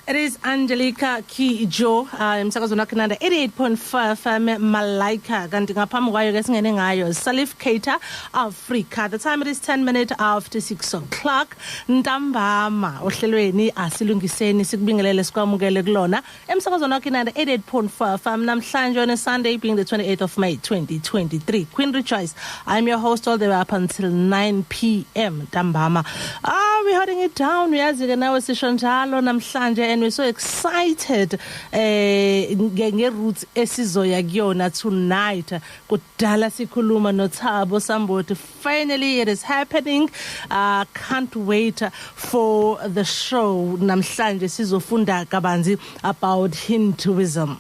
It is Angelica Kijo, umsakazo nakinanda 88.5 Malaika kanti ngaphambi kwayo ke singene ngayo Salif Keita Africa. The time it is 10 minutes after 6 o'clock. Ntambama ohlelweni asilungiseni sikubingelele sikwamukele kulona umsakazo nakinanda 88.5 namhlanje on a Sunday being the 28th of May 2023. Queen Rejoice, I'm your host all the way up until 9 p.m. Ntambama. We're holding it down. Uyazi ke nawe sisho njalo namhlanje and we're so excited nge-roots esizoya kuyona tonight. Kudala sikhuluma noThabo Sambothi. Finally it is happening. Can't wait for the show. Namhlanje sizofunda kabanzi about Hinduism.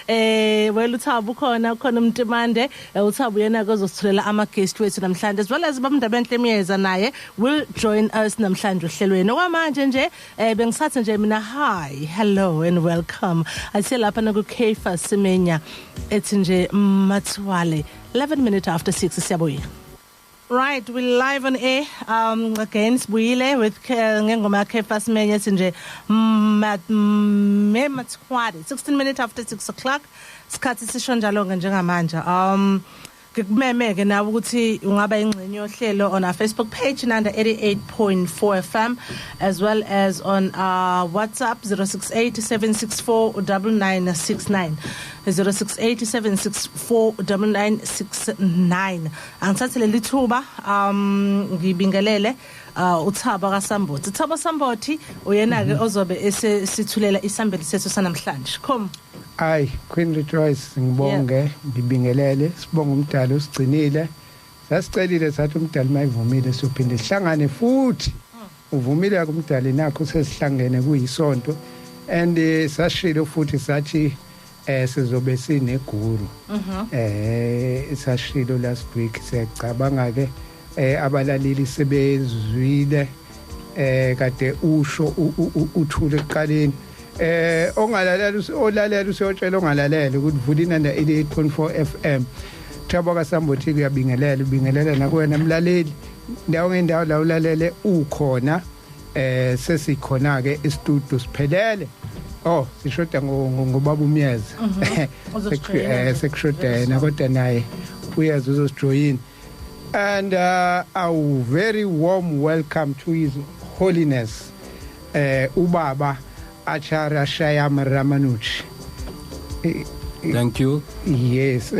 Well uThabo khona umtimande uThabo yena kozosithulela ama guest wethu namhlanje as well as bamndabenhle miyeza naye will join us namhlanje ohlelweni. Okwamanje nje bengisathi nje mina hi, hello and welcome. Ayise lapha na ku Kefa Semenya ethi nje Matswale 11 minutes after 6 siyabuya. Right, we're live on air again sibuyile with ngengoma Kefa Semenya ethi nje Matswale 16 minutes after 6 o'clock. Sikhathi sisho njalo njengamanje. Kumemeke nawe ukuthi ungaba ingxenye yohlelo on our Facebook page Inanda 88.4 FM as well as on our WhatsApp 0687649969 0687649969. Angithathele lithuba ngibingelele uThabo kaSambothi. UThabo Sambothi uyena ke ozobe esithulela isambeli sethu sanamhlanje. Come. Ay, Queen Rejoice ngibonge ngibingelele sibonga umdalo usigcinile sasicelile sathi umdalo mayivumile sophinde sihlangane futhi uvumile kumdali nakho sesihlangene kuyisonto and sashilo futhi sathi sizobe sineguru sashilo last week secabanga ke abalaleli sebezwile kade usho uthule eqaleni ongalalela olalela usiyotshela ongalalele ukuthi vula Inanda 88.4 FM. Thabo kaSambothi kuyabingelela ubingelela nakuwena mlaleli ndawo ngendawo la ulalele ukhona sesikhona ke e-studio siphelele sishoda ngobaba umyeza sekushoda yena kodwa naye uyazi uzosijoin and a very warm welcome to His Holiness ubaba Acharya Shyam Ramanuj. Thank you. Yes.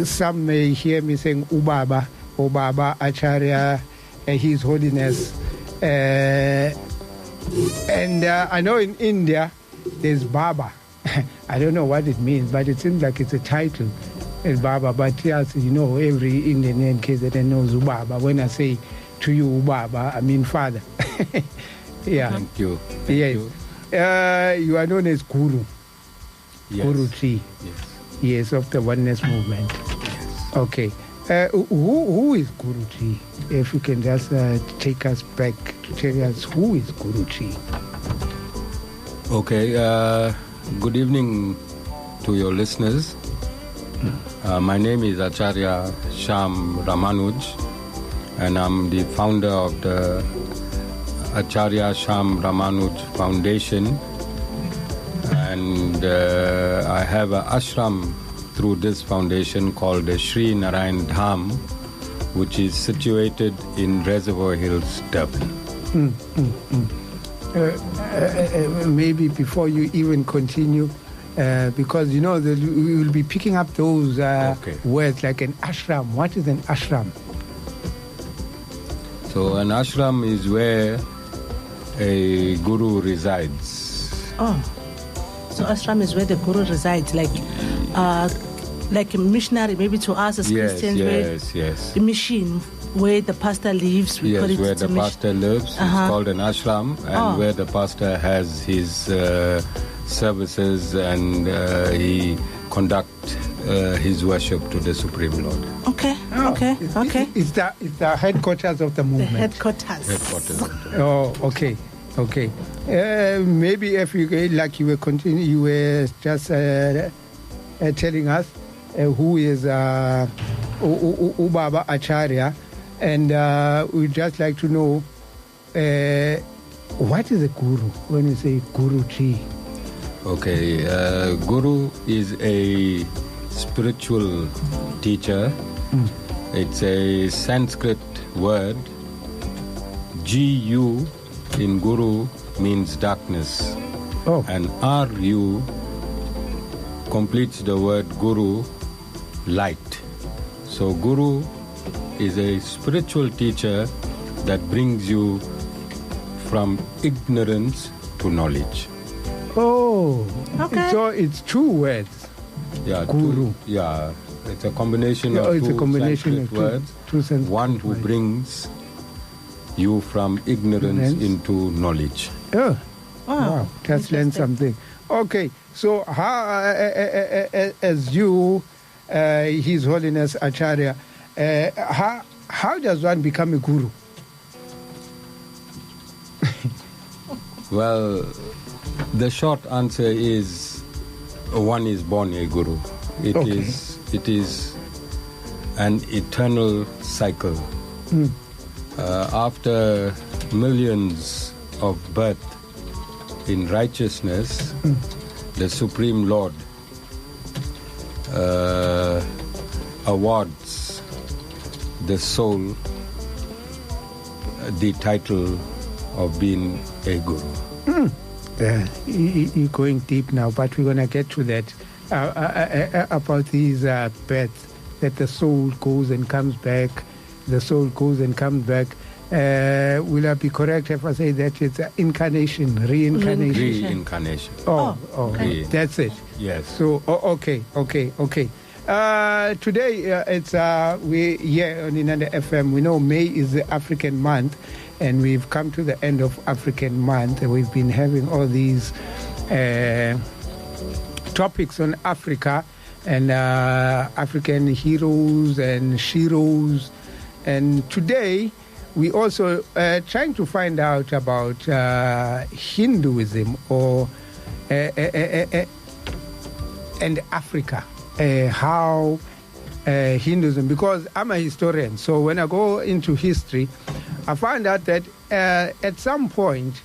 Some may hear me saying Ubaba Acharya, His Holiness. And I know in India there's Baba. I don't know what it means, but it seems like it's a title. It's Baba. But yes, you know, every Indian in case that knows Ubaba. When I say to you Ubaba, I mean Father. Yeah. Thank you. Yes. You are known as Guru. Yes. Guru T. Yes. Yes, of the Oneness Movement. Yes. Okay. Who is Guru T? If you can just take us back to tell us who is Guru T. Okay. Good evening to your listeners. My name is Acharya Shyam Ramanuj, and I'm the founder of the Acharya Shyam Ramanuj Foundation, and I have an ashram through this foundation called the Sri Narayan Dham, which is situated in Reservoir Hills, Dublin. Maybe before you even continue, because you know that we will be picking up those words like an ashram. What is an ashram? So an ashram is where a guru resides. So ashram is where the guru resides, like a missionary, maybe to us as Christians. Yes. The mission where the pastor lives. Yes, where the pastor lives. It's called an ashram, and where the pastor has his services and he conducts his worship to the Supreme Lord. Okay. It's the headquarters of the movement. The headquarters. Okay. Maybe if you like you were just telling us who is Ubaba Acharya, and we'd just like to know What is a guru when you say guru tree? Okay, guru is a spiritual teacher. It's a Sanskrit word. Gu in guru means darkness. Oh. And Ru completes the word guru, light. So guru is a spiritual teacher that brings you from ignorance to knowledge. Oh, Okay. so it's two words. Yeah, Guru. It's a combination of It's two a combination Sanskrit of words. two Sanskrit One who words. brings you from ignorance into knowledge. Oh, Wow. wow, just learned something. Okay, so how, as you, His Holiness Acharya, how does one become a guru? Well, the short answer is one is born a guru. It Okay. is an eternal cycle. After millions of birth in righteousness, the Supreme Lord awards the soul the title of being a guru. You're going deep now, but we're going to get to that about these births, that the soul goes and comes back, the soul goes and comes back. Will I be correct if I say that it's incarnation, reincarnation? Reincarnation. Oh, okay. That's it. Yes. So, okay. Today, it's we here on Inanda FM. We know May is the African month, and we've come to the end of African month. And we've been having all these topics on Africa and African heroes and sheroes. And today, we also trying to find out about Hinduism or and Africa. How Hinduism, because I'm a historian, so when I go into history, I find out that at some point,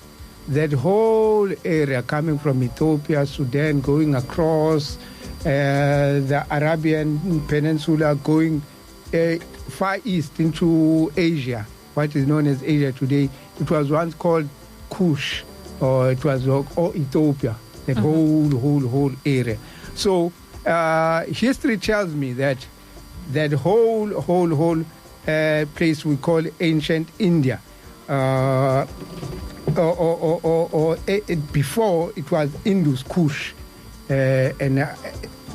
that whole area coming from Ethiopia, Sudan, going across the Arabian Peninsula, going far east into Asia, what is known as Asia today, it was once called Kush, or it was or Ethiopia, that whole area. So history tells me that whole place we call ancient India, before it was Indus, Kush, and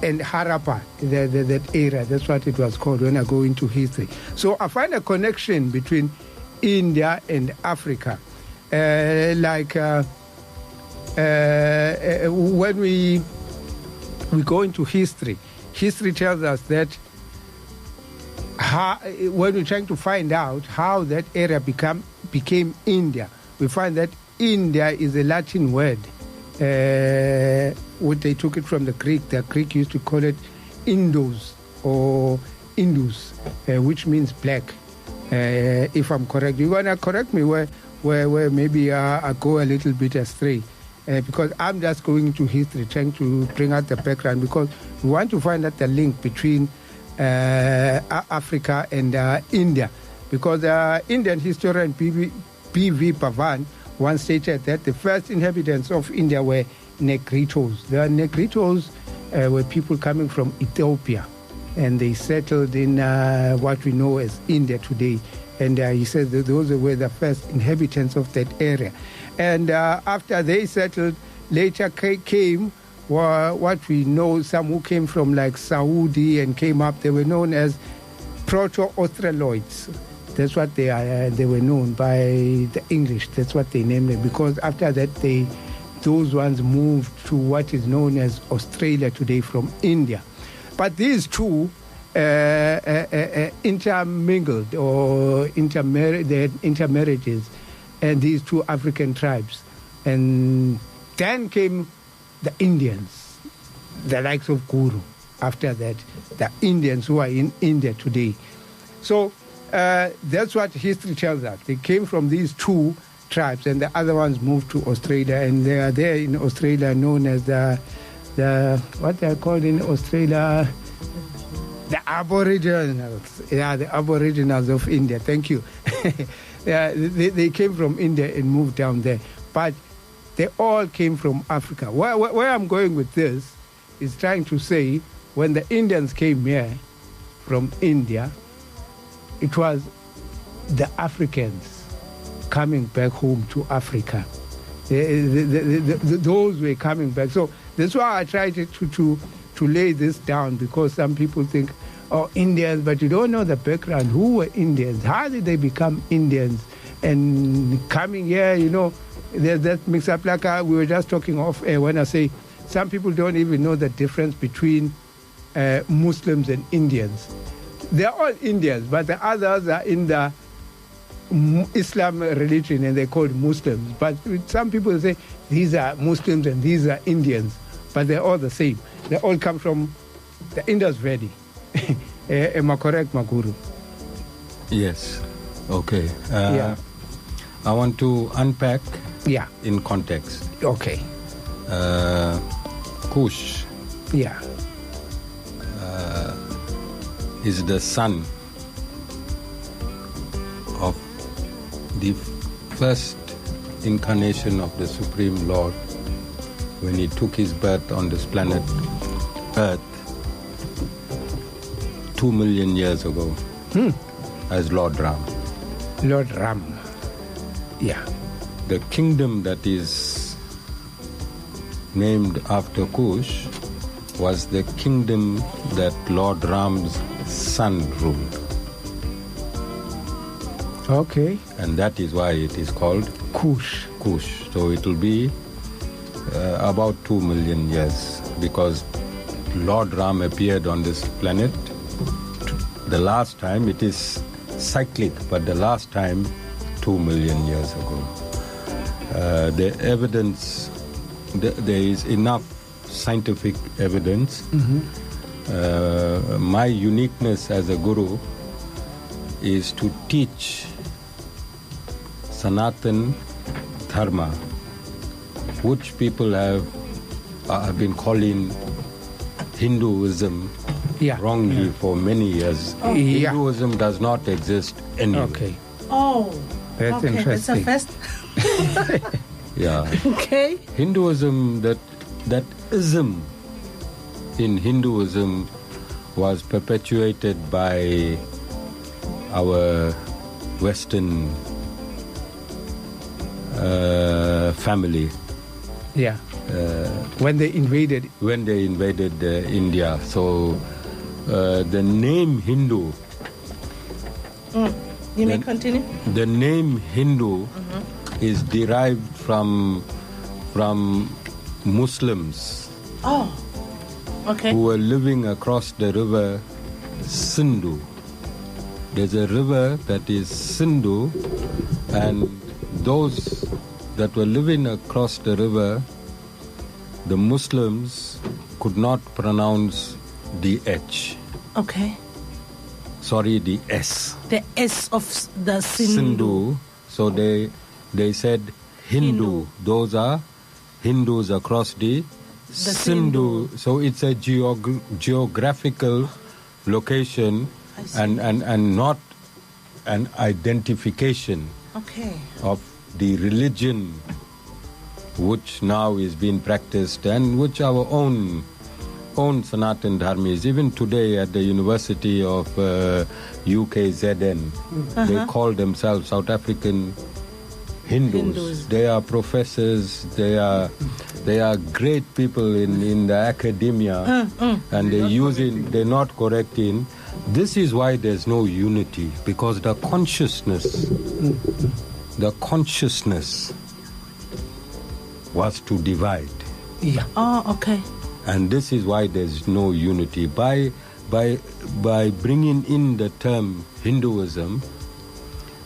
Harappa, that area. That's what it was called when I go into history. So I find a connection between India and Africa, when we go into history. History tells us that when we're trying to find out how that area became India, we find that India is a Latin word. What they took it from the Greek. The Greek used to call it Indos or Indus, which means black. If I'm correct, you're gonna correct me where maybe I go a little bit astray. Because I'm just going into history, trying to bring out the background, because we want to find out the link between Africa and India. Because Indian historian B.V. Pavan once stated that the first inhabitants of India were Negritos. The Negritos were people coming from Ethiopia, and they settled in what we know as India today. And he said that those were the first inhabitants of that area. And after they settled, later came what we know, some who came from like Saudi and came up. They were known as Proto-Australoids. That's what they were known by the English. That's what they named it, because after that those ones moved to what is known as Australia today from India. But these two intermingled or intermarriages, and these two African tribes. And then came the Indians, the likes of Guru. After that, the Indians who are in India today. So that's what history tells us. They came from these two tribes, and the other ones moved to Australia, and they are there in Australia known as the what they are called in Australia, the Aboriginals. Yeah, the Aboriginals of India. Thank you. Yeah, they came from India and moved down there, but they all came from Africa. Where I'm going with this is trying to say when the Indians came here from India, it was the Africans coming back home to Africa. Those were coming back. So that's why I tried to lay this down, because some people think, oh, Indians, but you don't know the background. Who were Indians? How did they become Indians? And coming here, you know, there's that mix up. Like we were just talking off air when I say some people don't even know the difference between Muslims and Indians. They're all Indians, but the others are in the Islam religion and they're called Muslims. But some people say these are Muslims and these are Indians, but they're all the same. They all come from the Indus Valley. Am I correct, Maguru? Yes. Okay. Yeah. I want to unpack in context. Okay. Kush is the son of the first incarnation of the Supreme Lord when he took his birth on this planet Earth 2 million years ago as Lord Ram. Lord Ram. Yeah. The kingdom that is named after Kush was the kingdom that Lord Ram's son ruled. Okay. And that is why it is called Kush. Kush. So it will be about 2 million years, because Lord Ram appeared on this planet. The last time, it is cyclic, but the last time 2 million years ago. The evidence, there is enough scientific evidence. My uniqueness as a guru is to teach Sanatan Dharma, which people have been calling Hinduism wrongly for many years. Hinduism does not exist anywhere. Okay. Oh, that's interesting. That's a first. Yeah. Okay. Hinduism, that ism in Hinduism was perpetuated by our Western family. Yeah. When they invaded India. So the name Hindu. You may continue. The name Hindu is derived from Muslims. Oh, okay. Who were living across the river Sindhu. There's a river that is Sindhu, and those that were living across the river, the Muslims could not pronounce the H. Okay. Sorry, the S. The S of the Sindhu. So they said Hindu. Those are Hindus across the Sindhu. So it's a geographical location and not an identification of the religion which now is being practiced and which our own Sanatan Dharmis, even today at the University of UKZN, they call themselves South African Hindus. They are professors, they are great people in the academia, and they're not correcting. This is why there's no unity, because the consciousness was to divide. Yeah. Oh, okay. And this is why there's no unity. By bringing in the term Hinduism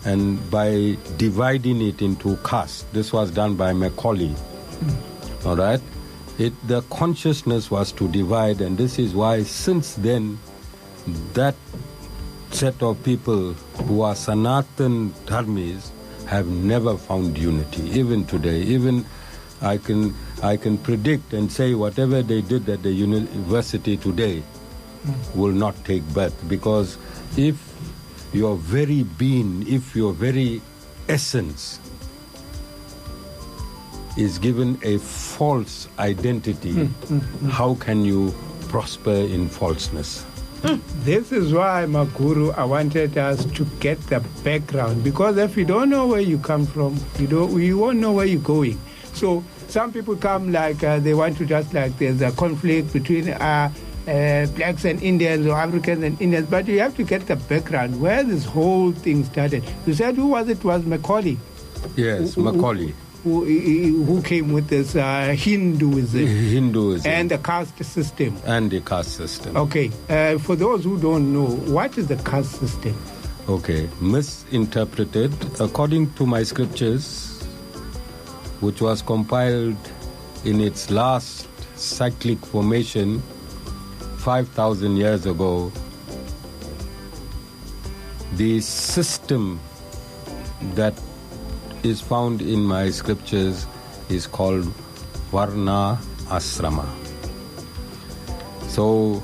and by dividing it into castes, this was done by Macaulay. All right? The consciousness was to divide, and this is why since then that set of people who are Sanatan Dharmis have never found unity, even today. Even I can predict and say whatever they did at the university today will not take birth, because if your very being, if your very essence is given a false identity, how can you prosper in falseness? This is why, Makuru, I wanted us to get the background, because if you don't know where you come from, you won't know where you're going. So some people come like they want to just like there's a conflict between blacks and Indians or Africans and Indians, but you have to get the background where this whole thing started. You said who was it? It was Macaulay. Yes, Macaulay. Who came with this Hinduism and the caste system. Okay, for those who don't know, what is the caste system? Okay, misinterpreted. According to my scriptures, which was compiled in its last cyclic formation 5,000 years ago, the system that is found in my scriptures is called Varna Asrama. So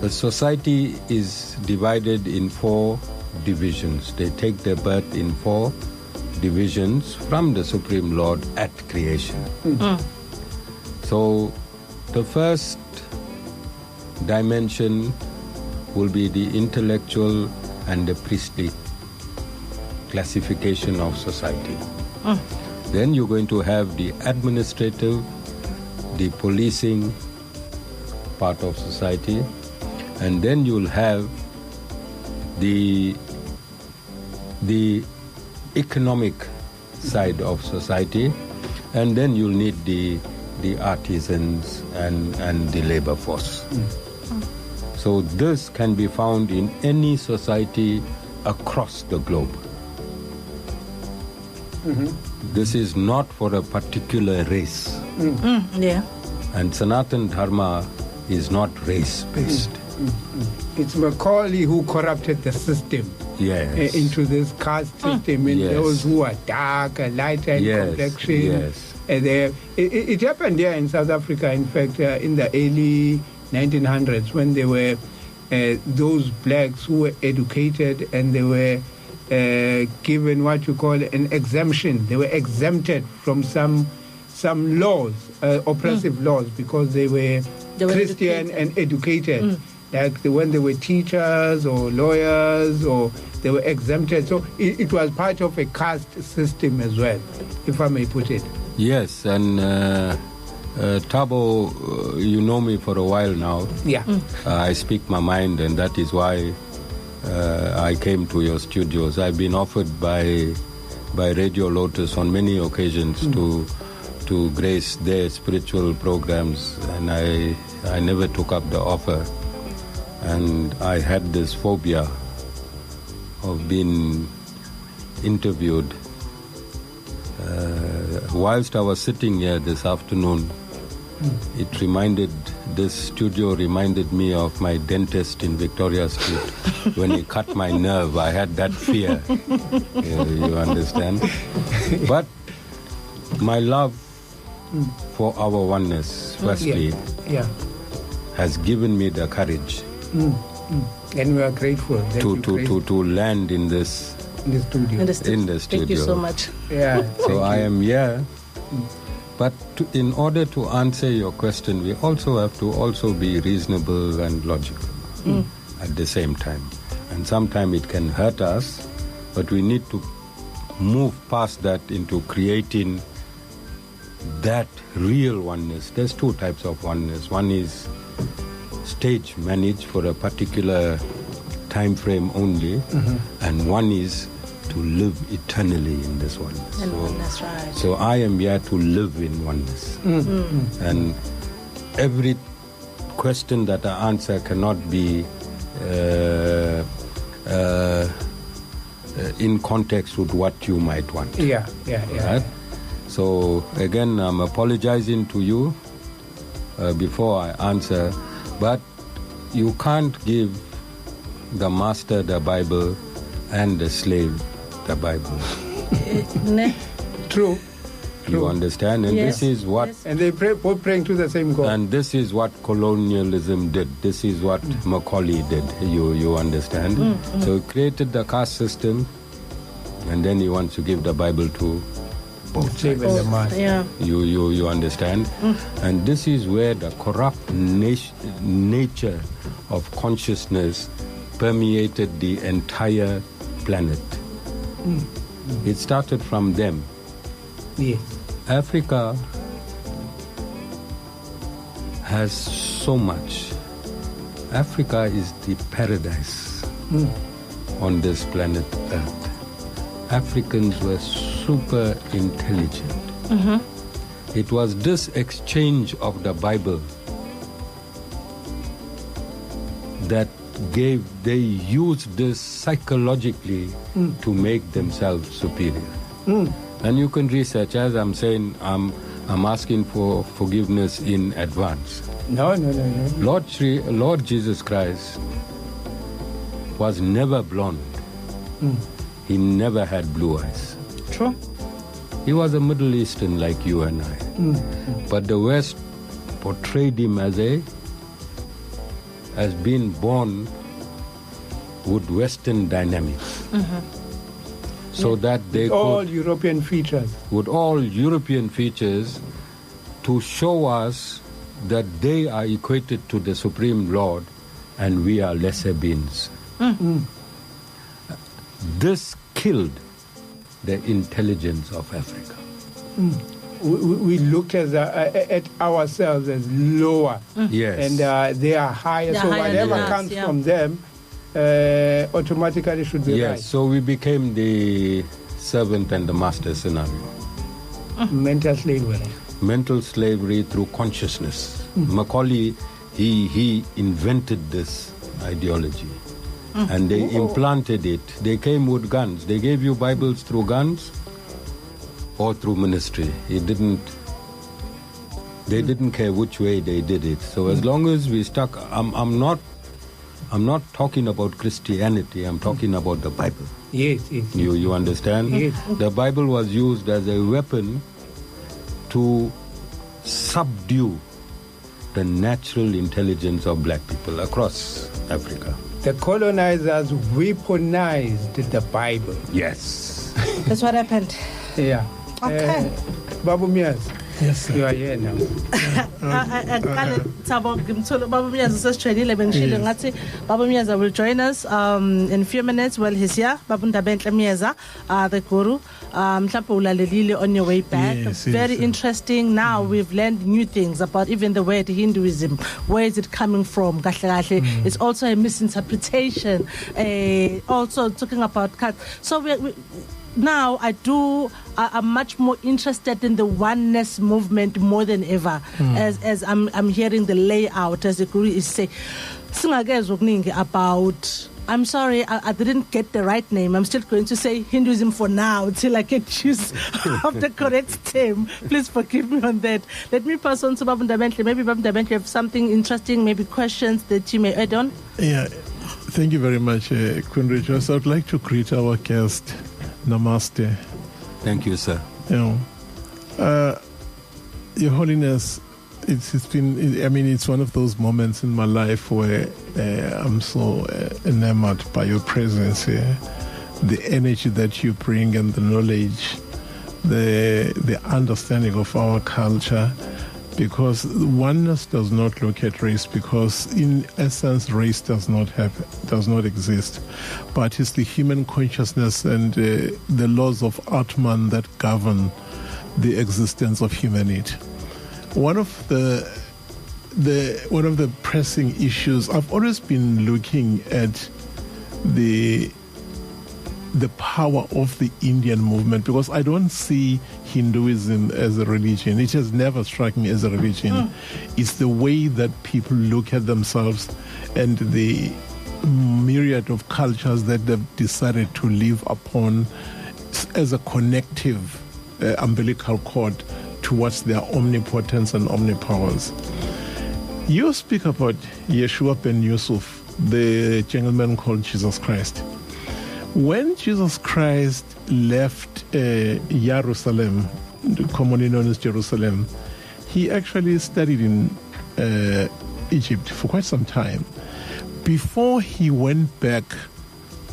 the society is divided in 4 divisions. They take their birth in 4 divisions from the Supreme Lord at creation. So the first dimension will be the intellectual and the priestly classification of society. Then you're going to have the administrative, the policing part of society, and then you'll have the economic side of society, and then you'll need the artisans and the labor force. So this can be found in any society across the globe. This is not for a particular race. And Sanatan Dharma is not race-based. It's Macaulay who corrupted the system into this caste system, and those who are dark and lighter in complexion. And it happened here in South Africa, in fact, in the early 1900s, when there were those blacks who were educated and they were given what you call an exemption. They were exempted from some laws, oppressive laws, because they were Christian and educated. Like when they were teachers or lawyers, or they were exempted. So it was part of a caste system as well, if I may put it. Yes, and Thabo, you know me for a while now. I speak my mind, and that is why I came to your studios. I've been offered by Radio Lotus on many occasions to grace their spiritual programs, and I never took up the offer. And I had this phobia of being interviewed. Whilst I was sitting here this afternoon, this studio reminded me of my dentist in Victoria Street. When he cut my nerve, I had that fear. You understand? But my love for our oneness, firstly, has given me the courage. And we are grateful to land in this studio. Thank you so much. So I am here. But in order to answer your question, we also have to be reasonable and logical at the same time. And sometimes it can hurt us, but we need to move past that into creating that real oneness. There's 2 types of oneness. One is stage managed for a particular time frame only, and one is to live eternally in this oneness. That's right. So I am here to live in oneness. And every question that I answer cannot be in context with what you might want. Right? So again, I'm apologizing to you before I answer, but you can't give the master the Bible and the slave the Bible. True. You understand? And Yes. this is what... Yes. And they both praying to the same God. And this is what colonialism did. This is what Macaulay did. You understand? So he created the caste system, and then he wants to give the Bible to both Same as the man. Yeah. You understand? And this is where the corrupt nature of consciousness permeated the entire planet. It started from them. Yes. Africa has so much. Africa is the paradise on this planet Earth. Africans were super intelligent. It was this exchange of the Bible that they used this psychologically to make themselves superior. And you can research. As I'm saying, I'm asking for forgiveness in advance. No. Lord Jesus Christ was never blonde. He never had blue eyes. True. He was a Middle Eastern like you and I. But the West portrayed him as being born with Western dynamics. So that they could... All European features. With all European features, to show us that they are equated to the Supreme Lord and we are lesser beings. This killed the intelligence of Africa. We look at ourselves as lower. Yes. And they are higher. They're So higher than whatever us, comes yeah. from them automatically should be Yes, right. so we became the servant and the master scenario. Mental slavery. Mental slavery through consciousness. Macaulay, he invented this ideology. And they implanted it. They came with guns. They gave you Bibles through guns or through ministry. They didn't care which way they did it. So as long as we stuck, I'm not talking about Christianity. I'm talking about the Bible. Yes. You understand? Yes. The Bible was used as a weapon to subdue the natural intelligence of black people across Africa. The colonizers weaponized the Bible. Yes. That's what happened. Yeah. Okay. Babu Mias, Yes, sir. you are here now. Aqale Thabo ngimthola Baba Mnyazi sesijwayelile bengishilo ngathi Baba Mnyazi will join us in a few minutes. Well, he's here. Baba Ndabenhle Mnyazi, the guru. Mhlawumbe ulalelile on your way back. Yes, Very yes. interesting. Now we've learned new things about even the word Hinduism. Where is it coming from? Kahle kahle. It's also a misinterpretation. Also talking about cut. So we now I'm much more interested in the oneness movement more than ever, as I'm hearing the layout, as the guru is saying. Singakezwa okuningi about, I'm sorry, I didn't get the right name. I'm still going to say Hinduism for now till I get use of the correct term. Please forgive me on that. Let me pass on to Babu Ndabenhle. Maybe Babu Ndabenhle have something interesting, maybe questions that you may add on. Yeah, thank you very much, Queen Rachel. I would like to greet our guest. Namaste. Thank you, sir. You know, Your Holiness, it's been, I mean, it's one of those moments in my life where I'm so enamored by your presence here, the energy that you bring and the knowledge, the understanding of our culture. Because oneness does not look at race, because in essence race does not exist, but it's the human consciousness and the laws of Atman that govern the existence of humanity. One of the pressing issues, I've always been looking at the power of the Indian movement, because I don't see Hinduism as a religion. It has never struck me as a religion. It's the way that people look at themselves and the myriad of cultures that they've decided to live upon as a connective umbilical cord towards their omnipotence and omnipowers. You speak about Yeshua ben Yusuf, the gentleman called Jesus Christ. When Jesus Christ left Jerusalem, commonly known as Jerusalem, he actually studied in Egypt for quite some time. Before he went back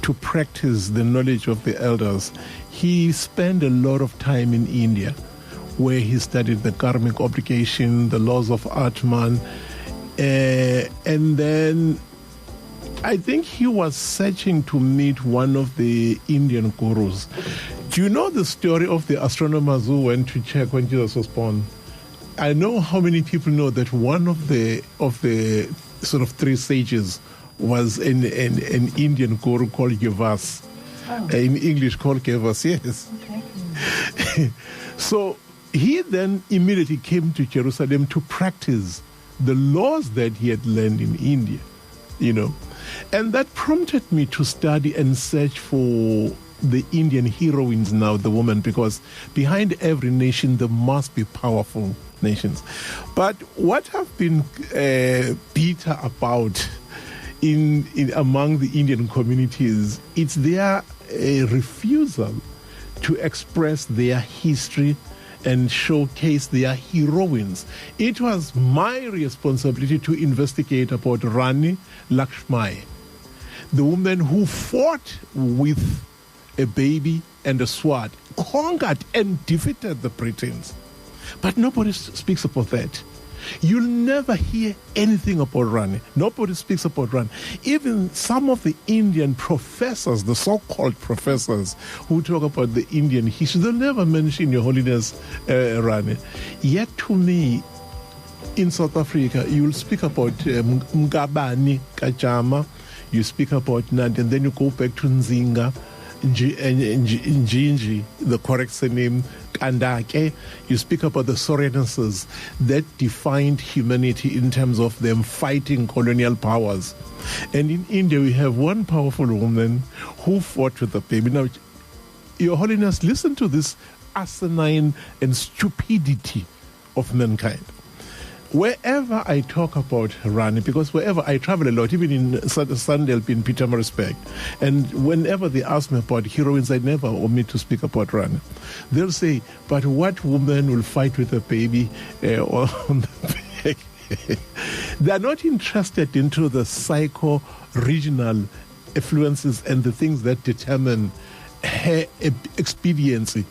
to practice the knowledge of the elders, he spent a lot of time in India, where he studied the karmic obligation, the laws of Atman, and then I think he was searching to meet one of the Indian gurus. Do you know the story of the astronomers who went to check when Jesus was born? I know how many people know that one of the sort of three sages was an Indian guru called Gevas. In English called Gevas, yes. Okay. So he then immediately came to Jerusalem to practice the laws that he had learned in India, you know. And that prompted me to study and search for the Indian heroines now, the women, because behind every nation there must be powerful nations. But what I've been bitter about in among the Indian communities, it's their refusal to express their history and showcase their heroines. It was my responsibility to investigate about Rani Lakshmi, the woman who fought with a baby and a sword, conquered and defeated the Britons. But nobody speaks about that. You'll never hear anything about Rani. Nobody speaks about Rani. Even some of the Indian professors, the so-called professors who talk about the Indian history, they'll never mention Your Holiness Rani. Yet to me, in South Africa, you'll speak about Mngabani Kachama, you speak about Nandi, and then you go back to Nzinga, Njinji, the correct surname, Kandake. You speak about the Sorenenses that defined humanity in terms of them fighting colonial powers. And in India, we have one powerful woman who fought with the baby. Now, Your Holiness, listen to this asinine and stupidity of mankind. Wherever I talk about Rani, because wherever I travel a lot, even in Sandel, in Pietermaritzburg, and whenever they ask me about heroines, I never omit to speak about Rani. They'll say, but what woman will fight with a baby on the back? They're not interested into the psycho-regional influences and the things that determine her expediency.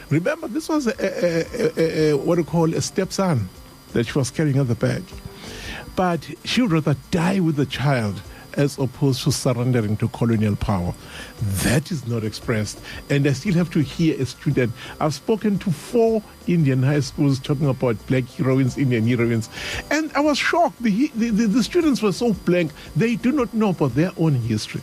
Remember, this was what we call a stepson that she was carrying at the back. But she would rather die with the child as opposed to surrendering to colonial power. That is not expressed. And I still have to hear a student. I've spoken to 4 Indian high schools talking about black heroines, Indian heroines. And I was shocked. The students were so blank. They do not know about their own history.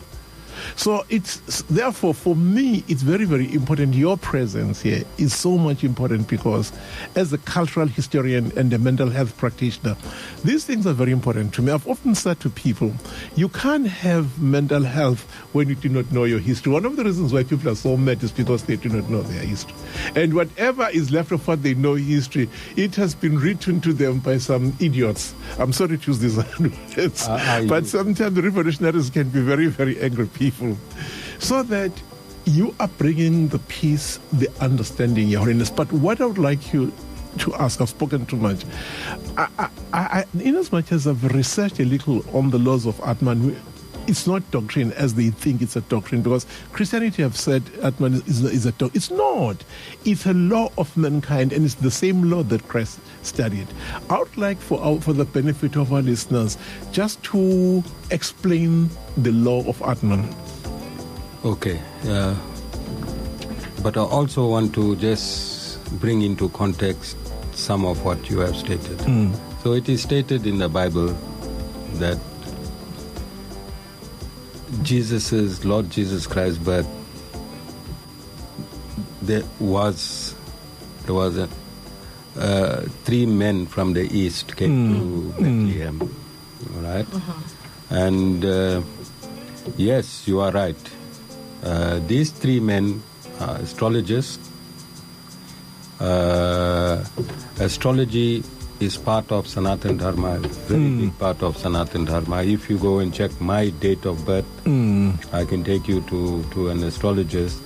So it's therefore, for me, it's very, very important. Your presence here is so much important because as a cultural historian and a mental health practitioner, these things are very important to me. I've often said to people, you can't have mental health when you do not know your history. One of the reasons why people are so mad is because they do not know their history. And whatever is left of what they know history, it has been written to them by some idiots. I'm sorry to use these words, but sometimes the revolutionaries can be very, very angry people. So that you are bringing the peace, the understanding, Your Holiness. But what I would like you to ask, I've spoken too much. In as much as I've researched a little on the laws of Atman, it's not doctrine as they think it's a doctrine, because Christianity have said Atman is a doctrine. It's not. It's a law of mankind, and it's the same law that Christ studied. I would like, for the benefit of our listeners, just to explain the law of Atman. Okay. But I also want to just bring into context some of what you have stated. So it is stated in the Bible that Lord Jesus Christ's birth, there was 3 men from the east came to Bethlehem, all right? And yes, you are right. These 3 men are astrologists. Astrology is part of Sanatan Dharma, very big part of Sanatan Dharma. If you go and check my date of birth, I can take you to an astrologist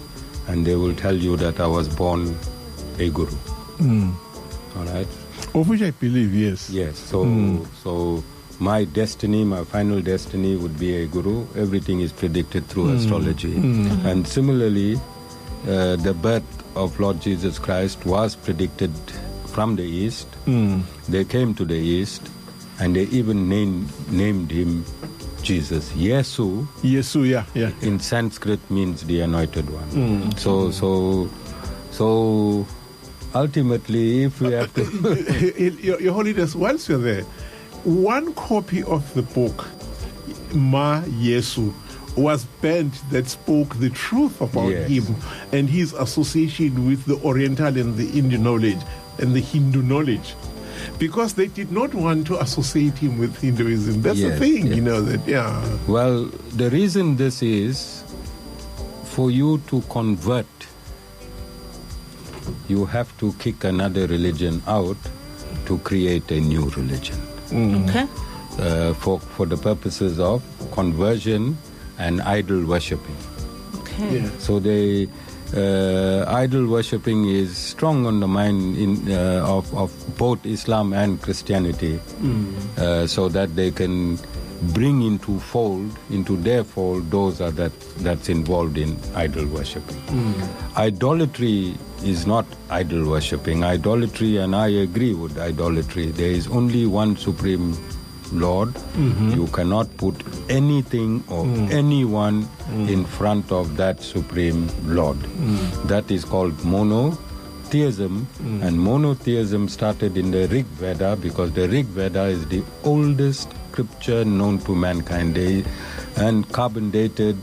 and they will tell you that I was born a guru. All right? Of which I believe, yes. Yes, so my destiny, my final destiny would be a guru. Everything is predicted through astrology. And similarly, the birth of Lord Jesus Christ was predicted from the East. They came to the East and they even named him Jesus. Yesu, yeah. in Sanskrit means the anointed one. So ultimately, if we have to... Your Holiness, once you're there, one copy of the book, Ma Yesu, was burnt that spoke the truth about him and his association with the Oriental and the Indian knowledge and the Hindu knowledge. Because they did not want to associate him with Hinduism. That's the thing, you know, that, Well, the reason this is, for you to convert, you have to kick another religion out to create a new religion. Okay. For the purposes of conversion and idol worshipping. Okay. Yeah. So they idol worshipping is strong on the mind of both Islam and Christianity, so that they can bring into their fold those that's involved in idol worshipping. Idolatry is not idol worshipping. Idolatry, and I agree with idolatry, there is only one supreme Lord. You cannot put anything or anyone in front of that supreme Lord. That is called monotheism, and monotheism started in the Rig Veda, because the Rig Veda is the oldest scripture known to mankind, and carbon dated,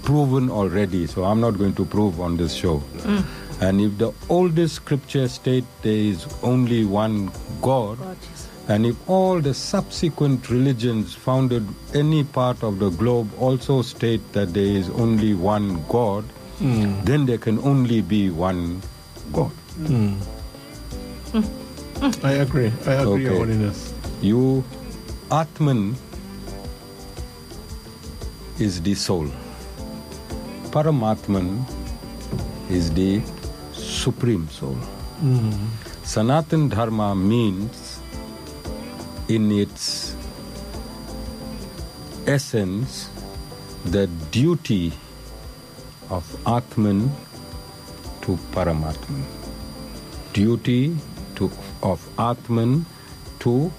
proven already, so I'm not going to prove on this show. And if the oldest scripture state there is only one God, and if all the subsequent religions founded any part of the globe also state that there is only one God, then there can only be one God. I agree, Your Holiness. Atman is the soul. Paramatman is the supreme soul. Sanatan Dharma means, in its essence, the duty of Atman to Paramatman. Duty of Atman to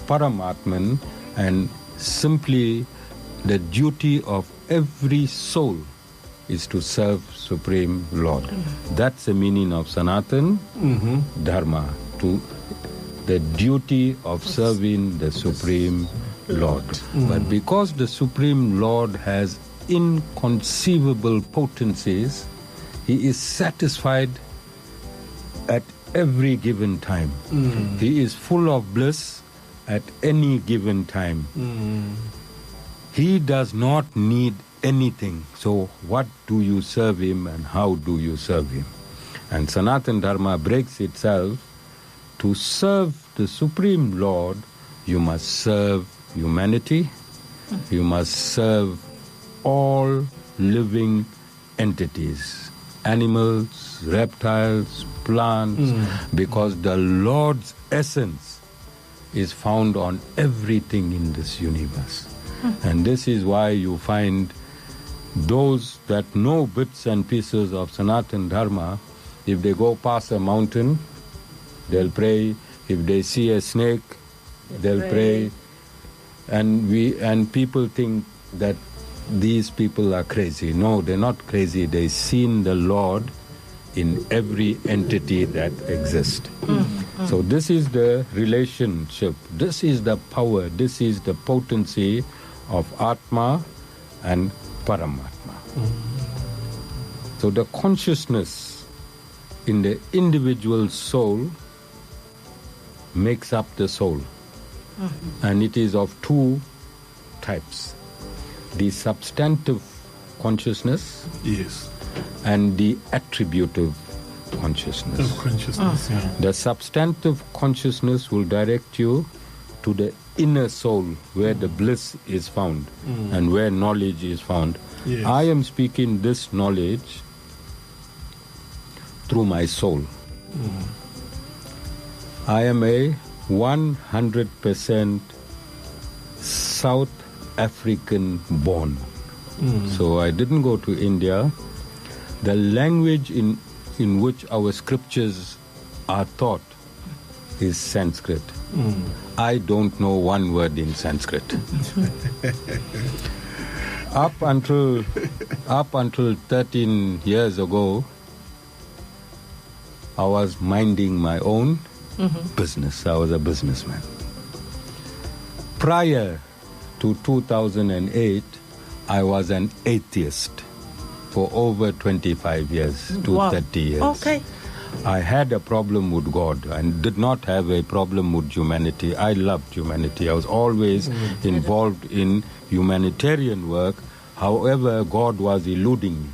Paramatman, and simply the duty of every soul is to serve Supreme Lord. That's the meaning of Sanatan Dharma, to the duty of serving the Supreme Lord. But because the Supreme Lord has inconceivable potencies, he is satisfied at every given time. He is full of bliss at any given time. He does not need anything. So what do you serve him and how do you serve him? And Sanatan Dharma breaks itself. To serve the Supreme Lord, you must serve humanity. You must serve all living entities, animals, reptiles, plants, because the Lord's essence is found on everything in this universe. And this is why you find those that know bits and pieces of Sanatan Dharma, if they go past a mountain, they'll pray. If they see a snake, they'll pray. And people think that these people are crazy. No, they're not crazy. They've seen the Lord in every entity that exists. So this is the relationship. This is the power. This is the potency of Atma and Paramatma. So the consciousness in the individual soul makes up the soul. And it is of two types. The substantive consciousness Yes. and the attributive consciousness. Of consciousness, yeah. The substantive consciousness will direct you to the inner soul where the bliss is found and where knowledge is found. Yes. I am speaking this knowledge through my soul. I am a 100% South African born. So I didn't go to India. The language in which our scriptures are taught is Sanskrit. I don't know one word in Sanskrit. Up until 13 years ago, I was minding my own business. I was a businessman. Prior to 2008, I was an atheist for over 25 years to 30 years. Okay. I had a problem with God and did not have a problem with humanity. I loved humanity. I was always involved in humanitarian work. However, God was eluding me.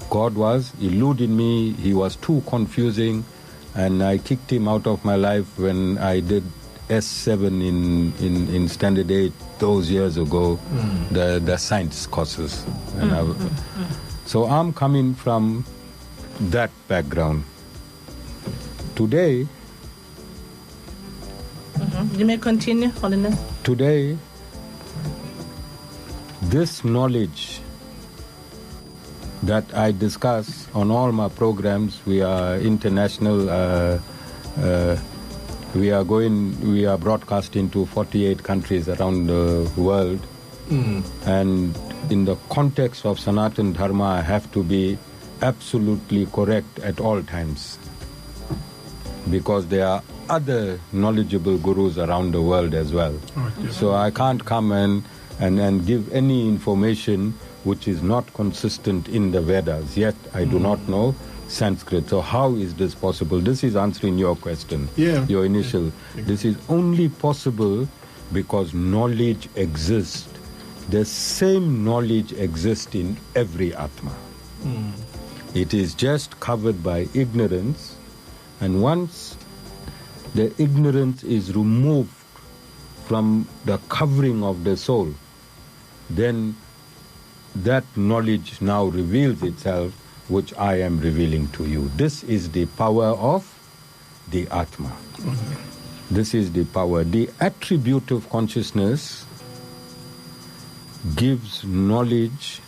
God was eluding me. He was too confusing, and I kicked him out of my life when I did S7 in Standard 8 those years ago, the science courses. So I'm coming from that background. Today, you may continue, Holiness. Today, this knowledge that I discuss on all my programs, we are international. We are broadcasting to 48 countries around the world. And in the context of Sanatan Dharma, I have to be absolutely correct at all times, because there are other knowledgeable gurus around the world as well. So I can't come and give any information which is not consistent in the Vedas. Yet I do not know Sanskrit. So how is this possible? This is answering your question, your initial. This is only possible because knowledge exists. The same knowledge exists in every Atma. It is just covered by ignorance, and once the ignorance is removed from the covering of the soul, then that knowledge now reveals itself, which I am revealing to you. This is the power of the Atma. This is the power. The attributive consciousness gives knowledge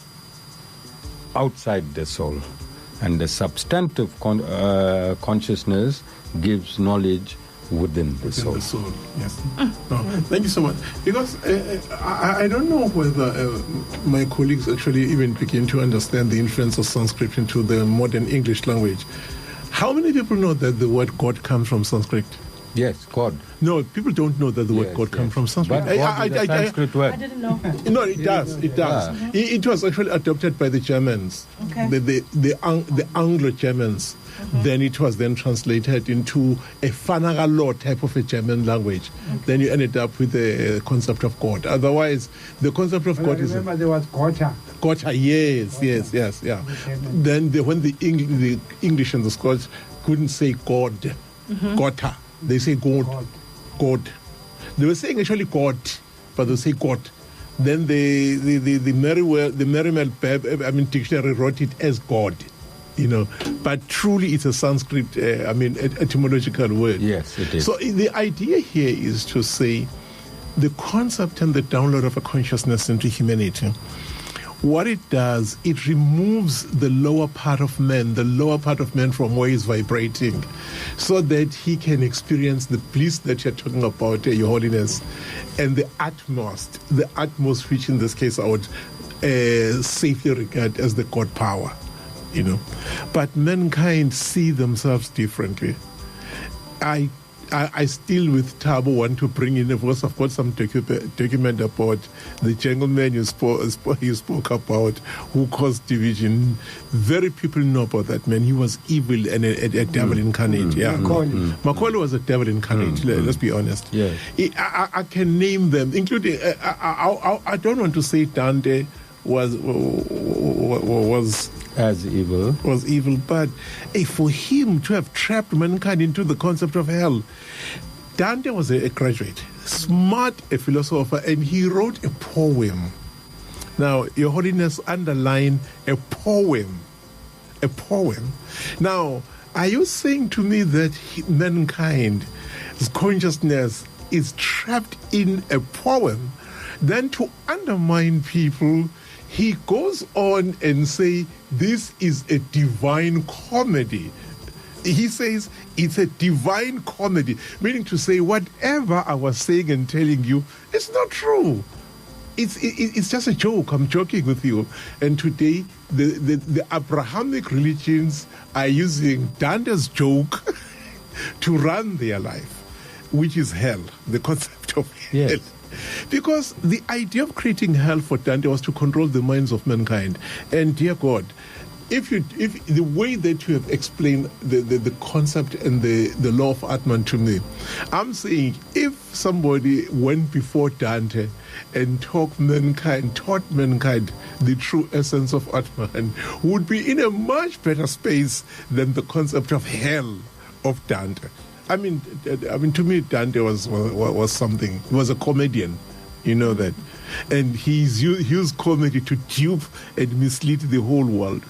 outside the soul, and the substantive consciousness gives knowledge within the soul. Yes. Thank you so much. Because I don't know whether my colleagues actually even begin to understand the influence of Sanskrit into the modern English language. How many people know that the word God comes from Sanskrit? Yes, God. No, people don't know that the word God comes from Sanskrit. But God is a Sanskrit word. I didn't know. No, it does. It does. It was actually adopted by the Germans, the Anglo-Germans. Then it was then translated into a Fanagalo type of a German language. Then you ended up with the concept of God. Otherwise, the concept of God is... Remember there was Gotha. Gotha, yes. Then when the English and the Scots couldn't say God, Gotha, they say God. They were saying actually God, but they say God. Then the Merriam dictionary wrote it as God. But truly it's a Sanskrit, etymological word. Yes, it is. So the idea here is to say the concept and the download of a consciousness into humanity. What it does, it removes the lower part of man from where he's vibrating, so that he can experience the bliss that you're talking about, Your Holiness, and the utmost, which in this case I would safely regard as the God power. But mankind see themselves differently. I still with Thabo want to bring in, of course, I've got some document about the gentleman you spoke about who caused division. Very people know about that man. He was evil and a devil incarnate. Macaulay was a devil incarnate. Let's be honest. Yes. I can name them, including I don't want to say Dante was as evil. Was evil, but for him to have trapped mankind into the concept of hell. Dante was a graduate, smart, a philosopher, and he wrote a poem. Now, Your Holiness, underline a poem. A poem. Now, are you saying to me that mankind's consciousness is trapped in a poem? Then to undermine people, he goes on and say, this is a divine comedy. He says it's a divine comedy, meaning to say whatever I was saying and telling you, it's not true. It's just a joke. I'm joking with you. And today, the Abrahamic religions are using Dante's joke to run their life, which is hell, the concept of hell. Yes. Because the idea of creating hell for Dante was to control the minds of mankind. And dear God, if the way that you have explained the concept and the law of Atman to me, I'm saying if somebody went before Dante and taught mankind the true essence of Atman, would be in a much better space than the concept of hell of Dante. I mean, to me, Dante was something. He was a comedian, you know that, and he used comedy to dupe and mislead the whole world.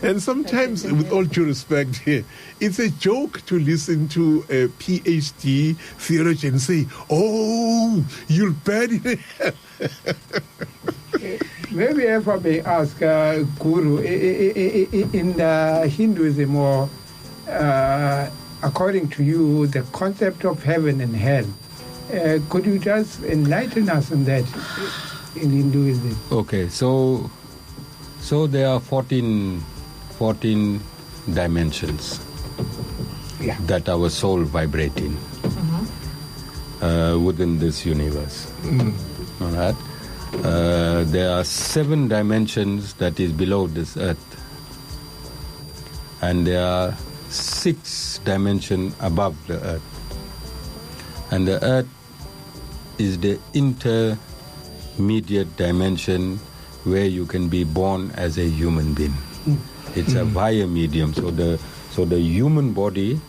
And sometimes, with all due respect here, it's a joke to listen to a PhD theologian say, "Oh, you'll burn in hell." Maybe if I may ask, Guru, in the Hinduism, or according to you, the concept of heaven and hell, could you just enlighten us on that in Hinduism? Okay, so there are 14 dimensions that our soul vibrating within this universe. All right. There are 7 dimensions that is below this earth, and there are 6 dimensions above the earth. And the earth is the intermediate dimension where you can be born as a human being. It's a via medium. So the human body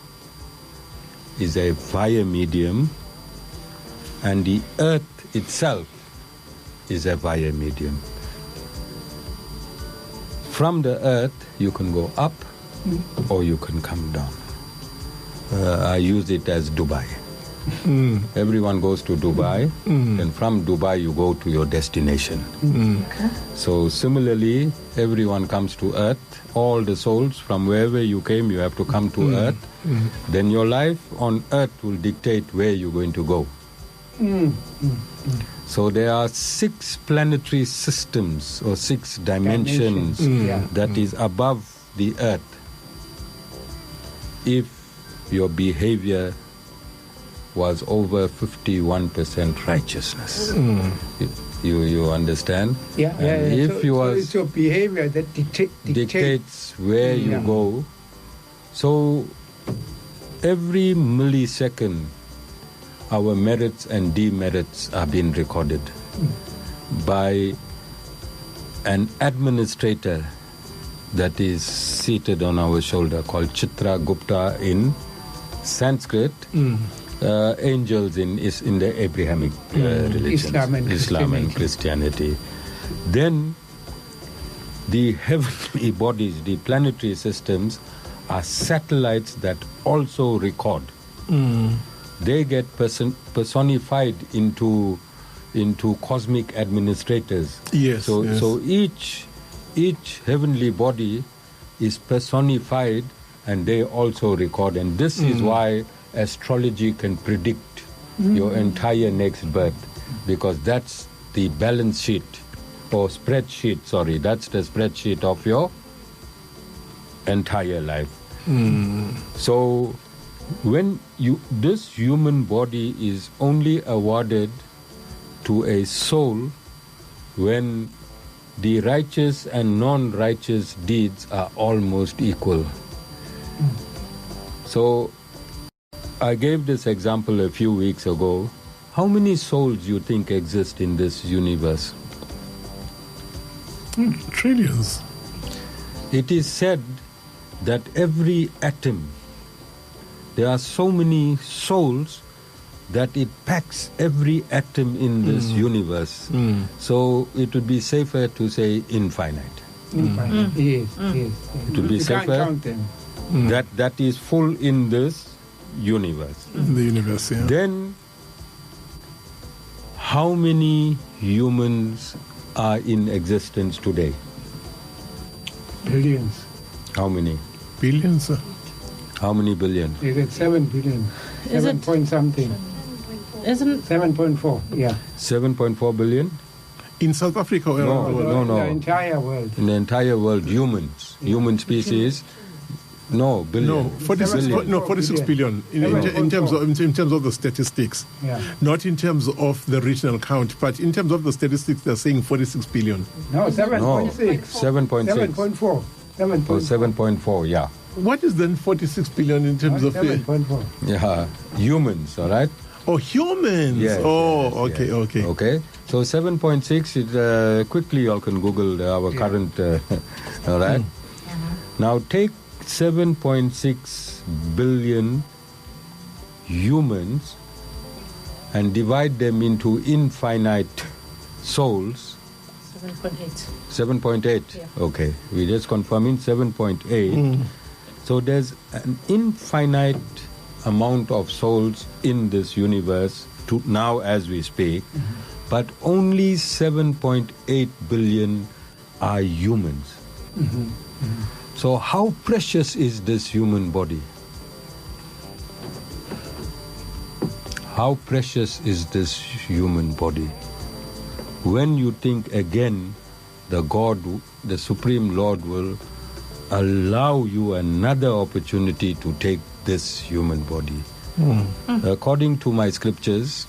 is a via medium, and the earth itself is a via medium. From the earth, you can go up or you can come down. I use it as Dubai. Everyone goes to Dubai, and from Dubai you go to your destination. Okay. So similarly, everyone comes to earth. All the souls from wherever you came, you have to come to earth. Then your life on earth will dictate where you're going to go. So there are 6 planetary systems or 6 dimensions that is above the earth. If your behavior was over 51% righteousness. You understand? If you so it's your behavior that dictates where you go. So every millisecond, our merits and demerits are being recorded by an administrator that is seated on our shoulder, called Chitra Gupta in Sanskrit. Angels in the Abrahamic religions, Islam and Christianity. Then the heavenly bodies, the planetary systems, are satellites that also record. They get personified into cosmic administrators. So each heavenly body is personified, and they also record. And this is why astrology can predict your entire next birth, because that's the balance sheet or spreadsheet. That's the spreadsheet of your entire life. So when this human body is only awarded to a soul when the righteous and non-righteous deeds are almost equal. So I gave this example a few weeks ago. How many souls you think exist in this universe? Trillions. It is said that every atom, there are so many souls that it packs every atom in this universe. So it would be safer to say infinite. Yes. It would be You safer. can't count them. That is full in this universe. In the universe, yeah. Then, how many humans are in existence today? Billions. How many? Billions. How many billion? Is it 7 billion? Is 7 it- point something. Isn't 7.4, yeah. 7.4 billion? In South Africa or around the world? No. The entire world. In the entire world, humans, human species, no, billion. No, 46 billion in terms of the statistics. Yeah. Not in terms of the regional count, but in terms of the statistics, they're saying 46 billion. No, 7.6. 7.6. 7.4. Oh, 7.4, yeah. What is then 46 billion in terms of 7.4. Yeah, humans, all right? humans? Yes, okay, yes. okay. Okay, so 7.6 is, quickly you can Google our current, all right? Now take 7.6 billion humans and divide them into infinite souls. 7.8. 7.8. Yeah. Okay, we're just confirming 7.8. So there's an infinite amount of souls in this universe to now as we speak, but only 7.8 billion are humans. So how precious is this human body? How precious is this human body? When you think again, the Supreme Lord will allow you another opportunity to take this human body. According to my scriptures,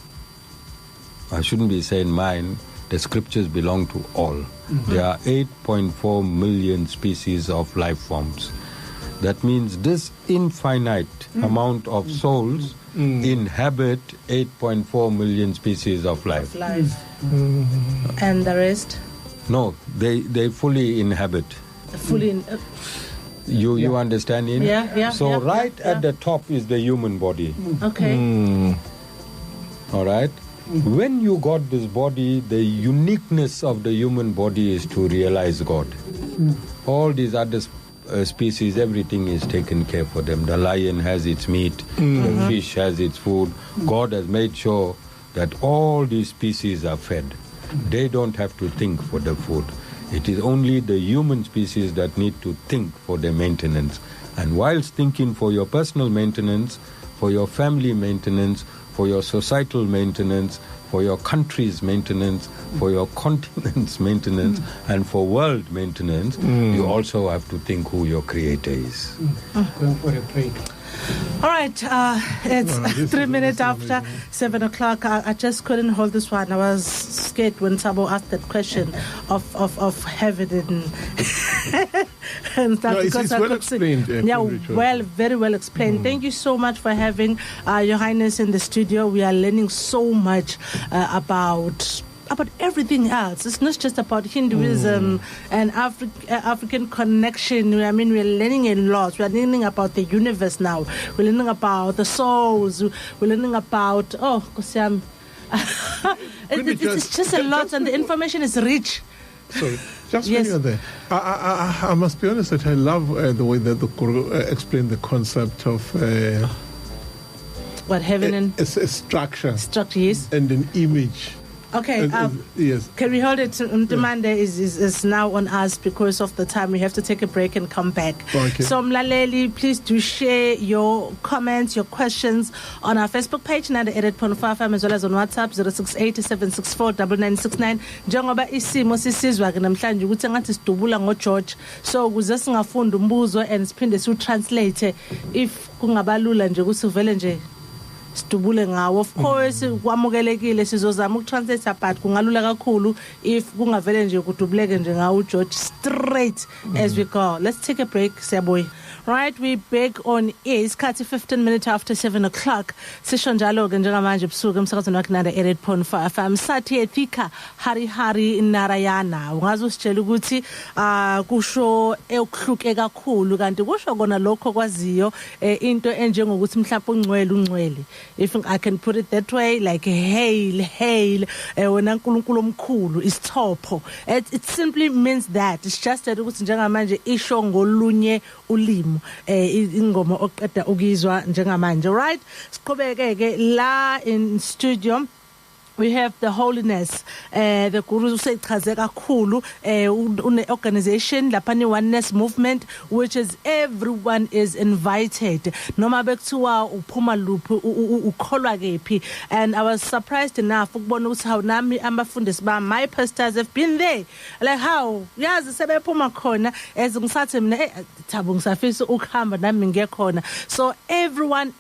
I shouldn't be saying mine, the scriptures belong to all. There are 8.4 million species of life forms. That means this infinite amount of souls inhabit 8.4 million species of life. And the rest? No, they fully inhabit. Fully. You understand? Ina? Yeah. So yeah, right yeah, at the top is the human body. Okay. All right? When you got this body, the uniqueness of the human body is to realize God. All these other species, everything is taken care for them. The lion has its meat, the fish has its food. God has made sure that all these species are fed. They don't have to think for the food. It is only the human species that need to think for their maintenance. And whilst thinking for your personal maintenance, for your family maintenance, for your societal maintenance, for your country's maintenance, for your continent's maintenance, and for world maintenance, you also have to think who your creator is. Going for a break. All right, it's 3 minutes after 7 o'clock. I just couldn't hold this one. I was scared when Sabo asked that question of heaven and stuff. No, it's because I well could see- explained, Yeah, Richard. very well explained. Thank you so much for having Your Highness in the studio. We are learning so much about everything else. It's not just about Hinduism and African connection. I mean, we're learning a lot. We're learning about the universe now. We're learning about the souls. We're learning about, it's just a lot, and the information is rich. Sorry, just Yes. when you're there, I must be honest that I love the way that the Quran explained the concept of What, heaven and a structure structure is? and an image. Okay, Yes. can we hold it? Demand is now on us because of the time. We have to take a break and come back. Okay. So, Mlaleli, please do share your comments, your questions on our Facebook page, 98.5 as well as on WhatsApp, 068-764-9969. Njengoba isimo sisizwa ke namhlanje ukuthi ngathi sidubula ngoGeorge. So, kuze singafunda umbuzo and siphinde siwutranslate if kungabalula nje ukuthi uvele nje sidubule ngawo. Of course kwamukelekile sizozama ukutranslate but kungalula kakhulu if kungavele nje kudubuleke nje ngawo George straight as we go. Let's take a break, siyabuya. Right, we big on is Kati 15 minutes after 7 o'clock. Sisho njalo ke njengamanje ebusuku emsakazweni waKinanda 88.5 FM. Sathi ethika hari Narayana. Ungazi usitshela ukuthi kusho ekuhluke kakhulu kanti kusho kona lokho kwaziyo into enjengokuthi mhlawumbe ungcwele. If I can put it that way, like hail wena uNkulunkulu omkhulu isithopho. It simply means that it's just that ukuthi njengamanje isho ngolunye ulimo ingoma oqeda ukizwa njengamanje. Right, siqhubeke ke la in studio. We have the holiness, the guru usechaze kakhulu une organization lapha oneness movement, which is everyone is invited noma bekuthiwa uphuma luphi ukholwa kephi. And I was surprised enough ukubona ukuthi how nami abafundisi ba my pastors have been there, like how yazi sebephuma khona ezingisathi mina Thabo ngisafisa ukuhamba nami ngekhona. So anyone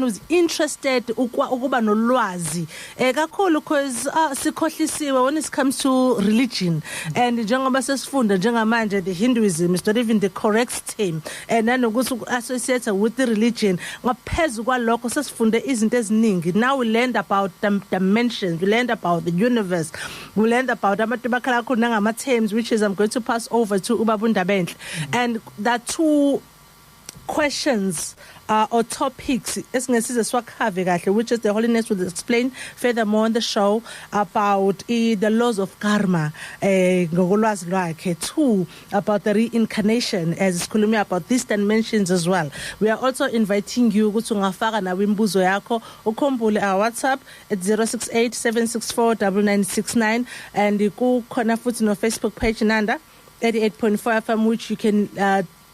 who's interested ukuba nolwazi kakhulu, because sikhohlisiwe when it comes to religion, and njengoba sesifunda njengamanje the Hinduism is not even the correct term, and nanokuthi associate with the religion. Ngaphezulu kwalokho sesifunda izinto eziningi. Now we learned about dimensions, we learned about the universe, we learned about amatubakala khona ngama terms, which is I'm going to pass over to Ubabunda Bentle. And that two questions or topics esingesize siwakhave kahle, which is the holiness will explain furthermore on the show about the laws of karma ngokolwazi lwakhe. Two, about the reincarnation, as sikhuluma about these dimensions as well. We are also inviting you ukuthi ungafaka nawe imibuzo yakho, ukhombule our WhatsApp at 0687649969, and kukhona futhi no Facebook page Inanda 88.5 FM, which you can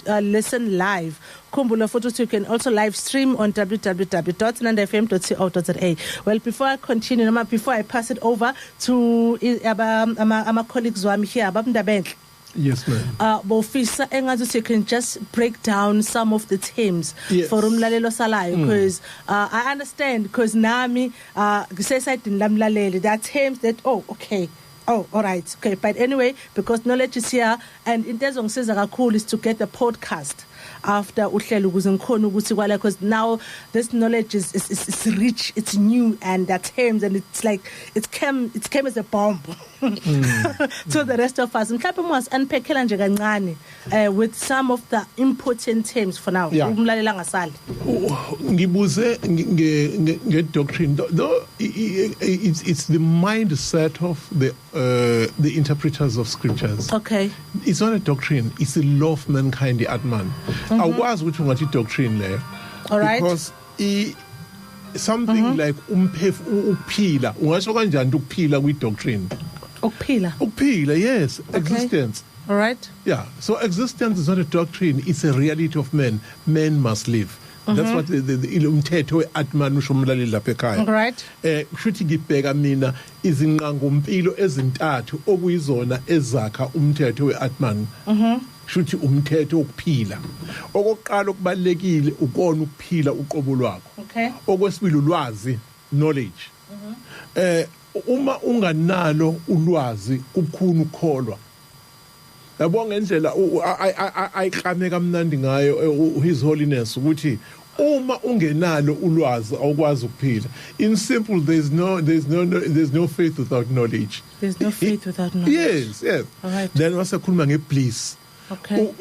listen live. Kumbula photos, you can also live stream on www.inandafm.co.za. Well, before I continue, before I pass it over to my colleagues who are here, Babunda Bentle. Yes, ma'am. Bofisa engathi you can just break down some of the terms for umlalelo salayo, because I understand, because nami ngisesayidini lamlaleli there are terms that okay. Oh, all right. Okay. But anyway, because knowledge is here, and in terms of kakhulu is to get the podcast after uhlelo ukuze ngikhona ukuthi kwala, because now this knowledge is rich, it's new, and that terms, and it's like it came as a bomb to the rest of us. Mhlawumbe must unpackela nje kancane with some of the important terms for now. Umlalela ngasali ngibuze nge doctrine, though it's the mindset of the interpreters of scriptures. Okay, it's not a doctrine, it's the law of mankind, the Atman. Awukwazi ukuthi ungathi doctrine leyo. All right, because something like ukuphila, ungasho kanjani ukuphila kwi doctrine? Ukuphila, yes. Okay. Existence. All right. Yeah, so existence is not a doctrine, it's a reality of man. Man must live. That's what the umthetho weAtman usho umlaleli lapha ekhaya. Right. Kushuthi ngibheka mina izinqangompilo ezintathu okuyizona ezakha umthetho weAtman. Kushuthi umthetho wokuphila. Okokuqala okubalekile ukona ukuphila uqobo lwakho. Okay. Okwesibili ulwazi, knowledge. Uma unganalo ulwazi kubukhulu ukukholwa. Yabo ngendlela ayiqhame kamnandi ngayo His Holiness ukuthi uma ungenalo ulwazi awukwazi ukuphila. In simple, there's no faith without knowledge. There's no faith without knowledge. Yes. All right. Then wasekhuluma ngebliss. Okay.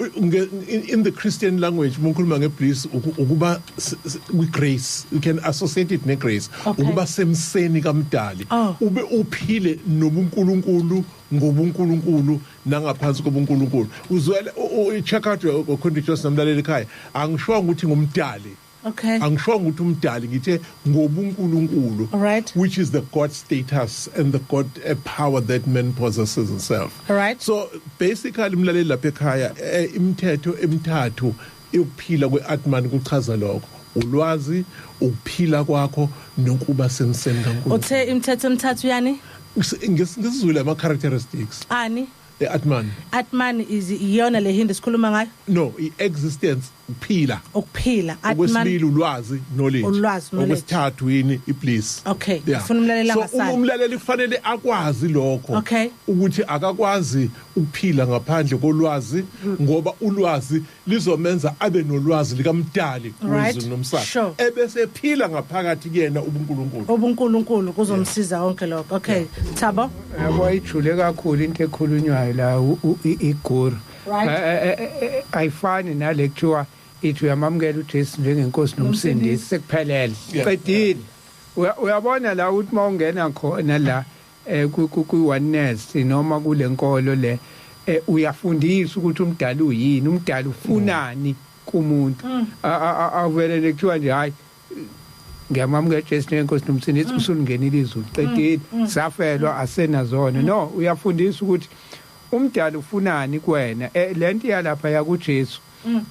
In the Christian language, munkhuluma ngebliss ukuba with grace. You can associate it ne grace. Ukuba semseni kaMdali. Ube uphile nobunkulunkulu ngobunkulunkulu nangaphansi kobunkulunkulu. Uzwele check out conditions namlaleli ekhaya. Angisho ukuthi ngumdali. Okay. Angisho ukuthi umdali ngithe ngobunkulunkulu. All right. Which is the God status and the God power that man possesses himself. All right. So basically umlaleli lapha ekhaya imithetho emithathu ukuphila kweAtman kuchaza lokho. Ulwazi, ukuphila kwakho nokuba semseni kaNkulunkulu. Uthe imithetho emithathu yani? Ngesizulu ama characteristics. Ani? Atman. Atman is iyona le Hindi sikhuluma ngayo? No, existence ukuphila. Ukuphila. Okwesibili ulwazi, knowledge. Ulwazi, knowledge. Okwesithathu yini ibliss. Okay. Yeah. Ufuna umlaleli So angasali. umlaleli kufanele akwazi lokho. Okay. Ukuthi akakwazi ukuphila ngaphandle kolwazi ngoba ulwazi lizomenza abe nolwazi likamdali wezulu nomhlaba. Sure. Ebese ephila ngaphakathi kuyena ubuNkulunkulu. ubuNkulunkulu kuzomsiza konke lokho. Okay. Thabo. Yabo ijule kakhulu into ekhulunywayo la iguru. Right. Ayifani na lecture ithi uyamamukela uJesu njengenkosi nomsindisi sekuphelele. Qedile. Uyabona la ukuthi mawungena khona la ku oneness noma kulenkolo le uyafundisa ukuthi umdali uyini, umdali ufunani kumuntu. Awuvele lecture nje hayi ngiyamamukela uJesu njengenkosi nomsindisi usungenile izulu. Qedile. Safelwa asenazona. No, uyafundisa ukuthi umdali ufunani kuwena lento yalapha yakuJesu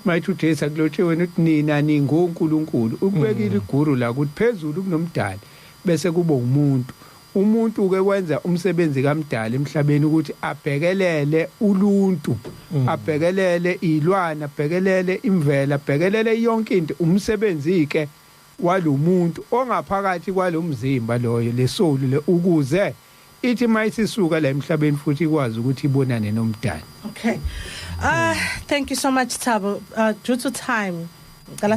mayithi uJesu akulotshiwe wena uthi nina ningonkulunkulu ukubekile iguru la ukuthi phezulu kunomdali bese kuba umuntu ke wenza umsebenzi kamdali emhlabeni ukuthi abhekelele uluntu abhekelele ilwana abhekelele imvela abhekelele yonke into umsebenzi ke walomuntu ongaphakathi kwalomzimba loyo lesoul le ukuze ithi mayisisuka la emhlabeni futhi ikwazi ukuthi ibonane nomdali. Okay. Thank you so much, Thabo. Due to time, let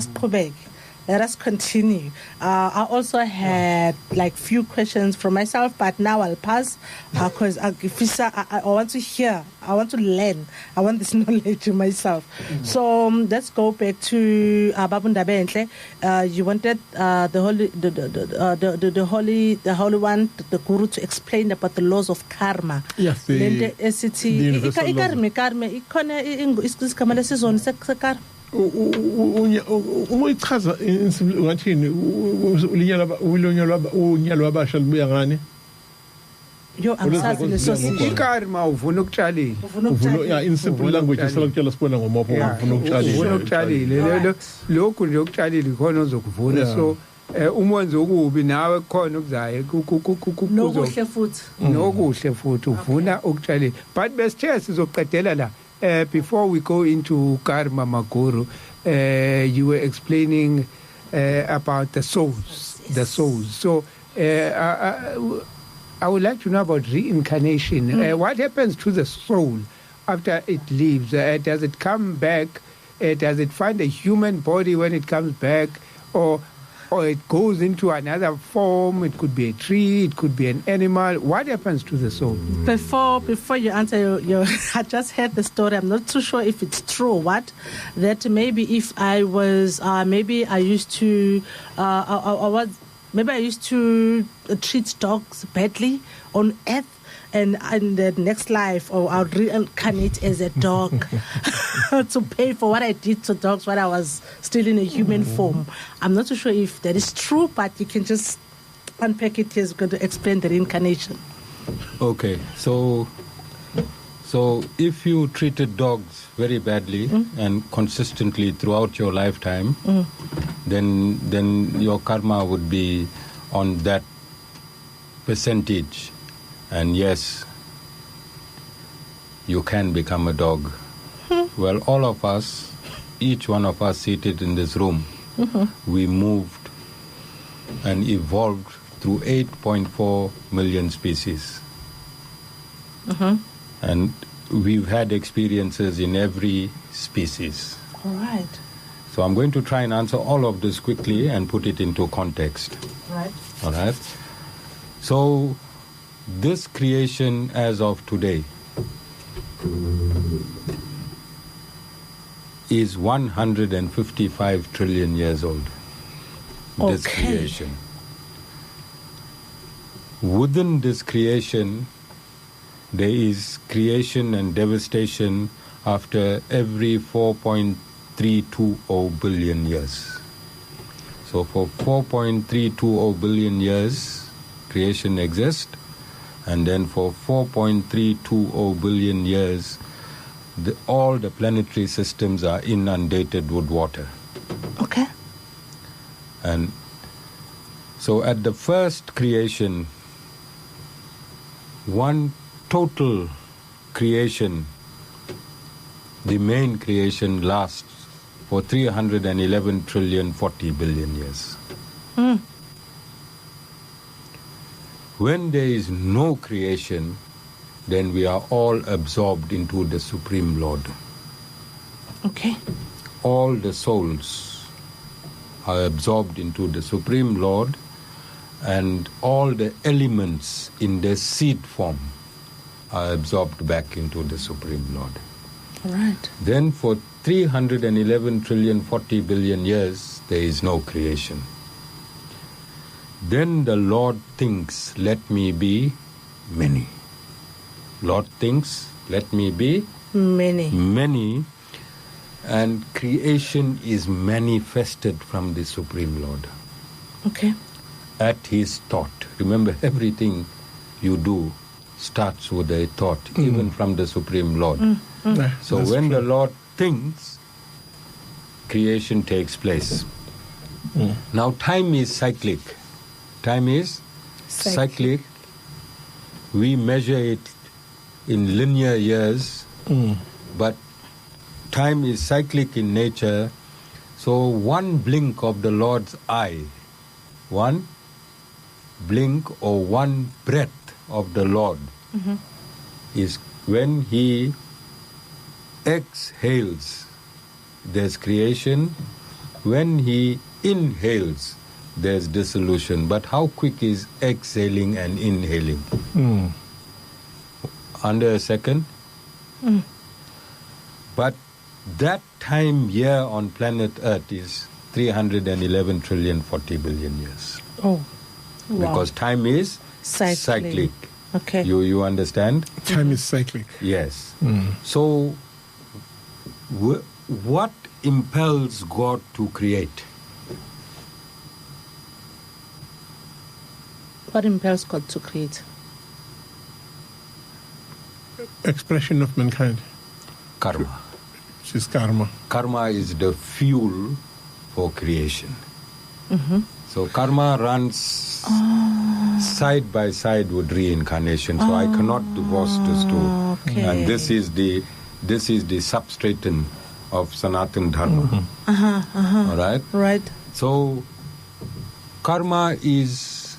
us continue. I also had like few questions from myself, but now I'll pass because I want to hear, I want to learn, I want this knowledge myself. So let's go back to Babunda Bentle. You wanted the holy one, the guru, to explain about the laws of karma. Yes, the universal laws. Uma ichaza ngathini unyalo wabasha libuya ngani? Yo angisazi leso sisho. Ikarma uvuna ukutshalile. Uvuna in simple language esalakutshela sibona ngomapho uvuna ukutshalile. Uvuna ukutshalile. Lokhu nje ukutshalile khona uzokuvuna. So umonzo okubi nawe khona ukuzayo nokuhle futhi. Nokuhle futhi uvuna ukutshalile. But besithe sizoqedela la. Before we go into Karma Maguru, you were explaining about the souls, the souls. So I would like to know about reincarnation. What happens to the soul after it leaves? Does it come back? Does it find a human body when it comes back? Or it goes into another form? It could be a tree, it could be an animal. What happens to the soul? Before you answer your I just heard the story. I'm not too sure if it's true or what. That maybe if I was, maybe I used to, maybe I used to treat dogs badly on earth. And in the next life, or I'll reincarnate as a dog to pay for what I did to dogs when I was still in a human form. I'm not too sure if that is true, but you can just unpack it here. It's going to explain the reincarnation. Okay, so if you treated dogs very badly and consistently throughout your lifetime, then your karma would be on that percentage. And yes, you can become a dog. Well, all of us, each one of us seated in this room, we moved and evolved through 8.4 million species. And we've had experiences in every species. All right. So I'm going to try and answer all of this quickly and put it into context. Right. All right. So this creation as of today is 155 trillion years old. This creation. Within this creation, there is creation and devastation after every 4.320 billion years. So for 4.320 billion years, creation exists. And then for 4.320 billion years, all the planetary systems are inundated with water. Okay. And so at the first creation, one total creation, the main creation, lasts for 311 trillion 40 billion years. When there is no creation, then we are all absorbed into the Supreme Lord. Okay. All the souls are absorbed into the Supreme Lord, and all the elements in their seed form are absorbed back into the Supreme Lord. Right. Then for 311 trillion 40 billion years, there is no creation. Then the Lord thinks, let me be many. Lord thinks, let me be many. And creation is manifested from the Supreme Lord. Okay. At his thought. Remember, everything you do starts with a thought, even from the Supreme Lord. So when the Lord thinks, creation takes place. Now time is cyclic. Time is cyclic. We measure it in linear years, but time is cyclic in nature. So one blink of the Lord's eye, one blink or one breath of the Lord is when he exhales, there's creation. When he inhales, there's dissolution. But how quick is exhaling and inhaling? Under a second. But that time here on planet Earth is 311 trillion 40 billion years. Oh, wow. Because time is cyclic. Okay. You understand? Time is cyclic. Yes. So what impels God to create? What impels God to create? Expression of mankind. Karma. Which is karma. Karma is the fuel for creation. So karma runs side by side with reincarnation. So I cannot divorce those two. Okay. And this is the substratum of Sanatan Dharma. All right? Right. So karma is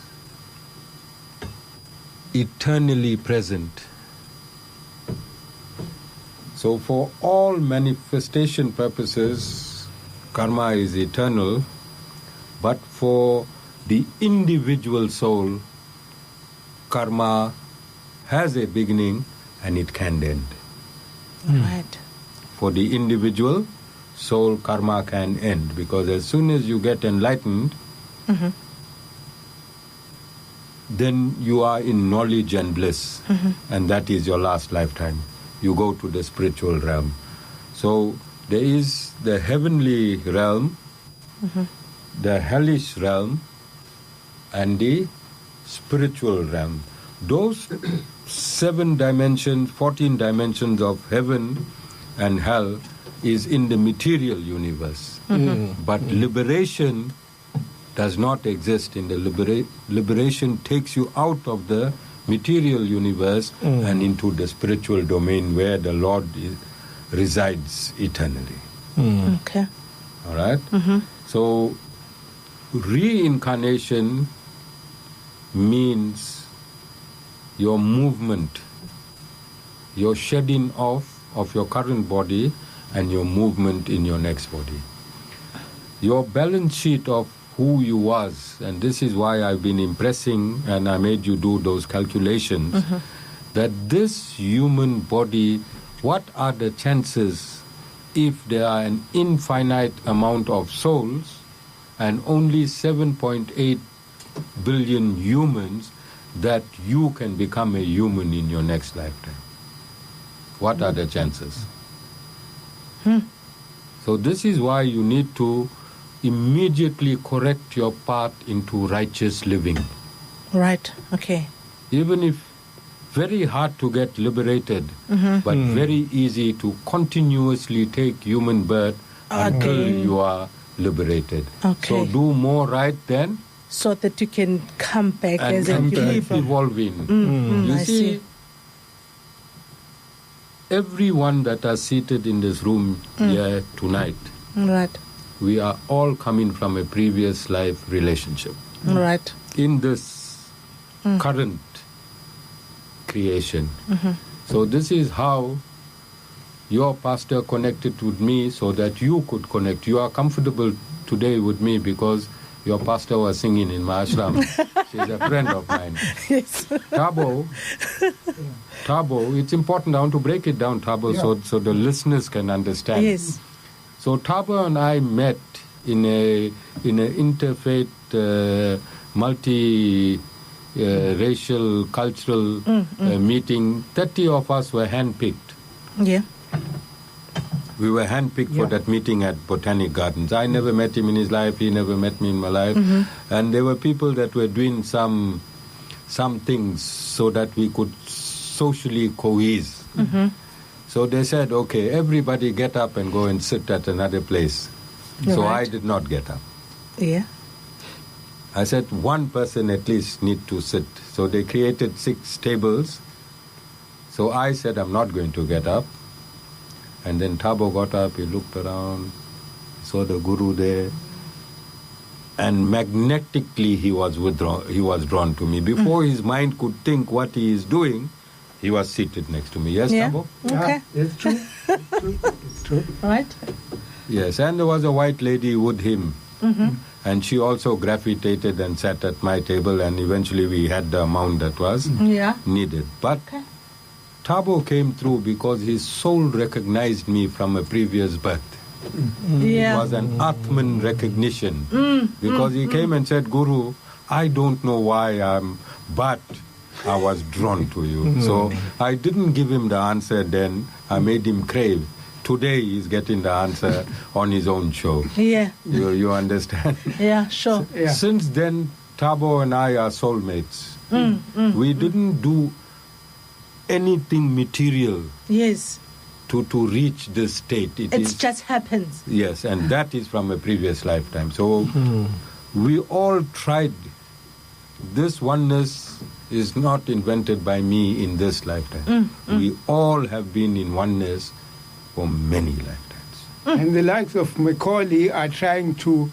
eternally present. So for all manifestation purposes, karma is eternal, but for the individual soul, karma has a beginning and it can end. Right. For the individual soul, karma can end, because as soon as you get enlightened, then you are in knowledge and bliss, and that is your last lifetime. You go to the spiritual realm. So there is the heavenly realm, the hellish realm, and the spiritual realm. Those 7 dimensions, 14 dimensions of heaven and hell is in the material universe. But liberation does not exist in the liberation takes you out of the material universe and into the spiritual domain where the Lord resides eternally. Okay. All right? So reincarnation means your movement, your shedding off of your current body and your movement in your next body. Your balance sheet of who you was, and this is why I've been impressing and I made you do those calculations, that this human body, what are the chances if there are an infinite amount of souls and only 7.8 billion humans, that you can become a human in your next lifetime? What are the chances? So this is why you need to immediately correct your path into righteous living. Right. Okay. Even if very hard to get liberated, but very easy to continuously take human birth until you are liberated. Okay. So do more right then, So that you can come back and as a human keep from. evolving. You I see. everyone that are seated in this room here tonight, Right. we are all coming from a previous life relationship. Right. In this current creation. So this is how your pastor connected with me so that you could connect. You are comfortable today with me because your pastor was singing in my ashram. She's a friend of mine. Yes. Thabo, it's important. I want to break it down, Thabo, so the listeners can understand. Yes. So Thabo and I met in a interfaith, multi-racial, cultural meeting. 30 of us were handpicked. Yeah. We were handpicked for that meeting at Botanic Gardens. I never met him in his life. He never met me in my life. And there were people that were doing some things so that we could socially cohese. So they said, okay, everybody get up and go and sit at another place. So I did not get up. Yeah. I said one person at least need to sit. So they created 6 tables. So I said I'm not going to get up. And then Thabo got up, he looked around, saw the guru there, and magnetically he was drawn to me. Before his mind could think what he is doing, he was seated next to me. Yes, Thabo? Okay. It's true. It's true. Right. Yes, and there was a white lady with him. And she also gravitated and sat at my table, and eventually we had the amount that was needed. But Thabo came through because his soul recognized me from a previous birth. It was an Atman recognition. Because he came and said, Guru, I don't know why but I was drawn to you. So I didn't give him the answer then. I made him crave. Today he's getting the answer on his own show. Yeah. You understand? Yeah, sure. Since then, Thabo and I are soulmates. We didn't do anything material to reach this state. It just happens. Yes, and that is from a previous lifetime. So we all tried. This oneness is not invented by me in this lifetime. We all have been in oneness for many lifetimes. And the likes of Macaulay are trying to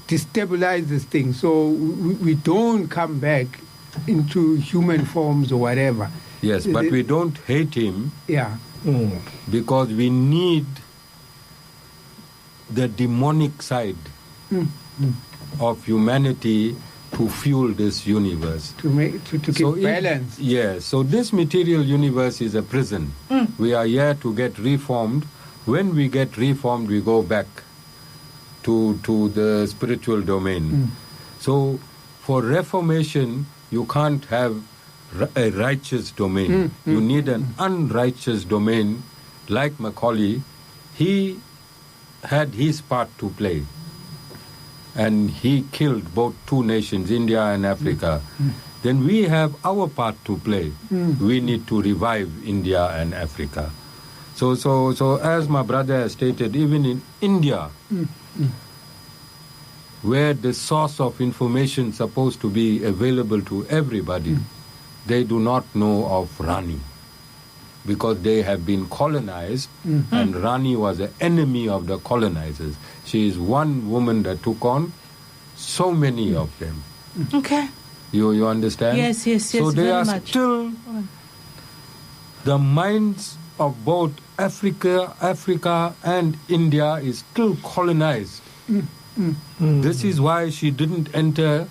destabilize this thing so we don't come back into human forms or whatever. Yes, but we don't hate him. Yeah. Because we need the demonic side of humanity to fuel this universe. To keep balance. Yes, so this material universe is a prison. We are here to get reformed. When we get reformed, we go back to the spiritual domain. So for reformation, you can't have a righteous domain. You need an unrighteous domain. Like Macaulay, he had his part to play. And he killed both 2 nations, India and Africa. Then we have our part to play. We need to revive India and Africa. So as my brother has stated, even in India, where the source of information is supposed to be available to everybody, they do not know of Rani because they have been colonized, and Rani was an enemy of the colonizers. She is one woman that took on so many of them. Okay. You understand? Yes, so they are much. Still, the minds of both Africa and India is still colonized. This is why she didn't enter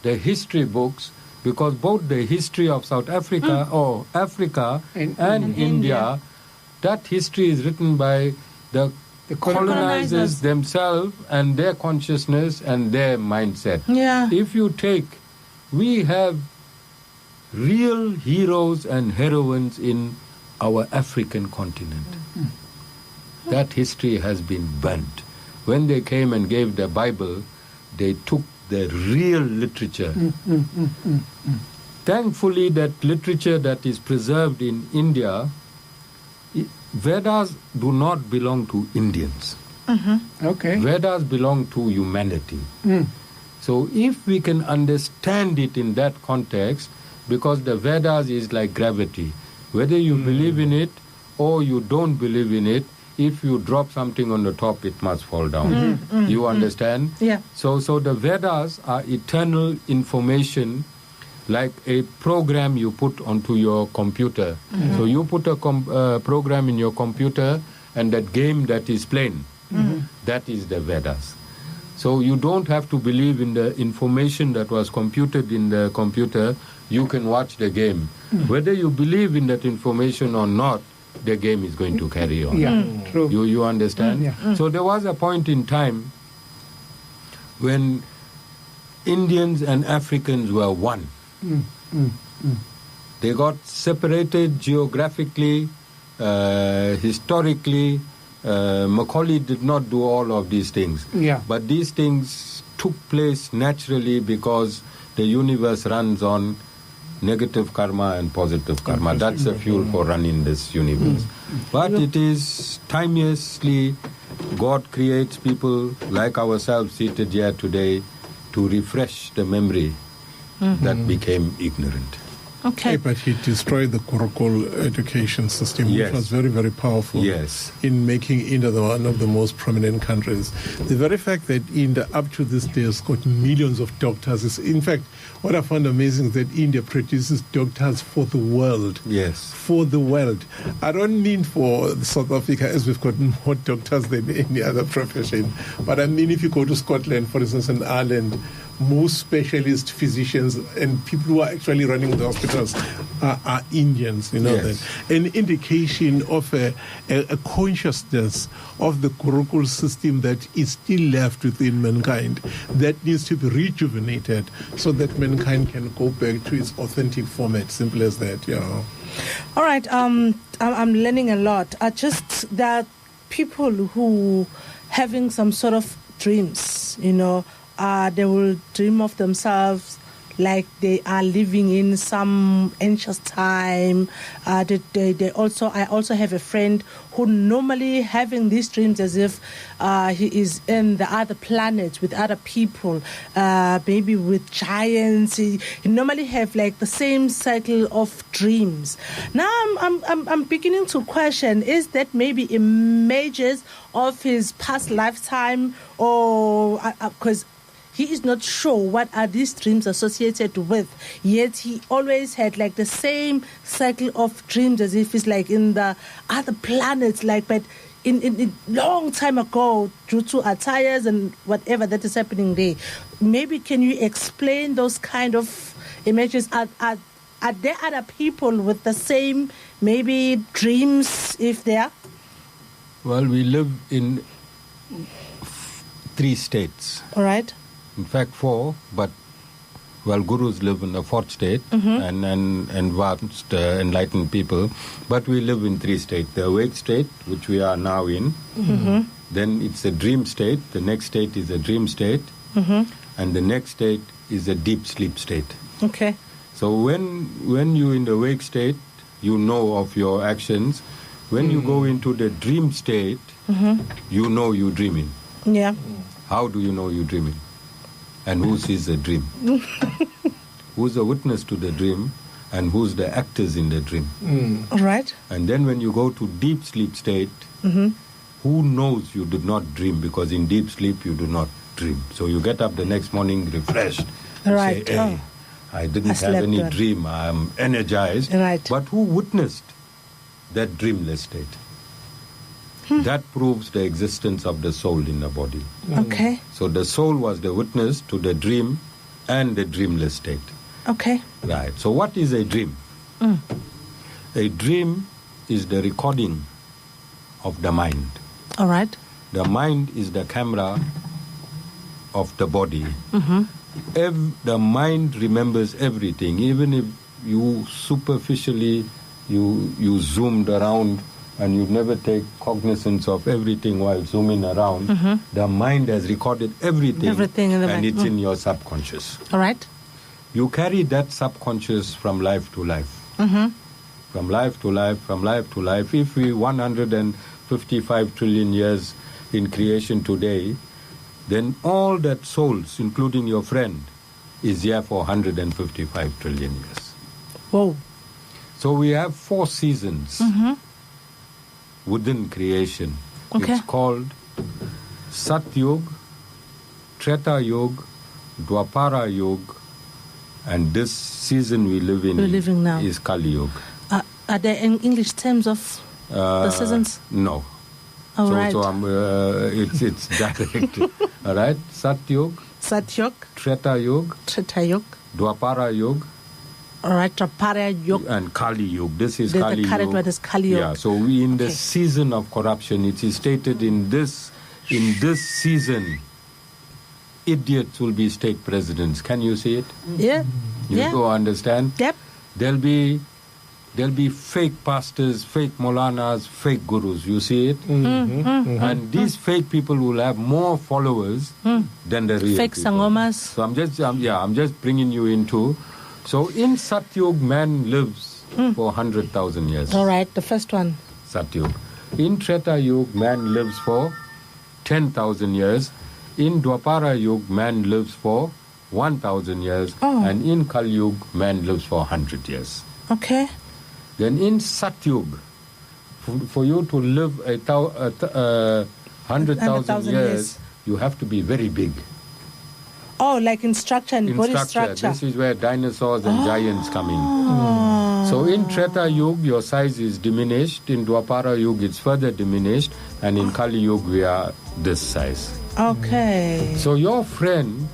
the history books, because both the history of South Africa or Africa and India, that history is written by the colonizers themselves and their consciousness and their mindset. Yeah. If you take, we have real heroes and heroines in our African continent. That history has been burnt. When they came and gave the Bible, they took the real literature. Thankfully, that literature that is preserved in India, Vedas do not belong to Indians. Okay. Vedas belong to humanity. So if we can understand it in that context, because the Vedas is like gravity. Whether you believe in it or you don't believe in it. If you drop something on the top, it must fall down. You understand? Yeah. So the Vedas are eternal information, like a program you put onto your computer. So you put a program in your computer, and that game that is playing, that is the Vedas. So you don't have to believe in the information that was computed in the computer. You can watch the game. Whether you believe in that information or not, the game is going to carry on. Yeah, true. You understand? Yeah. So there was a point in time when Indians and Africans were one. They got separated geographically, historically. Macaulay did not do all of these things. Yeah. But these things took place naturally because the universe runs on negative karma and positive karma. That's the fuel for running this universe. But it is timelessly, God creates people like ourselves seated here today to refresh the memory that became ignorant. Okay. But he destroyed the Gurukul education system, which was very, very powerful in making India one of the most prominent countries. The very fact that India, up to this day, has got millions of doctors is, in fact, what I found amazing is that India produces doctors for the world. Yes. For the world. I don't mean for South Africa, as we've got more doctors than any other profession, but I mean if you go to Scotland, for instance, in Ireland, most specialist physicians and people who are actually running the hospitals are Indians, you know that. An indication of a consciousness of the Gurukul system that is still left within mankind that needs to be rejuvenated so that mankind can go back to its authentic format. Simple as that, All right, I'm learning a lot. There are people who having some sort of dreams, they will dream of themselves like they are living in some ancient time. I also have a friend who normally having these dreams as if he is in the other planets with other people, maybe with giants. He normally have like the same cycle of dreams. Now I'm beginning to question: is that maybe images of his past lifetime, or because he is not sure what are these dreams associated with, yet he always had like the same cycle of dreams as if it's like in the other planets, like, but in long time ago, due to attires and whatever that is happening there. Maybe can you explain those kind of images? Are there other people with the same maybe dreams, if there are? Well, we live in 3 states. All right. In fact, 4, but gurus live in the 4th state and advanced enlightened people. But we live in 3 states. The awake state, which we are now in. Then it's a dream state. The next state is a dream state. And the next state is a deep sleep state. Okay. So when you're in the awake state, you know of your actions. When you go into the dream state, you know you're dreaming. Yeah. How do you know you're dreaming? And who sees the dream? Who's the witness to the dream? And who's the actors in the dream? All right. And then when you go to deep sleep state, who knows you did not dream? Because in deep sleep, you do not dream. So you get up the next morning refreshed. Right. Say, hey, I didn't have any dream. I'm energized. Right. But who witnessed that dreamless state? That proves the existence of the soul in the body. Okay. So the soul was the witness to the dream and the dreamless state. Okay. Right. So what is a dream? A dream is the recording of the mind. All right. The mind is the camera of the body. The mind remembers everything. Even if you superficially, you zoomed around and you never take cognizance of everything while zooming around, the mind has recorded everything in the mind. It's in your subconscious. All right. You carry that subconscious from life to life. From life to life, from life to life. If we 155 trillion years in creation today, then all that souls, including your friend, is here for 155 trillion years. Whoa. So we have 4 seasons. within creation. Okay. It's called Satyug, Treta Yug, Dwapara Yug, and this season we're living now is Kali Yug. Are there in English terms of the seasons? No. All right. So it's direct. All right. Satyug, Treta Yug, Dwapara Yug, all right, Dwapara Yug, and Kali Yug. This is Kali Yug. The current word is Kali Yug. Yeah. So we in the season of corruption. It is stated in this season, idiots will be state presidents. Can you see it? Yeah. You go understand? Yep. There'll be fake pastors, fake molanas, fake gurus. You see it? And these fake people will have more followers than the real fake people. sangomas. So I'm just bringing you into. So in Satyug, man lives for 100,000 years. All right, the first one. Satyug. In Treta Yug, man lives for 10,000 years. In Dwapara Yug, man lives for 1,000 years. And in Kali Yug, man lives for 100 years. Okay. Then in Satyug, for you to live 100,000 years, you have to be very big. Oh, like in structure and body structure. This is where dinosaurs and giants come in. So in Treta Yug, your size is diminished. In Dwapara Yug, it's further diminished. And in Kali Yug, we are this size. Okay. So your friend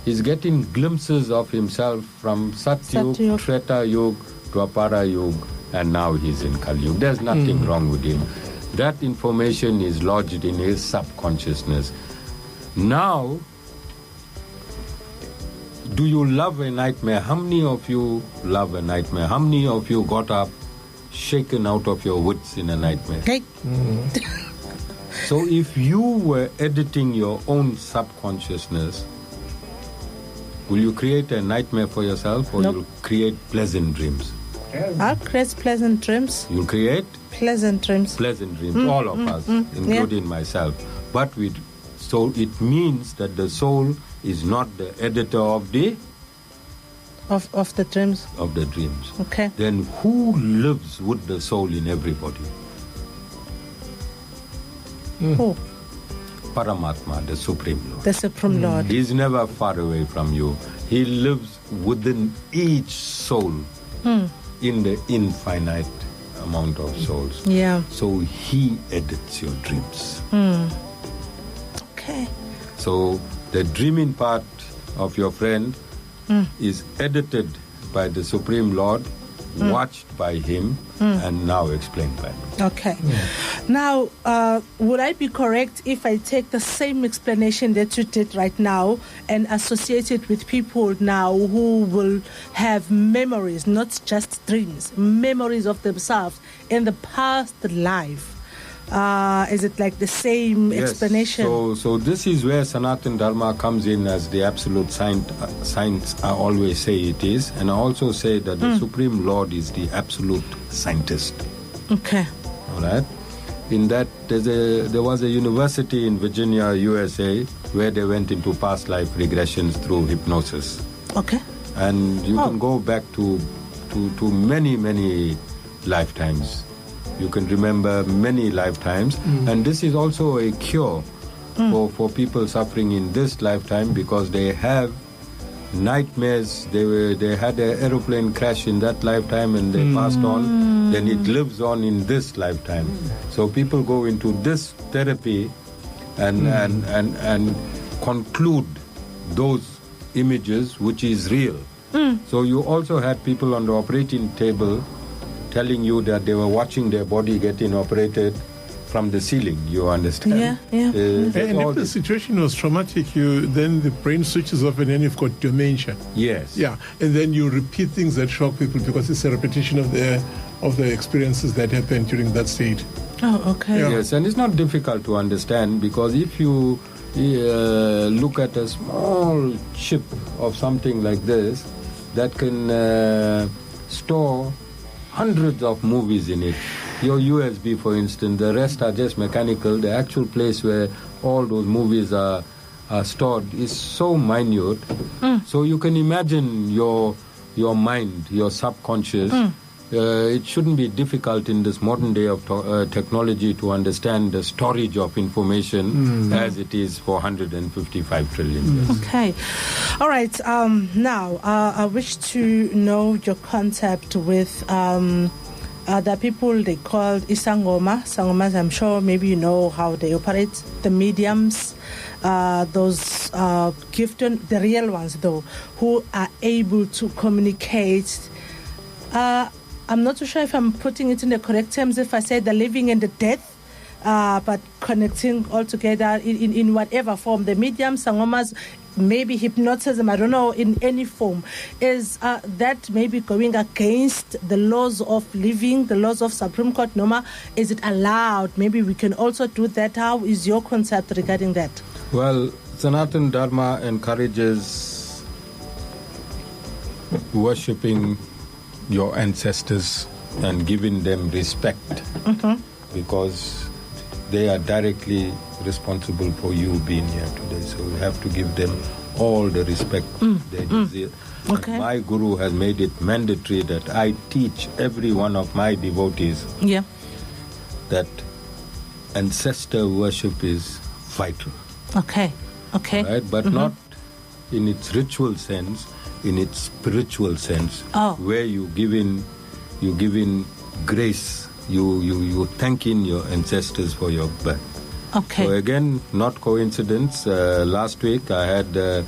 is getting glimpses of himself from Satyug, Treta Yug, Dwapara Yug, and now he's in Kali Yug. There's nothing wrong with him. That information is lodged in his subconsciousness. Now, do you love a nightmare? How many of you love a nightmare? How many of you got up shaken out of your wits in a nightmare? Okay. So if you were editing your own subconsciousness, will you create a nightmare for yourself, or you'll create pleasant dreams? I'll create pleasant dreams. You'll create pleasant dreams. Pleasant dreams, all of us, including myself. But so it means that the soul is not the editor of the dreams. Of the dreams. Okay. Then who lives with the soul in everybody? Who? Paramatma, the Supreme Lord. The Supreme Lord. He's never far away from you. He lives within each soul in the infinite amount of souls. Yeah. So he edits your dreams. Okay. So the dreaming part of your friend is edited by the Supreme Lord, watched by him, and now explained by me. Okay. Now, would I be correct if I take the same explanation that you did right now and associate it with people now who will have memories, not just dreams, memories of themselves in the past life? Is it like the same explanation? So this is where Sanatana Dharma comes in as the absolute science. I always say it is, and I also say that the Supreme Lord is the absolute scientist. Okay. All right. In that, there was a university in Virginia, USA, where they went into past life regressions through hypnosis. Okay. And you can go back to many lifetimes. You can remember many lifetimes. And this is also a cure for people suffering in this lifetime, because they have nightmares. They had an aeroplane crash in that lifetime and they passed on. Then it lives on in this lifetime. So people go into this therapy and conclude those images, which is real. So you also had people on the operating table telling you that they were watching their body getting operated from the ceiling. You understand? Yeah. And if the situation was traumatic, then the brain switches off and then you've got dementia. Yes. Yeah, and then you repeat things that shock people because it's a repetition of the experiences that happened during that state. Oh, okay. Yeah. Yes, and it's not difficult to understand, because if you look at a small chip of something like this that can store hundreds of movies in it. Your USB, for instance, the rest are just mechanical. The actual place where all those movies are stored is so minute. So you can imagine your mind, your subconscious, it shouldn't be difficult in this modern day of technology to understand the storage of information as it is for 155 trillion years. Okay. All right. Now, I wish to know your concept with the people they called Isangoma. Sangomas, I'm sure maybe you know how they operate. The mediums, those gifted, the real ones though, who are able to communicate. I'm not too sure if I'm putting it in the correct terms if I say the living and the dead, but connecting all together in whatever form. The mediums, sangomas, maybe hypnotism, I don't know, in any form. Is that maybe going against the laws of living, the laws of Supreme Court, Noma? Is it allowed? Maybe we can also do that. How is your concept regarding that? Well, Sanatan Dharma encourages worshipping your ancestors and giving them respect because they are directly responsible for you being here today. So you have to give them all the respect they deserve. Okay. My guru has made it mandatory that I teach every one of my devotees that ancestor worship is vital. Okay. Right? But not in its ritual sense, in its spiritual sense, where you give in grace, you thanking your ancestors for your birth. Okay. So again, not coincidence. Last week I had a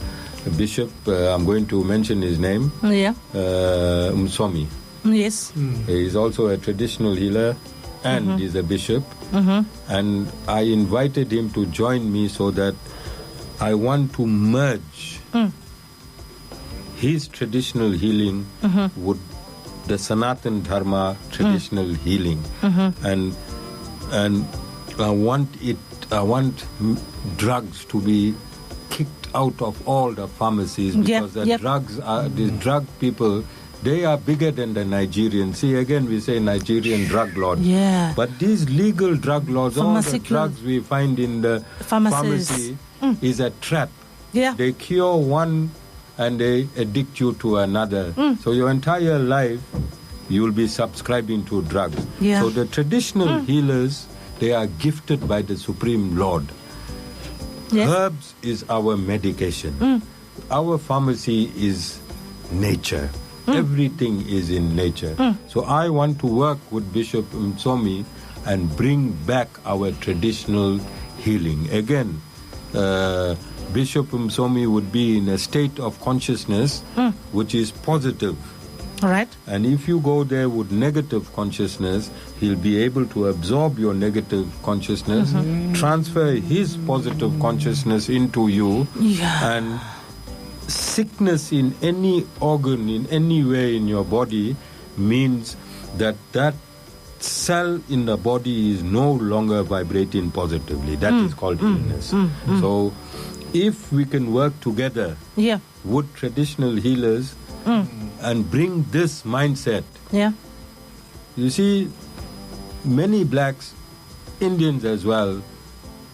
bishop. I'm going to mention his name. Msomi. Yes. He is also a traditional healer, and he's a bishop. And I invited him to join me so that I want to merge his traditional healing with the Sanatan Dharma traditional healing, and I want drugs to be kicked out of all the pharmacies because the drug people, they are bigger than the Nigerians. See, again, we say Nigerian drug lords. Yeah. But these legal drug lords, all the drugs we find in the pharmacy is a trap. Yeah. They cure one and they addict you to another. So your entire life, you will be subscribing to drugs. Yeah. So the traditional healers, they are gifted by the Supreme Lord. Yes. Herbs is our medication. Our pharmacy is nature. Everything is in nature. So I want to work with Bishop Msomi and bring back our traditional healing. Again, Bishop Msomi would be in a state of consciousness which is positive. All right. And if you go there with negative consciousness, he'll be able to absorb your negative consciousness, transfer his positive consciousness into you, and sickness in any organ, in any way in your body, means that cell in the body is no longer vibrating positively. That is called illness. So if we can work together with traditional healers and bring this mindset. You see, many blacks, Indians as well,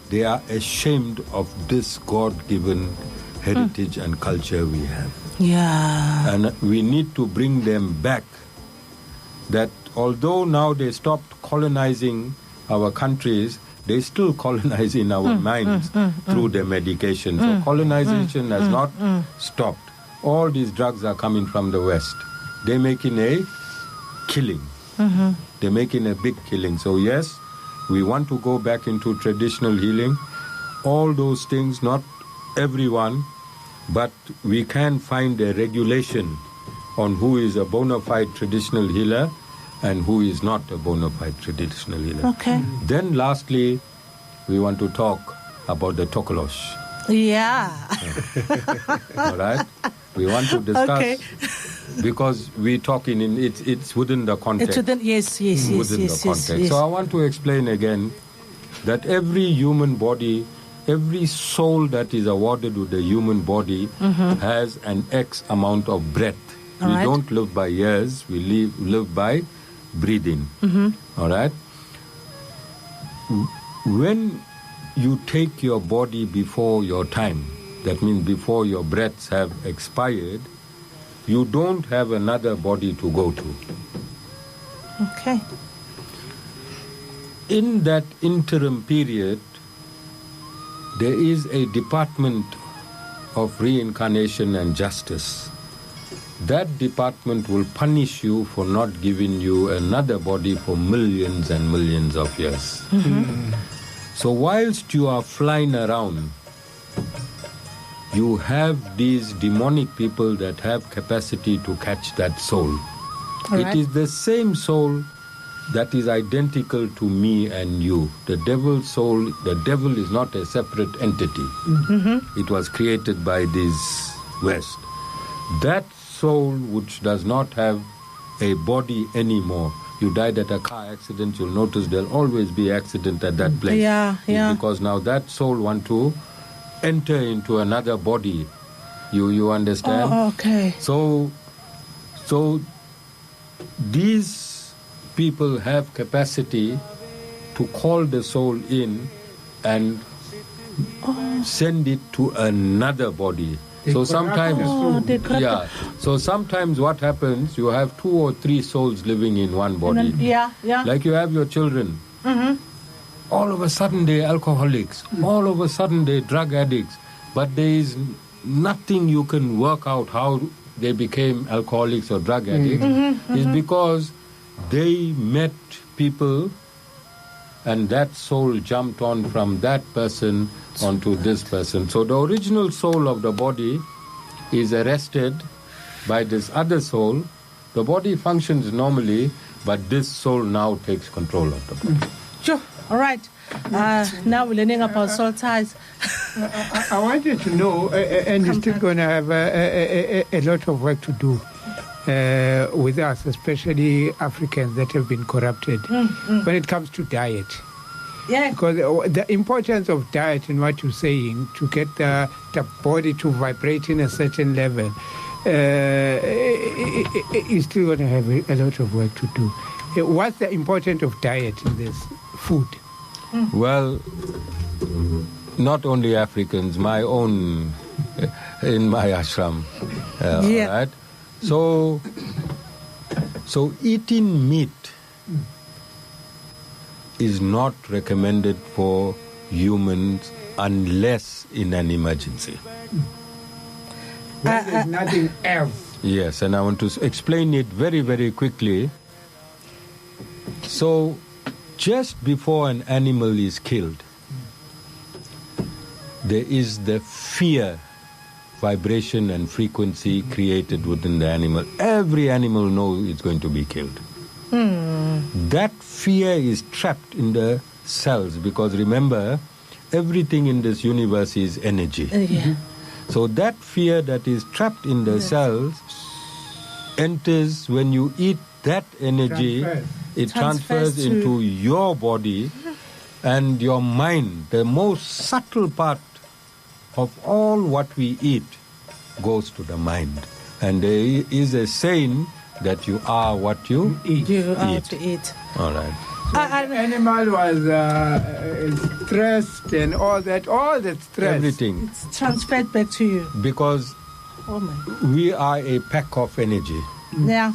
they are ashamed of this God-given heritage and culture we have. And we need to bring them back, that although now they stopped colonizing our countries, they still colonize in our minds through their medication. So colonization has not stopped. All these drugs are coming from the West. They're making a killing. They're making a big killing. So yes, we want to go back into traditional healing. All those things, not everyone, but we can find a regulation on who is a bona fide traditional healer and who is not a bona fide traditional healer. Okay. Then lastly, we want to talk about the Tokolosh. All right? We want to discuss because we're talking in it's within the context. It's within the context. So I want to explain again that every human body, every soul that is awarded with the human body has an X amount of breath. We don't live by years, we live by breathing. All right? When you take your body before your time, that means before your breaths have expired, you don't have another body to go to. Okay. In that interim period, there is a department of reincarnation and justice. That department will punish you for not giving you another body for millions and millions of years. So whilst you are flying around, you have these demonic people that have capacity to catch that soul. It is the same soul that is identical to me and you. The devil's soul, the devil is not a separate entity. It was created by this West. That soul which does not have a body anymore. You died at a car accident, you'll notice there'll always be accident at that place. It's because now that soul want to enter into another body. You understand? Oh, okay. So these people have capacity to call the soul in and send it to another body. So sometimes, so sometimes what happens, you have 2 or 3 souls living in one body. Like you have your children. All of a sudden they're alcoholics. All of a sudden they're drug addicts. But there is nothing you can work out how they became alcoholics or drug addicts. It's because they met people and that soul jumped on from that person onto this person. So the original soul of the body is arrested by this other soul. The body functions normally, but this soul now takes control of the body. Sure. All right. Now we're learning about soul ties. I wanted to know, and you're still going to have a lot of work to do with us, especially Africans that have been corrupted when it comes to diet. Because the importance of diet and what you're saying, to get the body to vibrate in a certain level, you're still going to have a lot of work to do. What's the importance of diet in this food? Well, not only Africans, my own, in my ashram. Right? So eating meat is not recommended for humans unless in an emergency. There's nothing else. Yes, and I want to explain it very, very quickly. So, just before an animal is killed, there is the fear, vibration and frequency created within the animal. Every animal knows it's going to be killed. That fear is trapped in the cells because remember, everything in this universe is energy. So that fear that is trapped in the cells enters when you eat that energy. It transfers into your body and your mind. The most subtle part of all what we eat goes to the mind. And there is a saying that you are what you eat. You are what you eat. All right. So the animal was stressed and all that stress. Everything. It's transferred back to you. Because we are a pack of energy.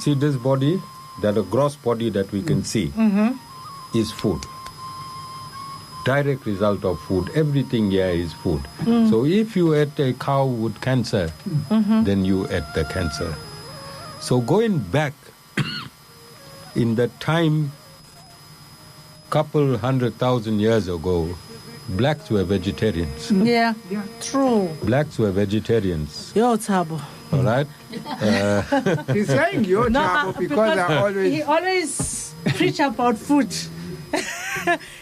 See this body? That a gross body that we can see is food. Direct result of food. Everything here is food. So if you ate a cow with cancer, then you ate the cancer. So going back in the time, couple 100,000 years ago, blacks were vegetarians. True. Blacks were vegetarians. Yo, Tabo. All right? He's saying yo, Tabo, because he always preach about food.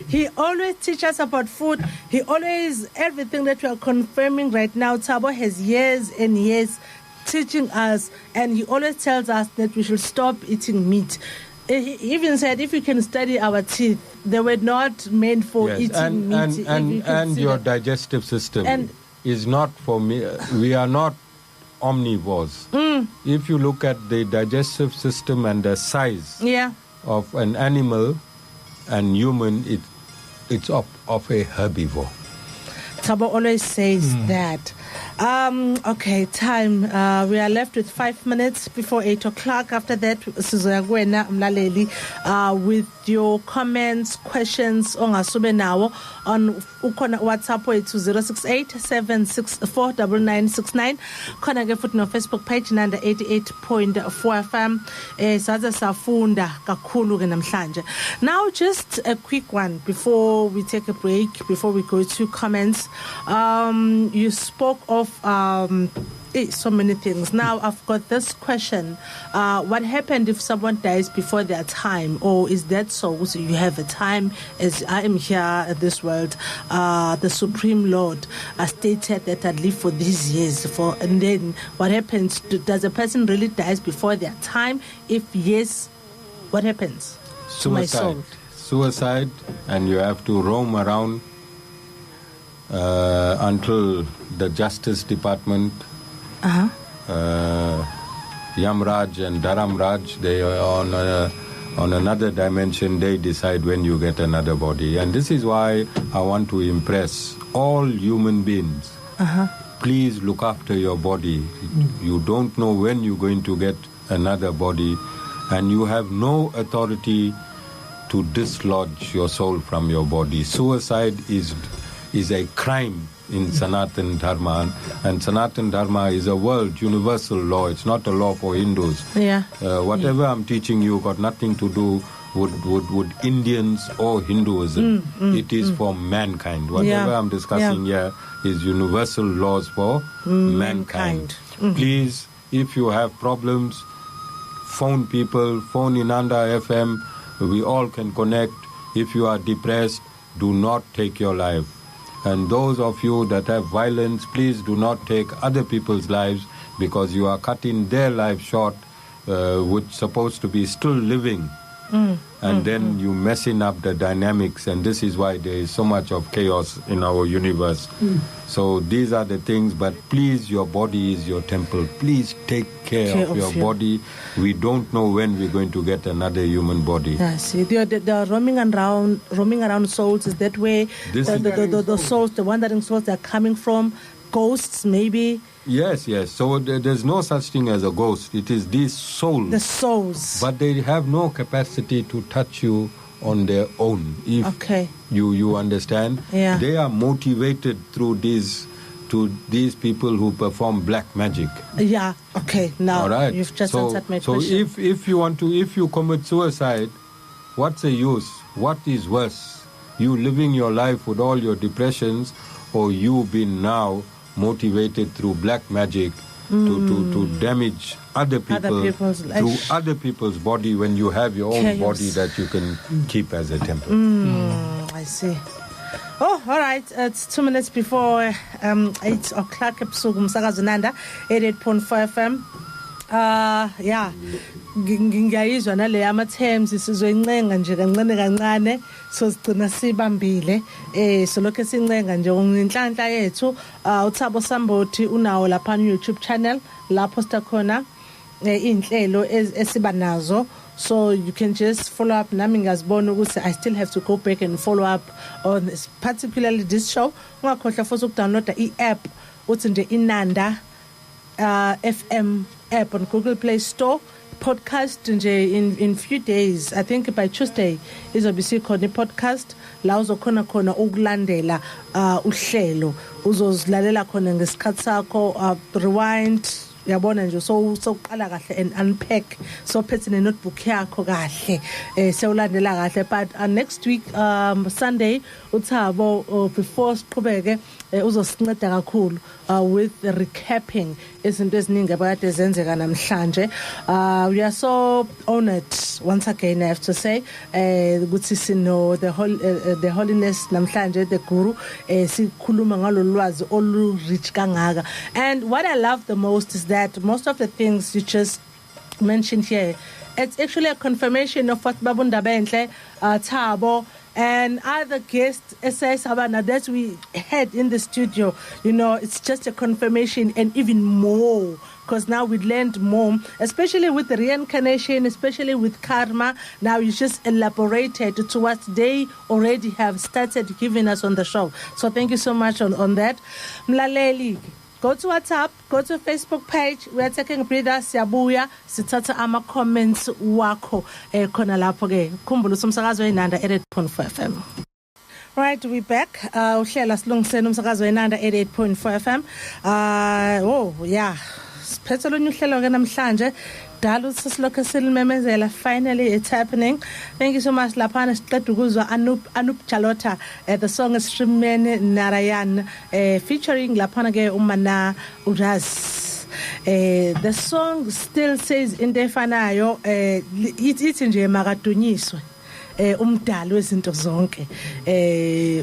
He always teaches about food. He always, everything that we are confirming right now, Tabo has years and years teaching us, and he always tells us that we should stop eating meat. He even said, if you can study our teeth, they were not meant for eating meat. And your digestive system is not for me. We are not omnivores. If you look at the digestive system and the size of an animal and human, it's of a herbivore. Tabo always says that. Okay, time. We are left with 5 minutes before 8 o'clock. After that, Suzoyagwena Mlaleli, with your comments, questions on Asubenawo on WhatsApp to 068-764-9969. Khona ke futhi no Facebook page Inanda 88.4 FM. Saza safunda kakhulu ke namhlanje. Now just a quick one before we take a break, before we go to comments. You spoke of so many things. Now I've got this question. What happened if someone dies before their time? Or is that so? So you have a time, as I am here at this world, the Supreme Lord stated that I'd live for these years. And then what happens? Does a person really dies before their time? If yes, what happens to my soul? Suicide, and you have to roam around until the Justice Department, Yamraj and Dharamraj, they are on another dimension. They decide when you get another body. And this is why I want to impress all human beings. Please look after your body. You don't know when you're going to get another body, and you have no authority to dislodge your soul from your body. Suicide is a crime in Sanatan Dharma, and Sanatan Dharma is a world universal law. It's not a law for Hindus. Whatever I'm teaching you got nothing to do with Indians or Hinduism. It is for mankind. Whatever I'm discussing here is universal laws for mankind. Please, if you have problems, phone people, phone Inanda FM. We all can connect. If you are depressed, do not take your life. And those of you that have violence, please do not take other people's lives, because you are cutting their life short, which supposed to be still living. And then you messing up the dynamics, and this is why there is so much of chaos in our universe. So these are the things, but please, your body is your temple. Please take care of your body. We don't know when we're going to get another human body. Yeah, see, the roaming around souls, is that where the souls, the wandering souls, they're coming from? Ghosts, maybe? Yes. So there's no such thing as a ghost. It is these souls. The souls. But they have no capacity to touch you on their own. If you understand? Yeah. They are motivated through these people who perform black magic. Yeah. Okay. Now all right. You've just answered my question. So if you commit suicide, what's the use? What is worse? You living your life with all your depressions, or you being now motivated through black magic to damage other people through other people's body, when you have your own body that you can keep as a temple. I see. Oh, all right. It's 2 minutes before 8 o'clock. Episode Umsakazo Inanda 88.4 FM. Ngiyayizwa nale ama-terms sizoyincenga nje kancane so sigcina sibambile so lokho sincenga nje ngenhlanhla yethu uThabo Sambothi unawo lapha YouTube channel lapho sta khona inhlelo esiba nazo, so you can just follow up. Nami ngiyazibona ukuthi I still have to go back and follow up on this, particularly this show. Ungakhohlwa futhi ukudownloada i-app uthi nje Inanda FM app on Google Play Store. Podcast in few days, I think by Tuesday izobe sikhona podcast la uzokhona khona ukulandela uhlelo, uzozilalela khona ngesikhathi sakho, rewind, yabona nje so uqala kahle and unpack, so phethe ne notebook yakho kahle sewulandela kahle. But next week Sunday uThabo before siqhubeke uzosinceda kakhulu with recapping izinto eziningi abakade zenzeka namhlanje. We are so honored once again, I have to say, ukuthi sino the holiness namhlanje, the guru, sikhuluma ngalolwazi olu rich kangaka. And what I love the most is that most of the things you just mentioned here, it's actually a confirmation of what Babunda Bentle, Thabo, and other guests, S.A. Sabana, that we had in the studio. You know, it's just a confirmation and even more, because now we learned more, especially with the reincarnation, especially with karma. Now you just elaborated to what they already have started giving us on the show. So thank you so much on that. Mlaleli, Go to WhatsApp, go to Facebook page. We are taking a breather. Siyabuya, sithatha ama comments wakho khona lapho ke. Khumbula umsakazo weNanda 88.4 FM. Right, we back. Uhlela silungiseni umsakazo weNanda 88.4 FM. Yeah. Siphethe lo uhlelo ke namhlanje. Dala ukuthi silokho silimemezela. Finally it's happening. Thank you so much laphana siqeda ukuzwa Anup Chalota. The song is Narayan featuring laphana ke umana Uraz. The song still says into efanayo ithi nje makadunyiswe umdali wezinto zonke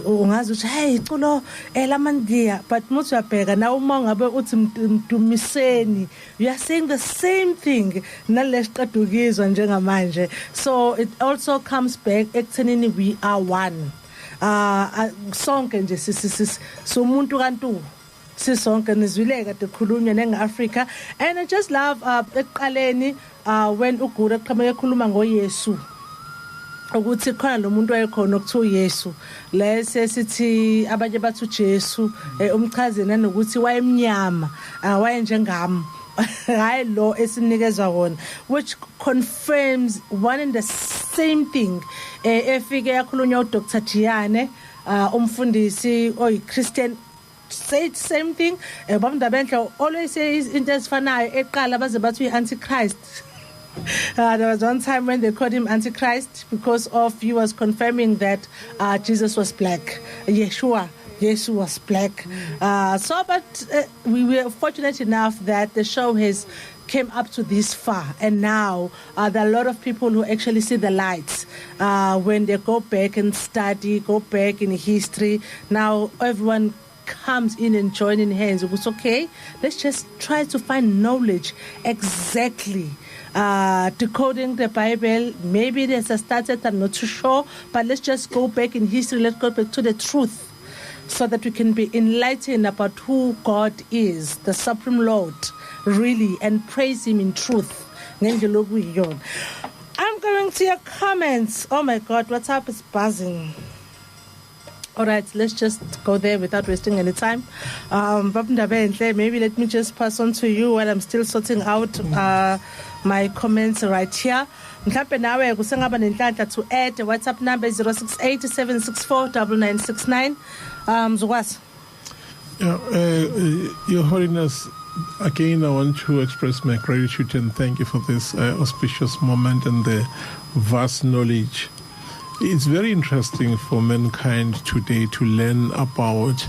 ungazi ukuthi hey iculo lamandiya but muthi uyabheka na uma ngabe uthi mdumiseni you are saying the same thing nalesiqedukizwa njengamanje. So it also comes back ekuthenini we are one sonke nje somuntu kantu sisonke nizwile kade khulunywa ngeAfrica. And I just love eqaleni when uGuru eqhamuke ekhuluma ngoYesu ukuthi khona lo muntu wayekhona okuthiwa uYesu lese sithi abanye bathi uJesu umchazeni nokuthi wayemnyama wayenjengami hayi lo esinikezwa wona, which confirms one and the same thing. Efike yakhulunywa uDr Diane umfundisi oyiChristian said same thing. Bamndabenhle always says into ezifanayo eqala baze bathi uyi-antichrist. There was one time when they called him Antichrist because he was confirming that Jesus was black. Yeshua was black. But we were fortunate enough that the show has came up to this far, and now there are a lot of people who actually see the lights when they go back and study, go back in history. Now everyone comes in and joining hands. It was okay. Let's just try to find knowledge exactly. Decoding the Bible, maybe there's a started, I'm not too sure, but let's just go back in history, let's go back to the truth so that we can be enlightened about who God is, the Supreme Lord, really, and praise Him in truth. I'm going to your comments. Oh my God, WhatsApp is buzzing. All right, let's just go there without wasting any time. Maybe let me just pass on to you while I'm still sorting out my comments right here. Mhlambe nawe kusengaba nenhlanhla to add. The WhatsApp number is 0687649969. Zukwazi. Your Holiness, again I want to express my gratitude and thank you for this auspicious moment and the vast knowledge. It's very interesting for mankind today to learn about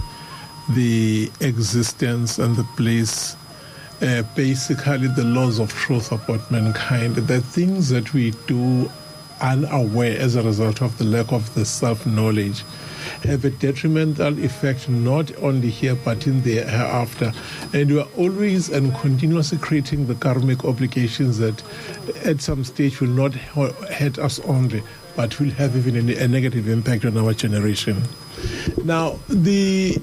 the existence and the place, basically the laws of truth about mankind, the things that we do unaware as a result of the lack of the self-knowledge have a detrimental effect not only here but in the hereafter. And we are always and continuously creating the karmic obligations that at some stage will not hurt us only, but will have even a negative impact on our generation. Now, the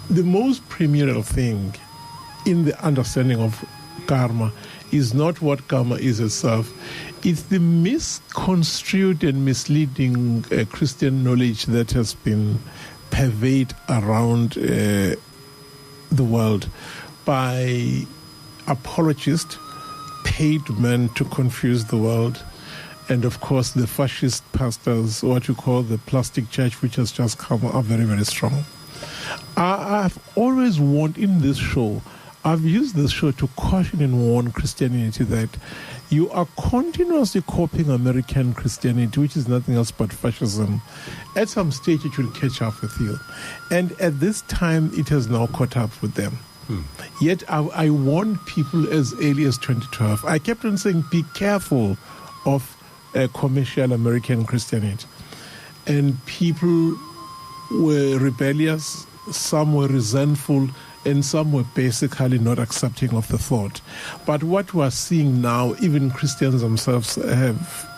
most primordial thing in the understanding of karma is not what karma is itself. It's the misconstrued and misleading Christian knowledge that has been pervaded around the world by apologists, paid men to confuse the world, and of course the fascist pastors, what you call the plastic church, which has just come up very, very strong. I've always warned in this show, I've used this show to caution and warn Christianity that you are continuously copying American Christianity, which is nothing else but fascism. At some stage, it will catch up with you. And at this time, it has now caught up with them. Yet, I warned people as early as 2012. I kept on saying, be careful of commercial American Christianity. And people were rebellious, some were resentful, and some were basically not accepting of the thought. But what we are seeing now, even Christians themselves have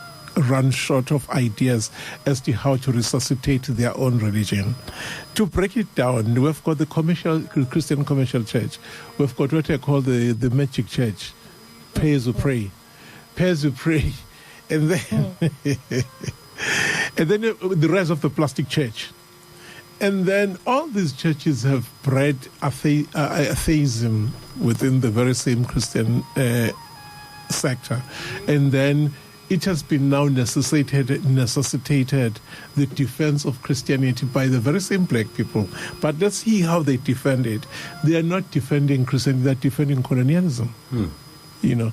run short of ideas as to how to resuscitate their own religion. To break it down, we've got the Christian commercial church. We've got what I call the magic church. Pay as you pray. Pay as you pray. And then, and then the rest of the plastic church. And then all these churches have bred atheism within the very same Christian sector. And then it has been now necessitated the defense of Christianity by the very same black people. But let's see how they defend it. They are not defending Christianity, they're defending colonialism. You know,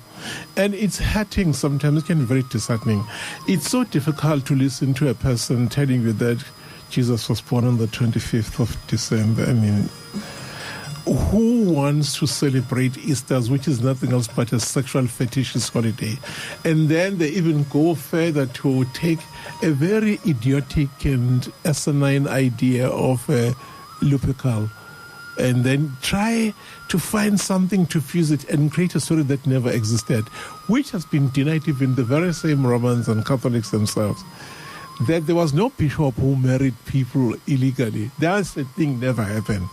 and it's hurting sometimes, it can be very disheartening. It's so difficult to listen to a person telling you that Jesus was born on the 25th of December. I mean, who wants to celebrate Easter, which is nothing else but a sexual fetishist holiday? And then they even go further to take a very idiotic and asinine idea of a Lupercal and then try to find something to fuse it and create a story that never existed, which has been denied even the very same Romans and Catholics themselves, that there was no bishop who married people illegally. That thing never happened.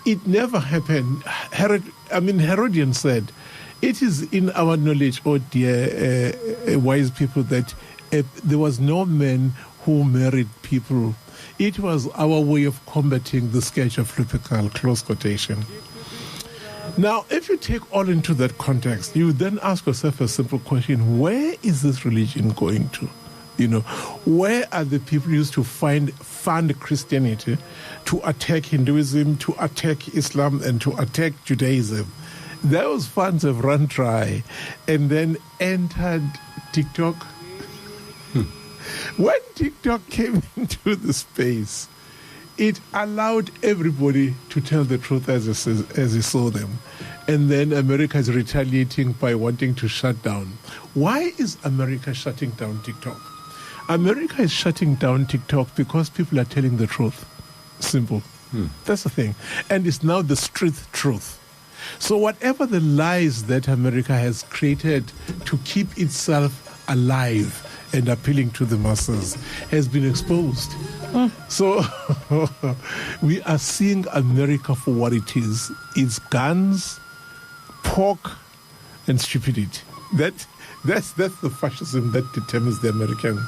It never happened. Herodian said, it is in our knowledge, oh dear wise people, that there was no man who married people. It was our way of combating the scourge of Lupercal, close quotation. Now, if you take all into that context, you then ask yourself a simple question: where is this religion going to? You know, where are the people used to fund Christianity, to attack Hinduism, to attack Islam, and to attack Judaism? Those funds have run dry and then entered TikTok. When TikTok came into the space, it allowed everybody to tell the truth as he saw them. And then America is retaliating by wanting to shut down. Why is America shutting down TikTok? America is shutting down TikTok because people are telling the truth. Simple. That's the thing. And it's now the street truth. So whatever the lies that America has created to keep itself alive and appealing to the masses has been exposed. So we are seeing America for what it is. It's guns, pork, and stupidity. That's the fascism that determines the American.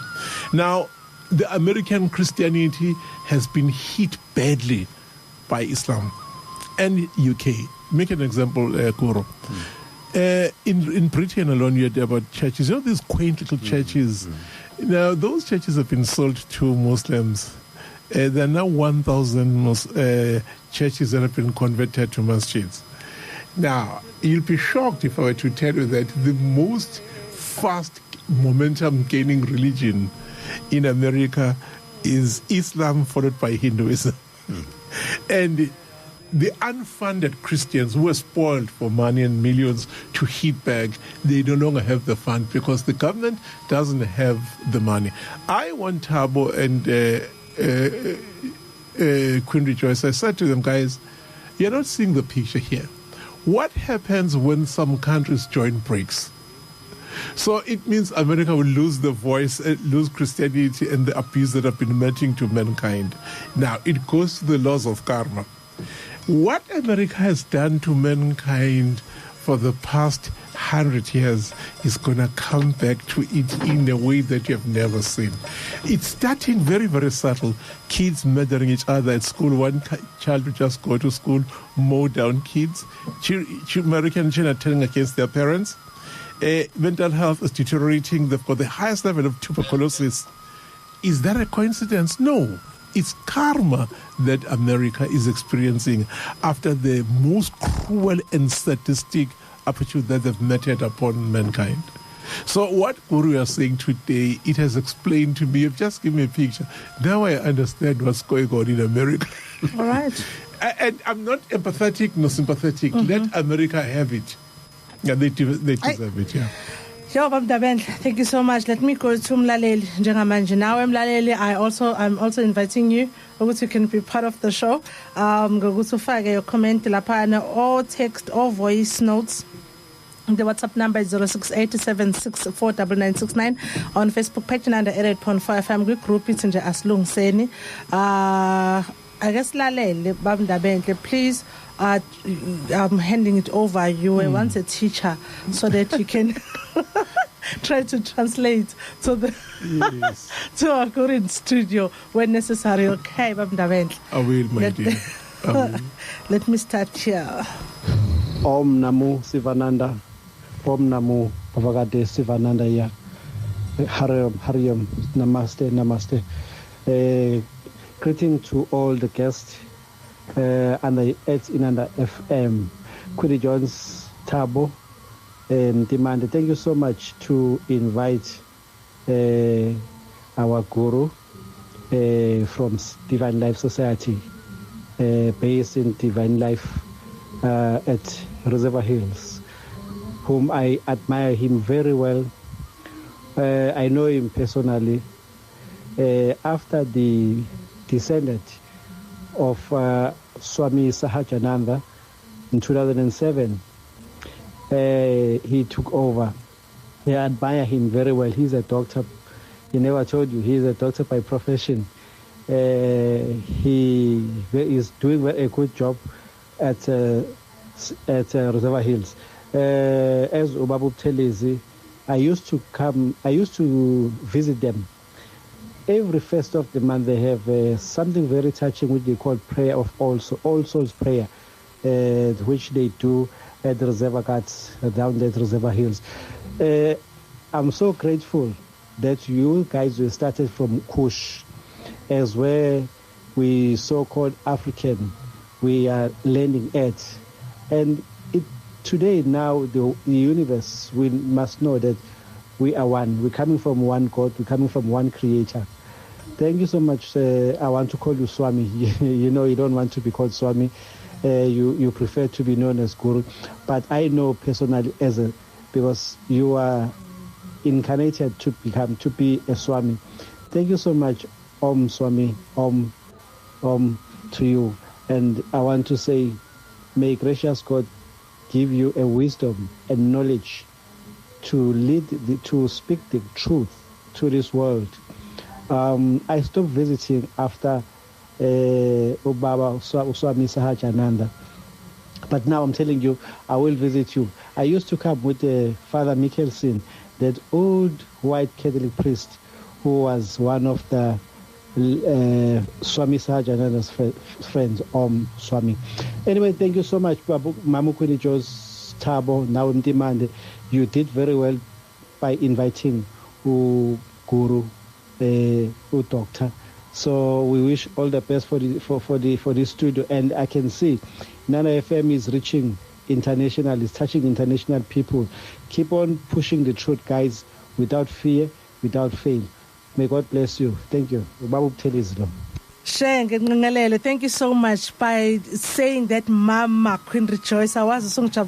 Now, the American Christianity has been hit badly by Islam and UK. Make an example, Kuro. In Britain alone, you had about churches. You know these quaint little churches? Now, those churches have been sold to Muslims. There are now 1,000 churches that have been converted to masjids. Now, you'll be shocked if I were to tell you that the most fast momentum-gaining religion in America is Islam, followed by Hinduism. And the unfunded Christians who were spoiled for money and millions to hit back, they no longer have the fund because the government doesn't have the money. I want Thabo and Queen Rejoice. I said to them, guys, you're not seeing the picture here. What happens when some countries join BRICS? So it means America will lose the voice, lose Christianity and the abuse that have been meting to mankind. Now, it goes to the laws of karma. What America has done to mankind for the past 100 years is going to come back to it in a way that you have never seen. It's starting very, very subtle. Kids murdering each other at school. One child will just go to school, mow down kids. American children are turning against their parents. Mental health is deteriorating. They've got the highest level of tuberculosis. Is that a coincidence? No. It's karma that America is experiencing after the most cruel and sadistic attitude that they've meted upon mankind. So what Guru is saying today, it has explained to me, just give me a picture. Now I understand what's going on in America. All right. And I'm not empathetic nor sympathetic. Let America have it. Yeah, they deserve it, yeah. Thank you so much. Let me go to Mlaleli njengamanje. Now Mlaleli, I'm also inviting you ukuthi you can be part of the show. Ngokuthi ufake your comment laphana or text or voice notes. The WhatsApp number is 0687649969. On Facebook page Inanda 88.4 FM group it's nje asilungiseni. I guess Laleli Babndabendle, please. I'm handing it over. You were once a teacher, so that you can try to translate to the Yes. to our current studio when necessary. Okay, Babndavendle. I will, my dear. I will. Let me start here. Om Namo Sivananda. Om Namo Bhagavate Sivananda ya. Hariam. Namaste. Greeting to all the guests and at Inanda FM. Quiddy Jones, Tabo, and Demand. Thank you so much to invite our guru from Divine Life Society, based in Divine Life at Reservoir Hills, whom I admire him very well. I know him personally. After the descendant of Swami Sahajananda in 2007, he took over. I admire him very well. He's a doctor. He never told you he's a doctor by profession. He is doing a good job at Reservoir Hills. As Ubabu Telezi, I used to visit them. Every first of the month they have something very touching which they call prayer of All Souls prayer, which they do at the Reservoir Guards down at Reservoir Hills. I'm so grateful that you guys were started from Kush, as where we so-called African, we are learning at. And today now the universe, we must know that we are one. We're coming from one God. We're coming from one Creator. Thank you so much. I want to call you Swami. You know, you don't want to be called Swami. You prefer to be known as Guru. But I know personally because you are incarnated to be a Swami. Thank you so much, Om Swami, Om to you. And I want to say, may gracious God give you a wisdom and knowledge to speak the truth to this world. I stopped visiting after Ubaba Swami Sahajananda. But now I'm telling you, I will visit you. I used to come with Father Mikkelsen, that old white Catholic priest who was one of the Swami Sahajananda's friends, Swami. Anyway, thank you so much, Mamu Quiddy Jos Tabo, now in demand. You did very well by inviting Guru, doctor. So we wish all the best for the studio. And I can see Nana FM is reaching international, is touching international people. Keep on pushing the truth, guys, without fear, without fail. May God bless you. Thank you. Thank you so much by saying that Mama Queen Rejoice. I was a song on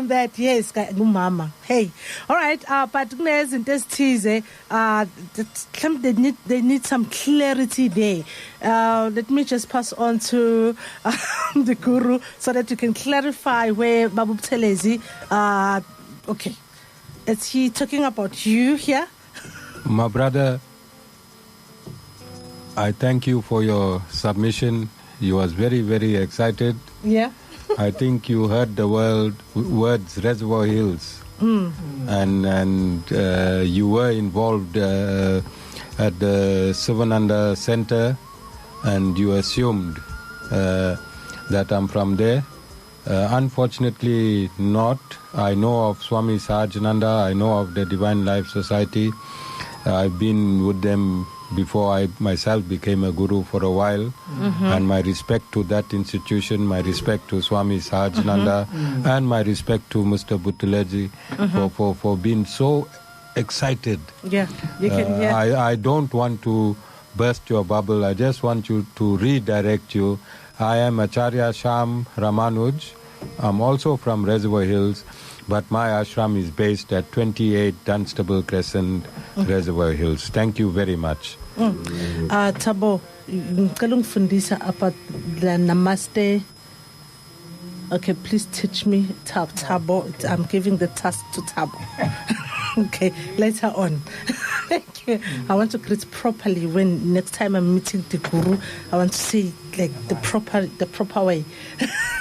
that. Yes, Mama. Hey, all right. But in this teaser, they need some clarity there. Let me just pass on to the Guru so that you can clarify where Babu Telezi. Okay, is he talking about you here? My brother, I thank you for your submission. You was very, very excited. Yeah. I think you heard the words Reservoir Hills. And you were involved at the Sivananda Center, and you assumed that I'm from there. Unfortunately not. I know of Swami Sahajananda. I know of the Divine Life Society. I've been with them before I myself became a guru for a while. And my respect to that institution, my respect to Swami Sahajananda, and my respect to Mr. Buttileji for being so excited. Yeah, you can. Yeah. I don't want to burst your bubble. I just want you to redirect you. I am Acharya Sham Ramanuj. I'm also from Reservoir Hills, but my ashram is based at 28 Dunstable Crescent, Reservoir Hills. Thank you very much. Tabo, ngicela ungifundisa about the namaste. Okay, please teach me Tabo. I'm giving the task to Tabo. Okay, later on. Thank you. I want to greet properly when next time I'm meeting the guru. I want to say like the proper way.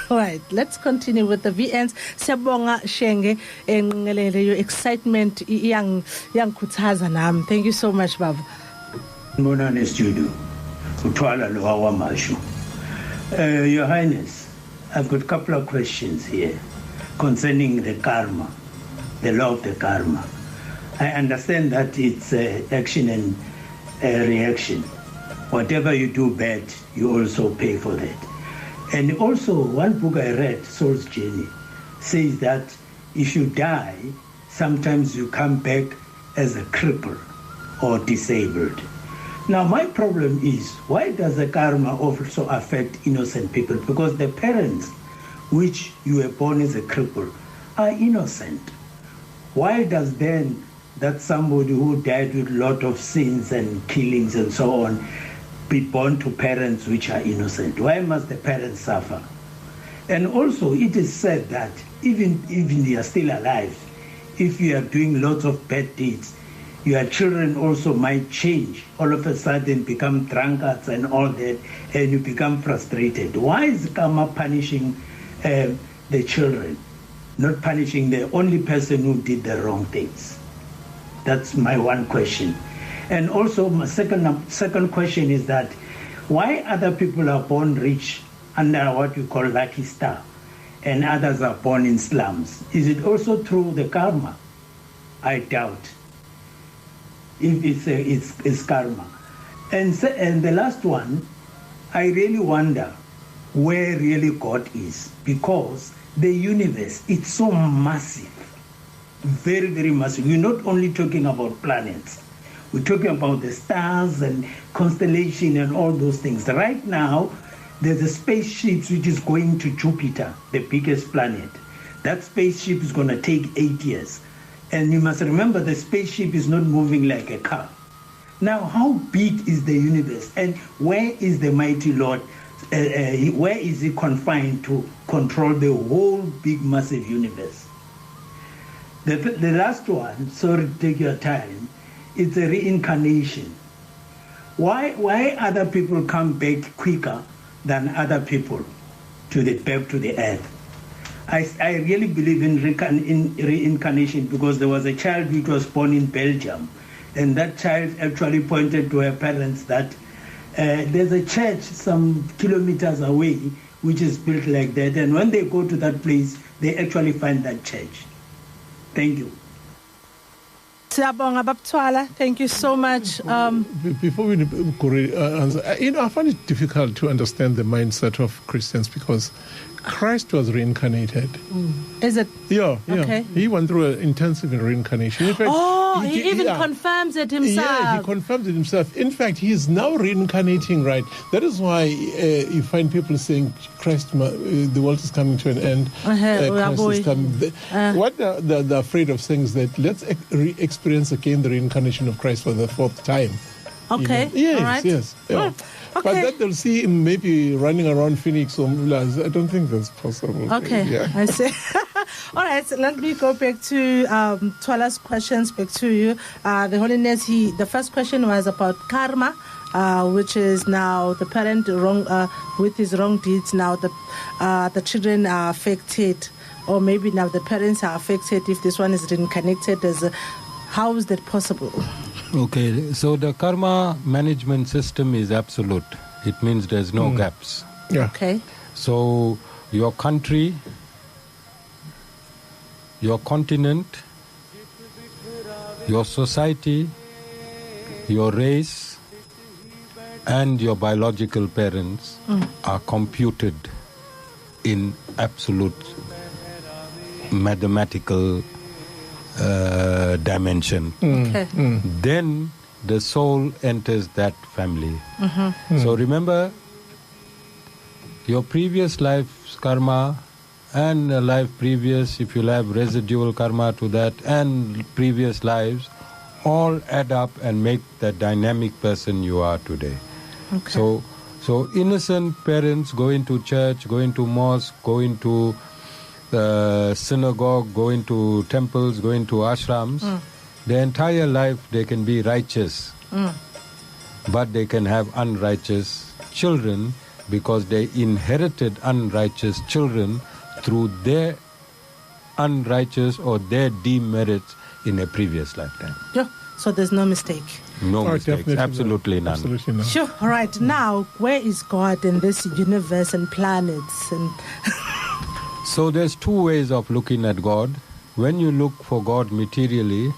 All right, let's continue with the VNs. Siyabonga Shenge enqelele your excitement yang khuthaza nami. Thank you so much, Baba. Mbonani studio. Uthwala lo awamashu. Your Highness, I've got a couple of questions here concerning the karma, the law of the karma. I understand that it's action and reaction. Whatever you do bad, you also pay for that. And also, one book I read, Soul's Journey, says that if you die, sometimes you come back as a cripple or disabled. Now, my problem is, why does the karma also affect innocent people? Because the parents, which you were born as a cripple, are innocent. Why does then that somebody who died with a lot of sins and killings and so on be born to parents which are innocent? Why must the parents suffer? And also, it is said that even if they are still alive, if you are doing lots of bad deeds, your children also might change, all of a sudden become drunkards and all that, and you become frustrated. Why is karma punishing the children, not punishing the only person who did the wrong things? That's my one question. And also my second question is that why other people are born rich under what we call lucky star and others are born in slums? Is it also through the karma? I doubt. If it's karma. And the last one, I really wonder where really God is, because the universe, it's so massive, very, very massive. We're not only talking about planets, we're talking about the stars and constellation and all those things. Right now, there's a spaceship which is going to Jupiter, the biggest planet. That spaceship is going to take 8 years. And you must remember the spaceship is not moving like a car. Now, how big is the universe? And where is the mighty Lord? Where is he confined to control the whole big, massive universe? The last one, sorry to take your time, it's a reincarnation. Why other people come back quicker than other people back to the earth? I really believe in reincarnation, because there was a child who was born in Belgium, and that child actually pointed to her parents that there's a church some kilometers away which is built like that, and when they go to that place, they actually find that church. Thank you. Siyabonga Babthwala, thank you so much. Before we answer, I find it difficult to understand the mindset of Christians, because Christ was reincarnated. Is it? Yeah. Okay. He went through an intensive reincarnation. In fact, he even confirms it himself. Yeah, he confirms it himself. In fact, he is now reincarnating, right? That is why you find people saying, Christ, the world is coming to an end. Christ is coming. What they're afraid of saying is that let's experience again the reincarnation of Christ for the fourth time. Okay. Yes, all right. yes. Yeah. Okay. But that they'll see him maybe running around Phoenix or Mulas. I don't think that's possible. Okay, yeah. I see. All right, so let me go back to Twala's questions, back to you. The Holiness, the first question was about karma, which is now the parent wrong with his wrong deeds. Now the children are affected, or maybe now the parents are affected if this one is reincarnated. How is that possible? Okay, so the karma management system is absolute. It means there's no gaps. Yeah. Okay. So your country, your continent, your society, your race, and your biological parents are computed in absolute mathematical dimension. Okay. Then the soul enters that family. So remember, your previous life's karma and a life previous, if you have residual karma to that, and previous lives, all add up and make the dynamic person you are today. Okay. So innocent parents going to church, going to mosque, going to synagogue, going to temples, going to ashrams, their entire life they can be righteous, but they can have unrighteous children because they inherited unrighteous children through their unrighteous or their demerits in a previous lifetime. Yeah. So there's no mistake. No mistakes, absolutely none. Absolutely none. Sure. All right. Now, where is God in this universe and planets? And So there's two ways of looking at God. When you look for God materially,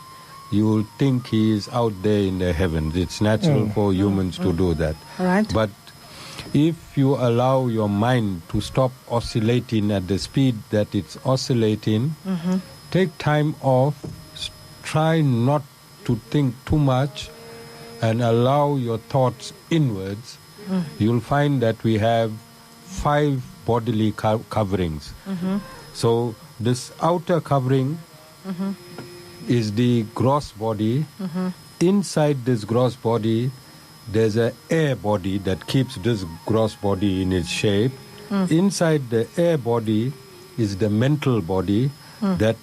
you will think He is out there in the heavens. It's natural for humans to do that. all right. But if you allow your mind to stop oscillating at the speed that it's oscillating, take time off, try not to think too much, and allow your thoughts inwards, you'll find that we have 5 bodily coverings. So this outer covering is the gross body. Inside this gross body, there's an air body that keeps this gross body in its shape. Inside the air body is the mental body that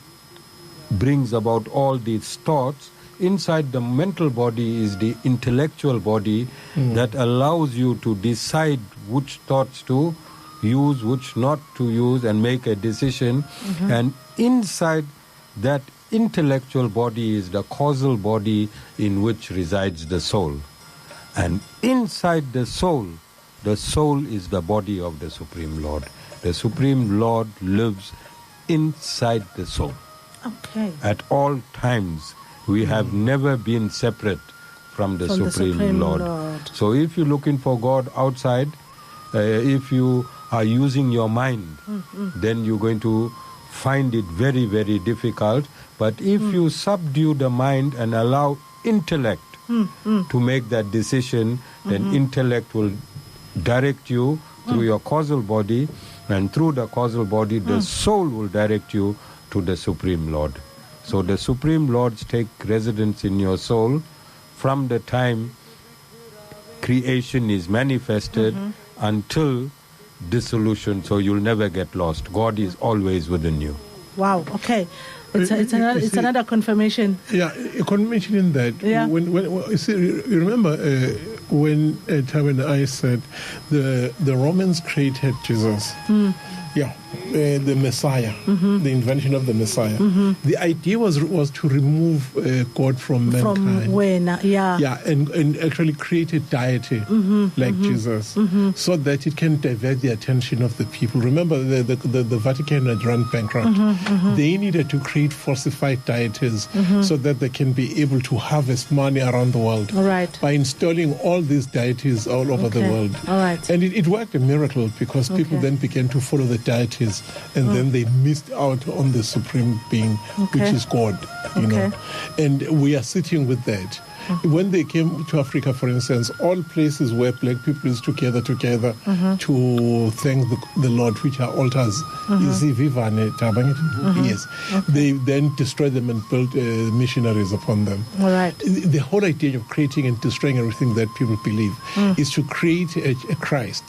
brings about all these thoughts. Inside the mental body is the intellectual body that allows you to decide which thoughts to use, which not to use, and make a decision. And inside that intellectual body is the causal body in which resides the soul. And inside the soul is the body of the Supreme Lord. The Supreme Lord lives inside the soul. Okay. At all times, we have never been separate from the Supreme Lord. So if you're looking for God outside, if you are using your mind, then you're going to find it very, very difficult. But if you subdue the mind and allow intellect to make that decision, then intellect will direct you through your causal body, and through the causal body, the soul will direct you to the Supreme Lord. So the Supreme Lords take residence in your soul from the time creation is manifested until dissolution, so you'll never get lost. God is always within you. Wow. Okay. It's another confirmation. Yeah, a confirmation in that. Yeah. When you see, you remember when Dham and I said the Romans created Jesus. Yeah, the Messiah, the invention of the Messiah. The idea was to remove God from mankind. From when? Yeah. Yeah, and actually create a deity like Jesus, so that it can divert the attention of the people. Remember, the Vatican had run bankrupt. They needed to create falsified deities so that they can be able to harvest money around the world. All right. By installing all these deities all over the world. All right. And it worked a miracle, because people then began to follow the deities, and then they missed out on the supreme being, which is God, you know. And we are sitting with that. When they came to Africa, for instance, all places where black people used to gather together to thank the Lord, which are altars. Is he Vivane Tabangit? Yes. They then destroyed them and built missionaries upon them. All right. The whole idea of creating and destroying everything that people believe is to create a Christ.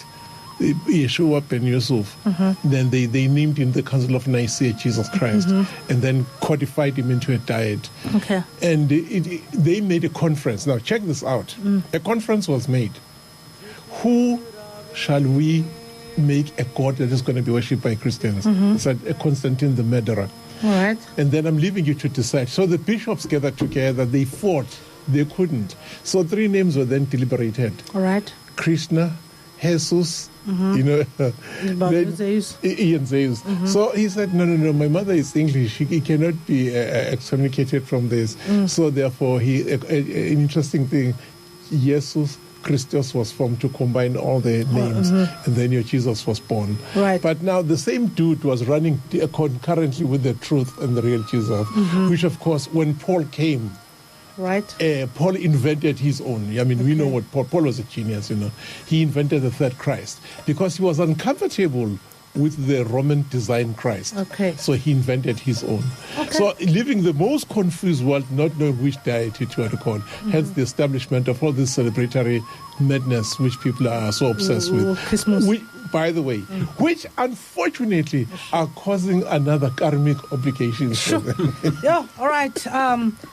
Yeshua ben Yusuf. Then they named him the Council of Nicaea, Jesus Christ, and then codified him into a diet. Okay. And they made a conference. Now check this out. A conference was made. Who shall we make a god that is going to be worshipped by Christians? It's a Constantine the murderer. All right. And then I'm leaving you to decide. So the bishops gathered together. They fought. They couldn't. So 3 names were then deliberated. All right. Krishna, Jesus, you know, Zeus. Ian Zeus. So he said, no, my mother is English. He cannot be excommunicated from this. So therefore, an interesting thing, Jesus Christos was formed to combine all the names, and then your Jesus was born. Right. But now the same dude was running concurrently with the truth and the real Jesus, which of course, when Paul came, right. Paul invented his own. I mean, we know what Paul was a genius, you know. He invented the third Christ because he was uncomfortable with the Roman design Christ. Okay. So he invented his own. Okay. So living the most confused world, not knowing which deity to call. Hence the establishment of all this celebratory madness which people are so obsessed with. Christmas. By the way, which unfortunately are causing another karmic obligation. Sure. Yeah, all right.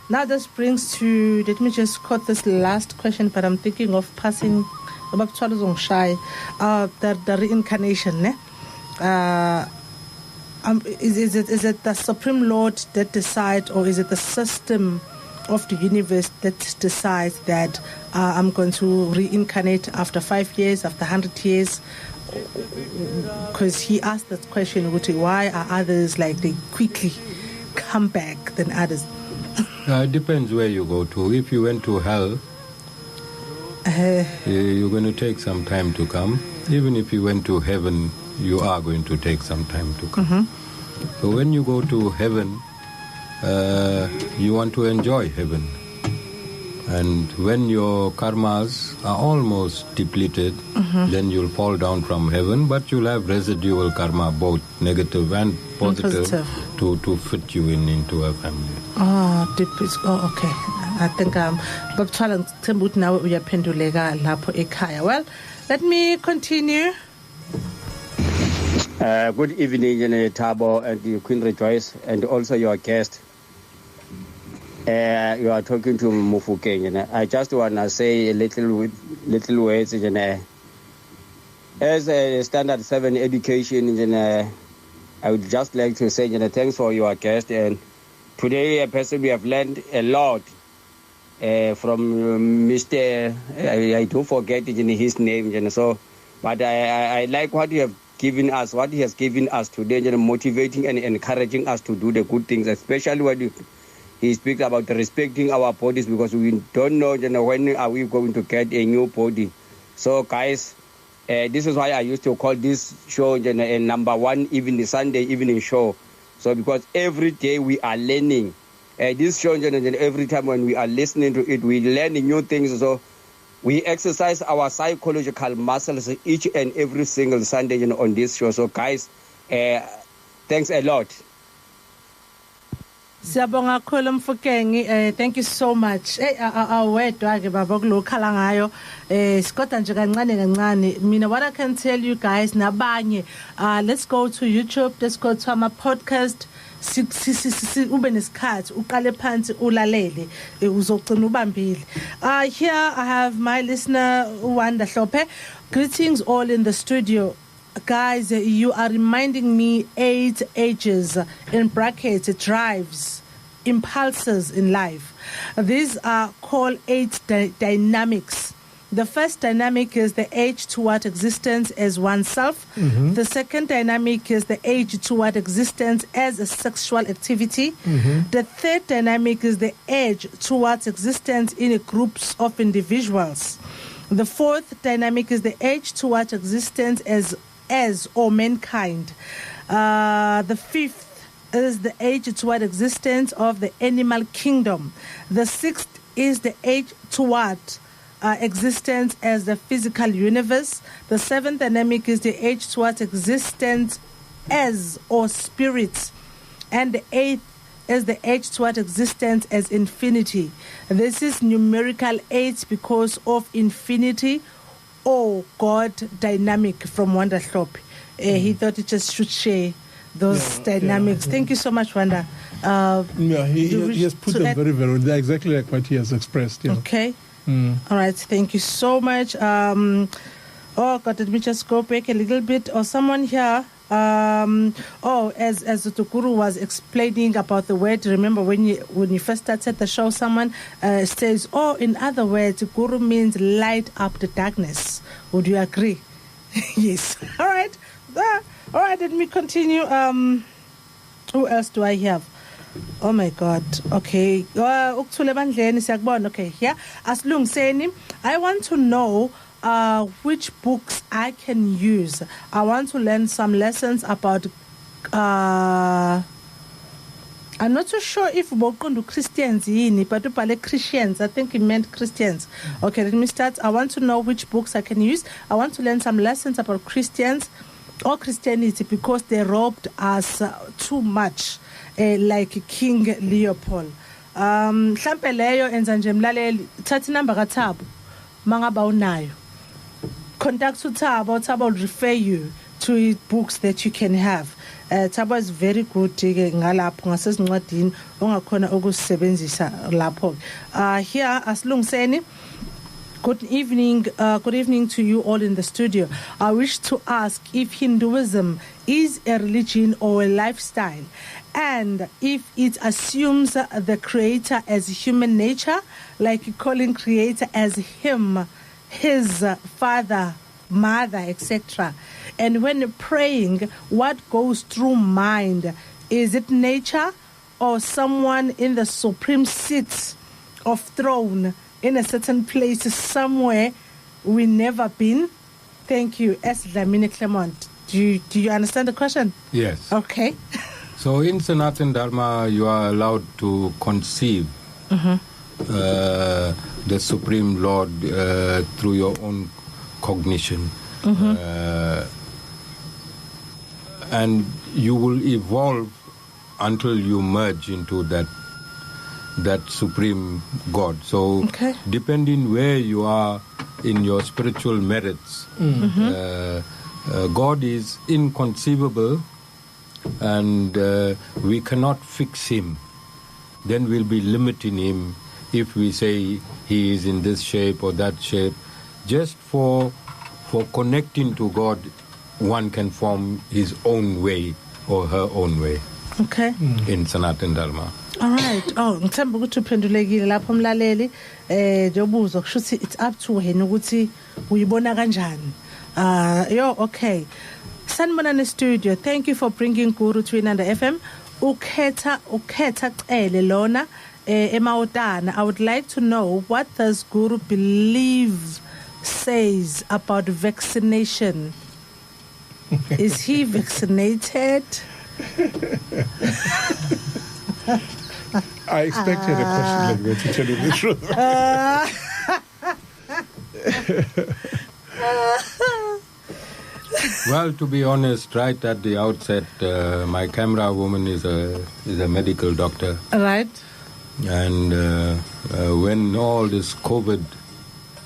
Now this brings to, let me just quote this last question, but I'm thinking of passing about the reincarnation. Is it the Supreme Lord that decides, or is it the system of the universe that decides that I'm going to reincarnate after 5 years, after 100 years? Because he asked that question, why are others like they quickly come back than others? It depends where you go to. If you went to hell, you're going to take some time to come. Even if you went to heaven, you are going to take some time to come. Mm-hmm. So when you go to heaven, you want to enjoy heaven. And when your karmas are almost depleted, then you'll fall down from heaven, but you'll have residual karma, both negative and positive. To fit you into a family. Okay. I think well, let me continue. Good evening, Thabo and Queen Rejoice, and also your guest. You are talking to Mufukeng. I just want to say a little words. As a standard 7 education, I would just like to say thanks for your guest. And today, we have learned a lot from Mr. I do forget his name. So, but I like what you have given us, what he has given us today, motivating and encouraging us to do the good things, especially when he speaks about respecting our bodies, because we don't know when are we going to get a new body. So guys, this is why I used to call this show a number one Sunday evening show. So because every day we are learning. This show, every time when we are listening to it, we learn new things. So we exercise our psychological muscles each and every single Sunday on this show. So guys, thanks a lot. Siyabonga kakhulu Mfukeng, thank you so much. Awedwa ke baba kulokhala ngayo sikodwa nje kancane mina what I can tell you guys nabanye, let's go to YouTube, let's go to our podcast, ube nesikhathi uqale phansi ulalele uzogcina ubambile. Here I have my listener Wanda Hlophe. Greetings all in the studio. Guys, you are reminding me 8 ages, in brackets, drives, impulses in life. These are called 8 dynamics. The first dynamic is the age toward existence as oneself. Mm-hmm. The second dynamic is the age toward existence as a sexual activity. Mm-hmm. The third dynamic is the age towards existence in groups of individuals. The fourth dynamic is the age towards existence as or mankind. The fifth is the age toward existence of the animal kingdom. The sixth is the age toward existence as the physical universe. The seventh dynamic is the age toward existence as or spirits. And the eighth is the age toward existence as infinity. This is numerical 8 because of infinity or God dynamic from Wanda Hlophe. He thought it just should share those dynamics. Thank you so much, Wanda. He has put them very well. They're exactly like what he has expressed. Yeah. Okay. All right. Thank you so much. Oh God, let me just go back a little bit. Or someone here. As the Guru was explaining about the word, remember when you first started the show, someone says, in other words, Guru means light up the darkness. Would you agree? Yes. All right. Let me continue. Who else do I have? Oh my God. Okay. Okay. Yeah. Aslung I want to know which books I can use. I want to learn some lessons about I'm not so sure if we're going to Christians, but Christians. I think he meant Christians. Okay, let me start. I want to know which books I can use. I want to learn some lessons about Christians. or Christianity because they robbed us too much, like King Leopold. Mhlampe leyo enza nje mlaleli thatha inamba kaThabo mangaba unayo. Contact uThabo. Thabo will refer you to his books that you can have. Thabo is very good ngalapho ngasezincwadini ongakhona ukusebenzisa lapho. Here asilungiseni. Good evening to you all in the studio. I wish to ask if Hinduism is a religion or a lifestyle, and if it assumes the creator as human nature, like calling creator as him, his father, mother, etc. And when praying, what goes through mind? Is it nature or someone in the supreme seat of throne in a certain place somewhere we never been? Thank you. S. Lamine Clement. Do you understand the question? Yes. Okay. So in Sanatana Dharma, you are allowed to conceive the Supreme Lord through your own cognition. And you will evolve until you merge into that Supreme God. So depending where you are in your spiritual merits, God is inconceivable, and we cannot fix him. Then we'll be limiting him if we say he is in this shape or that shape. Just for connecting to God, one can form his own way or her own way. Okay. In Sanatana Dharma. All right. Oh, ngithemba ukuthi uphendulekile lapho mlaleli njobuzo kushuthi it's up to wena ukuthi uyibona kanjani. Okay. Sanibona studio. Thank you for bringing Guru to Inanda FM. Ukhetha cele lona emaotana. I would like to know what does Guru believe says about vaccination. Is he vaccinated? I expected a question like that, to tell you the truth. Well, to be honest, right at the outset, my camera woman is a medical doctor. Right. And when all this COVID,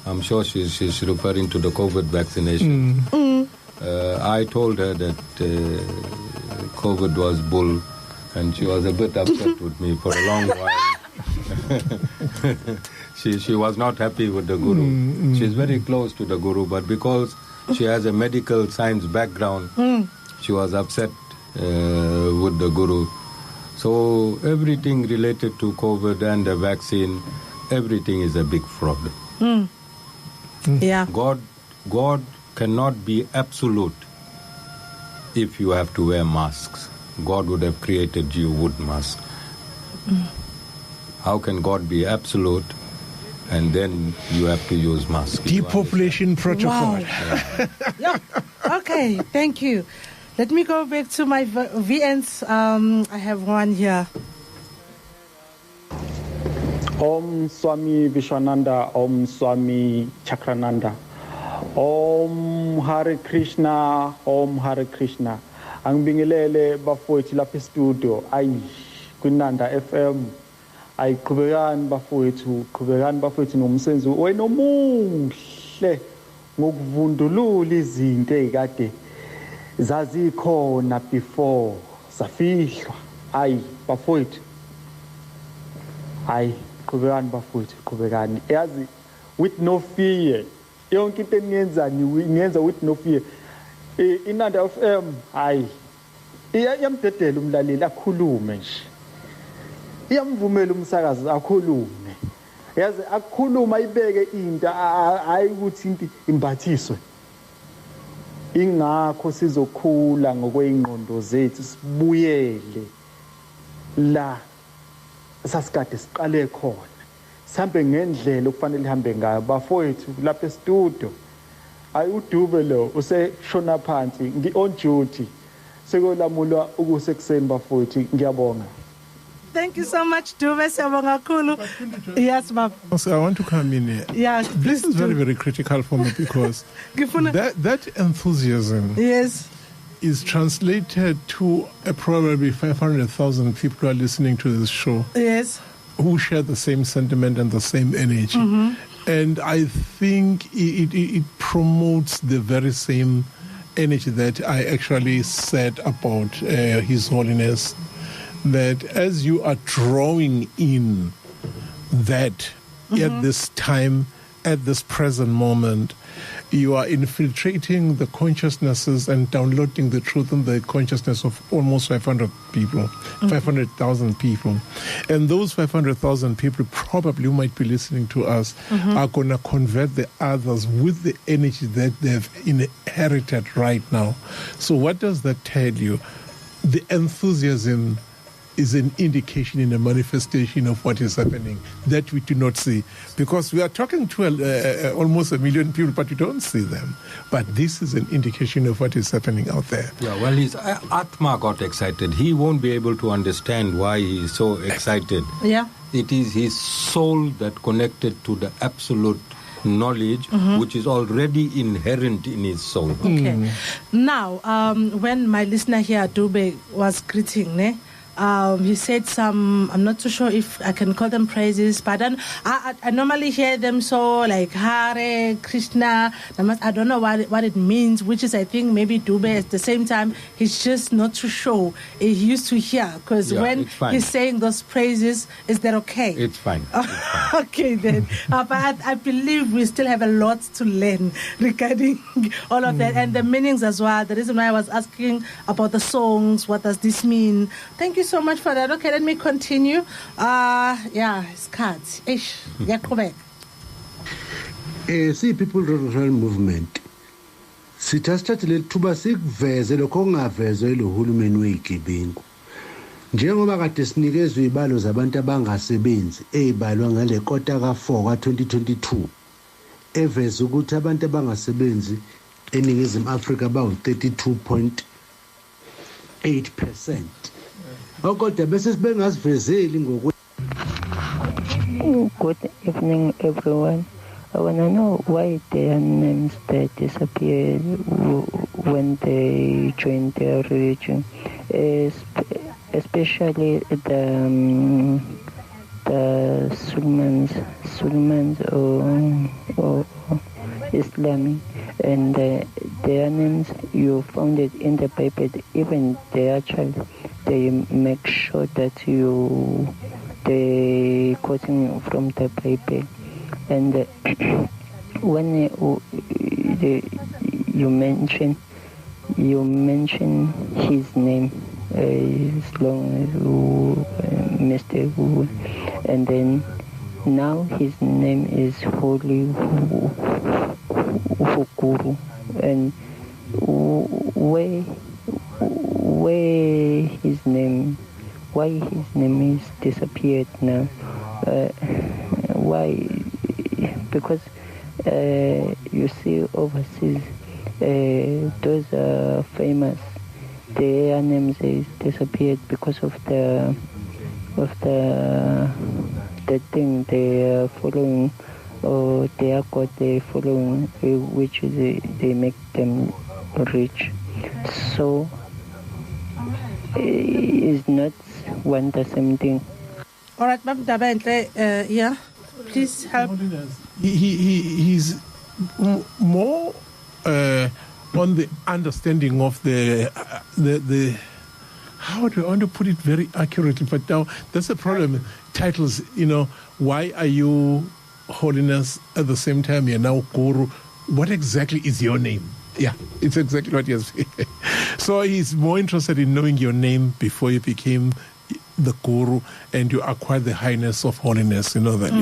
I'm sure she's referring to the COVID vaccination. I told her that COVID was bull, and she was a bit upset with me for a long while. She was not happy with the Guru. She's very close to the Guru, but because she has a medical science background, she was upset with the Guru. So everything related to COVID and the vaccine, everything is a big fraud. Yeah. God cannot be absolute if you have to wear masks. God would have created you with masks. How can God be absolute and then you have to use masks? Depopulation protocol. Wow. Yeah. Okay, thank you. Let me go back to my VNs. I have one here. Om Swami Vishwananda, Om Swami Chakrananda, Om Hare Krishna, Om Hare Krishna. Angibingelele bafowethu lapha e-studio ayi kwinanda FM ayiqhubekani bafowethu nomsebenzi wena omuhle ngokuvundulula izinto ezikade zazikhona before zafihlwa ayi bafowethu ayi qhubekani yazi with no fear yonke into eniyenzani niyenza with no fear. Inanda FM hayi iyamdedela umlaleli akhulume nje iyamvumela umsakazi akhulume yazi akukhuluma ibeke into hayi ukuthi into imbathiswe ingakho sizokhula ngokwengqondo zethu sibuyele la sasikade siqale khona sihambe ngendlela okufanele ihambe ngayo bafowethu lapha e-studio ayi uDube lo useshona phansi on duty sekulamulwa ukusekuseni bafowethu ngiyabonga. Thank you so much Dube siyabonga kakhulu. Yes baba. So I want to come in here. Yeah, this is very, very critical for me because that enthusiasm yes is translated to probably 500,000 people who are listening to this show. Yes. Who share the same sentiment and the same energy. And I think it promotes the very same energy that I actually said about His Holiness, that as you are drawing in that at this time, at this present moment, you are infiltrating the consciousnesses and downloading the truth in the consciousness of almost 500,000 people. And those 500,000 people probably who might be listening to us are going to convert the others with the energy that they've inherited right now. So what does that tell you? The enthusiasm is an indication in a manifestation of what is happening that we do not see. Because we are talking to almost 1 million people, but we don't see them. But this is an indication of what is happening out there. Yeah, well, his Atma got excited. He won't be able to understand why he is so excited. Yeah. It is his soul that connected to the absolute knowledge, which is already inherent in his soul. Okay. Now, when my listener here, Dube, was greeting, he said some, I'm not too sure if I can call them praises, but I normally hear them so like Hare, Krishna, I don't know what it means, which is I think maybe Dube at the same time, he's just not too sure. He used to hear, because when he's saying those praises, is that okay? It's fine. Okay then. But I believe we still have a lot to learn regarding all of that and the meanings as well. The reason why I was asking about the songs, what does this mean? Thank you so much for that. Okay, let me continue. It's cards. See, People Rural Movement. Sithathathile lithuba sikuveze lokho kungavezwe lohulumeni weGibingu. Njengoba kade sinikezwe izibalo zabantu abangasebenzi ezibalwa ngale kota ka4 ka2022 eveze ukuthi abantu abangasebenzi eNingizimu Afrika bawu32.8%. Okodwa bese sibengasivezeli ngokwe. Good evening, everyone. I want to know why their names that disappeared when they joined their religion, especially the Sulmans or Islamic, and their names you found it in the Bible. Even their child, they make sure that they quoting from the Bible. And when you mention his name, as long as Mr. Wu, and then now his name is Holy Guru, and why his name is disappeared now? Why? Because you see overseas, those are famous. Their names is disappeared because of the thing they are following, or their God they following, which is they make them rich. So it's not one the same thing. All right, yeah. Please help. He's more on the understanding of the how do I want to put it very accurately, but now that's the problem. Titles, why are you Holiness at the same time you're now Guru? What exactly is your name? Yeah, it's exactly what he has. So he's more interested in knowing your name before you became the Guru and you acquired the highness of holiness. You know that,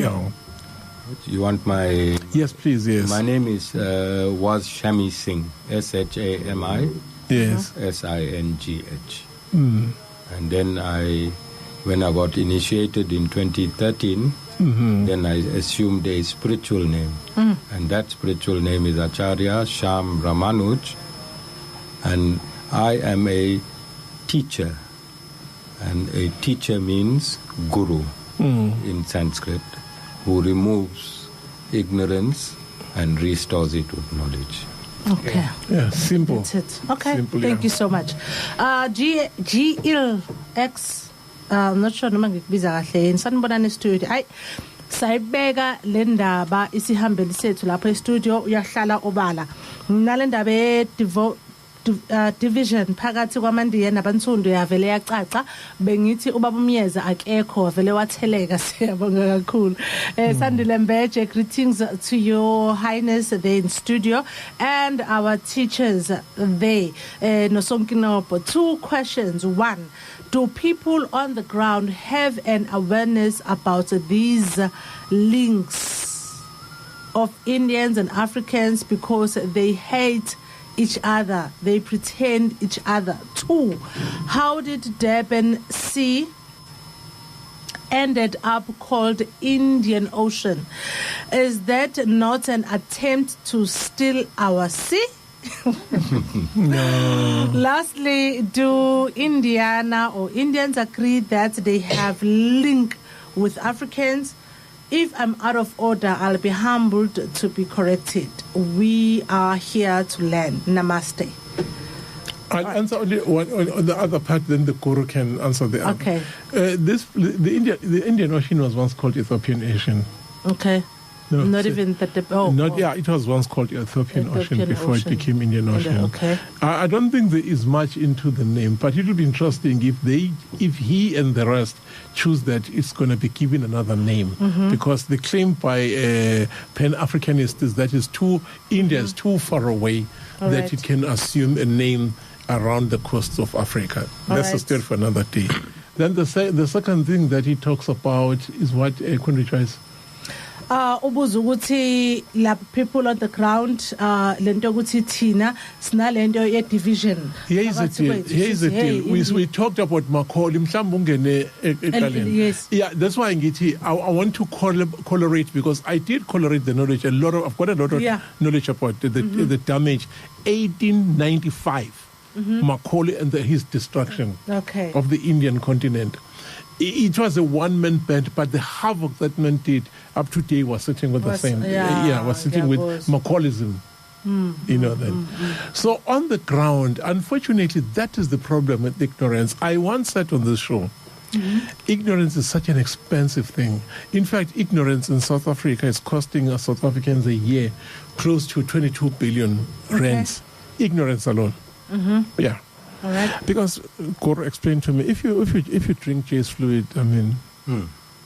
You want my... Yes, please, yes. My name is was Shami Singh, Shami. Yes. Singh. And then when I got initiated in 2013, then I assumed a spiritual name. And that spiritual name is Acharya Sham Ramanuj. And I am a teacher. And a teacher means guru in Sanskrit, who removes ignorance and restores it with knowledge. Okay. Yeah, simple. That's it. Okay. Simple, Thank yeah. you so much. GLX, I'm not sure noma ngikubiza kahle yini. Sanibonani studio. Ay sayibeka le ndaba isihambeli sethu lapha e-studio uyahlala obala. Mina le ndaba division phakathi kwamandiya nabansundu yavele yacaca bengithi ubaba umyeza akekho vele watheleka siyabonga kakhulu. Sandile Mbeje, greetings to your highness there in studio and our teachers there. Nosonkinopo, 2 questions. 1, do people on the ground have an awareness about these links of Indians and Africans because they hate each other, they pretend each other? 2, how did Durban Sea ended up called Indian Ocean? Is that not an attempt to steal our sea? No. Lastly, do Indiana or Indians agree that they have link with Africans? If I'm out of order, I'll be humbled to be corrected. We are here to learn. Namaste. I'll answer only one on the other part, then the Guru can answer the other. Okay. The Indian Ocean was once called Ethiopian Ocean. Okay. No, Not so even that. Yeah, it was once called Ethiopian Ocean before it became Indian Ocean. Okay. I don't think there is much into the name, but it will be interesting if he and the rest choose that it's going to be given another name, because the claim by Pan-Africanists is that India is too far away that it can assume a name around the coasts of Africa. That's a story for another day. Then the second thing that he talks about is what Kunrichwa ubuza ukuthi la people on the ground lento ukuthi thina sinalento ye division. Here is the deal. We talked about Macaulay mhlawumbe ungene eqaleni. Yes. Yeah, that's why I want to correlate, because I did correlate the knowledge. I've got a lot of knowledge about the damage. 1895. Macaulay and his destruction of the Indian continent. It was a one-man band, but the havoc that man did up to today was sitting with the same. Was sitting with Macaulayism. You know that. So on the ground, unfortunately, that is the problem with ignorance. I once said on this show, ignorance is such an expensive thing. In fact, ignorance in South Africa is costing us South Africans a year close to 22 billion rands. Ignorance alone. Yeah. All right. Because Goro explained to me, if you drink J's fluid, I mean,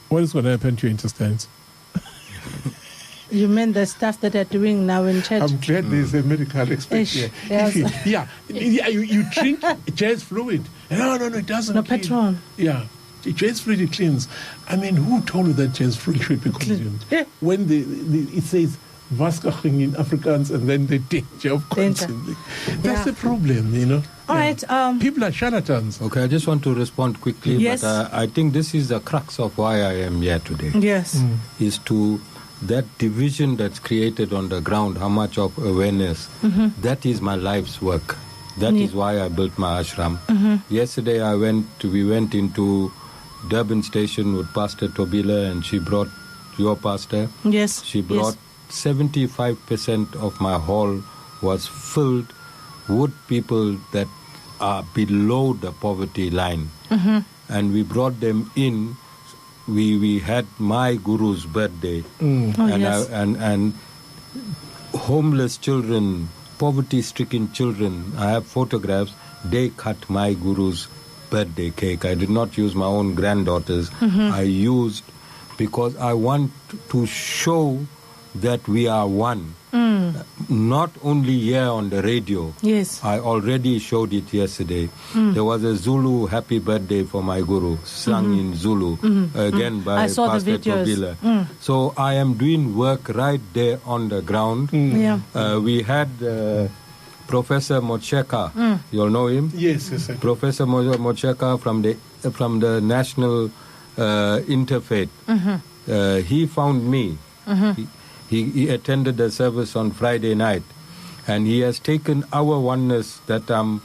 what is going to happen to your intestines? You mean the stuff that they're doing now in church? I'm glad there's a medical expert here. You drink J's fluid. No, it doesn't. No petrol. Yeah. J's fluid, it cleans. I mean, who told you that J's fluid should be consumed? When it says Vaskaching in Afrikaans and then the danger of consuming. That's the problem, you know. All right. People are charlatans. Okay, I just want to respond quickly. Yes. But I think this is the crux of why I am here today. Yes. Is to that division that's created on the ground, how much of awareness, that is my life's work. That is why I built my ashram. Yesterday we went into Durban station with Pastor Tobila, and she brought your pastor. Yes. She brought 75% of my hall was filled with people that are below the poverty line. And we brought them in. We had my guru's birthday. And homeless children, poverty-stricken children, I have photographs, they cut my guru's birthday cake. I did not use my own granddaughters. I used, because I want to show that we are one. Not only here on the radio. Yes. I already showed it yesterday. There was a Zulu happy birthday for my guru, sung in Zulu, again by Pastor Tobila. So I am doing work right there on the ground. We had Professor Mocheka. You all know him? Yes. Professor Mocheka from the National Interfaith. He found me. He attended the service on Friday night, and he has taken our oneness that I'm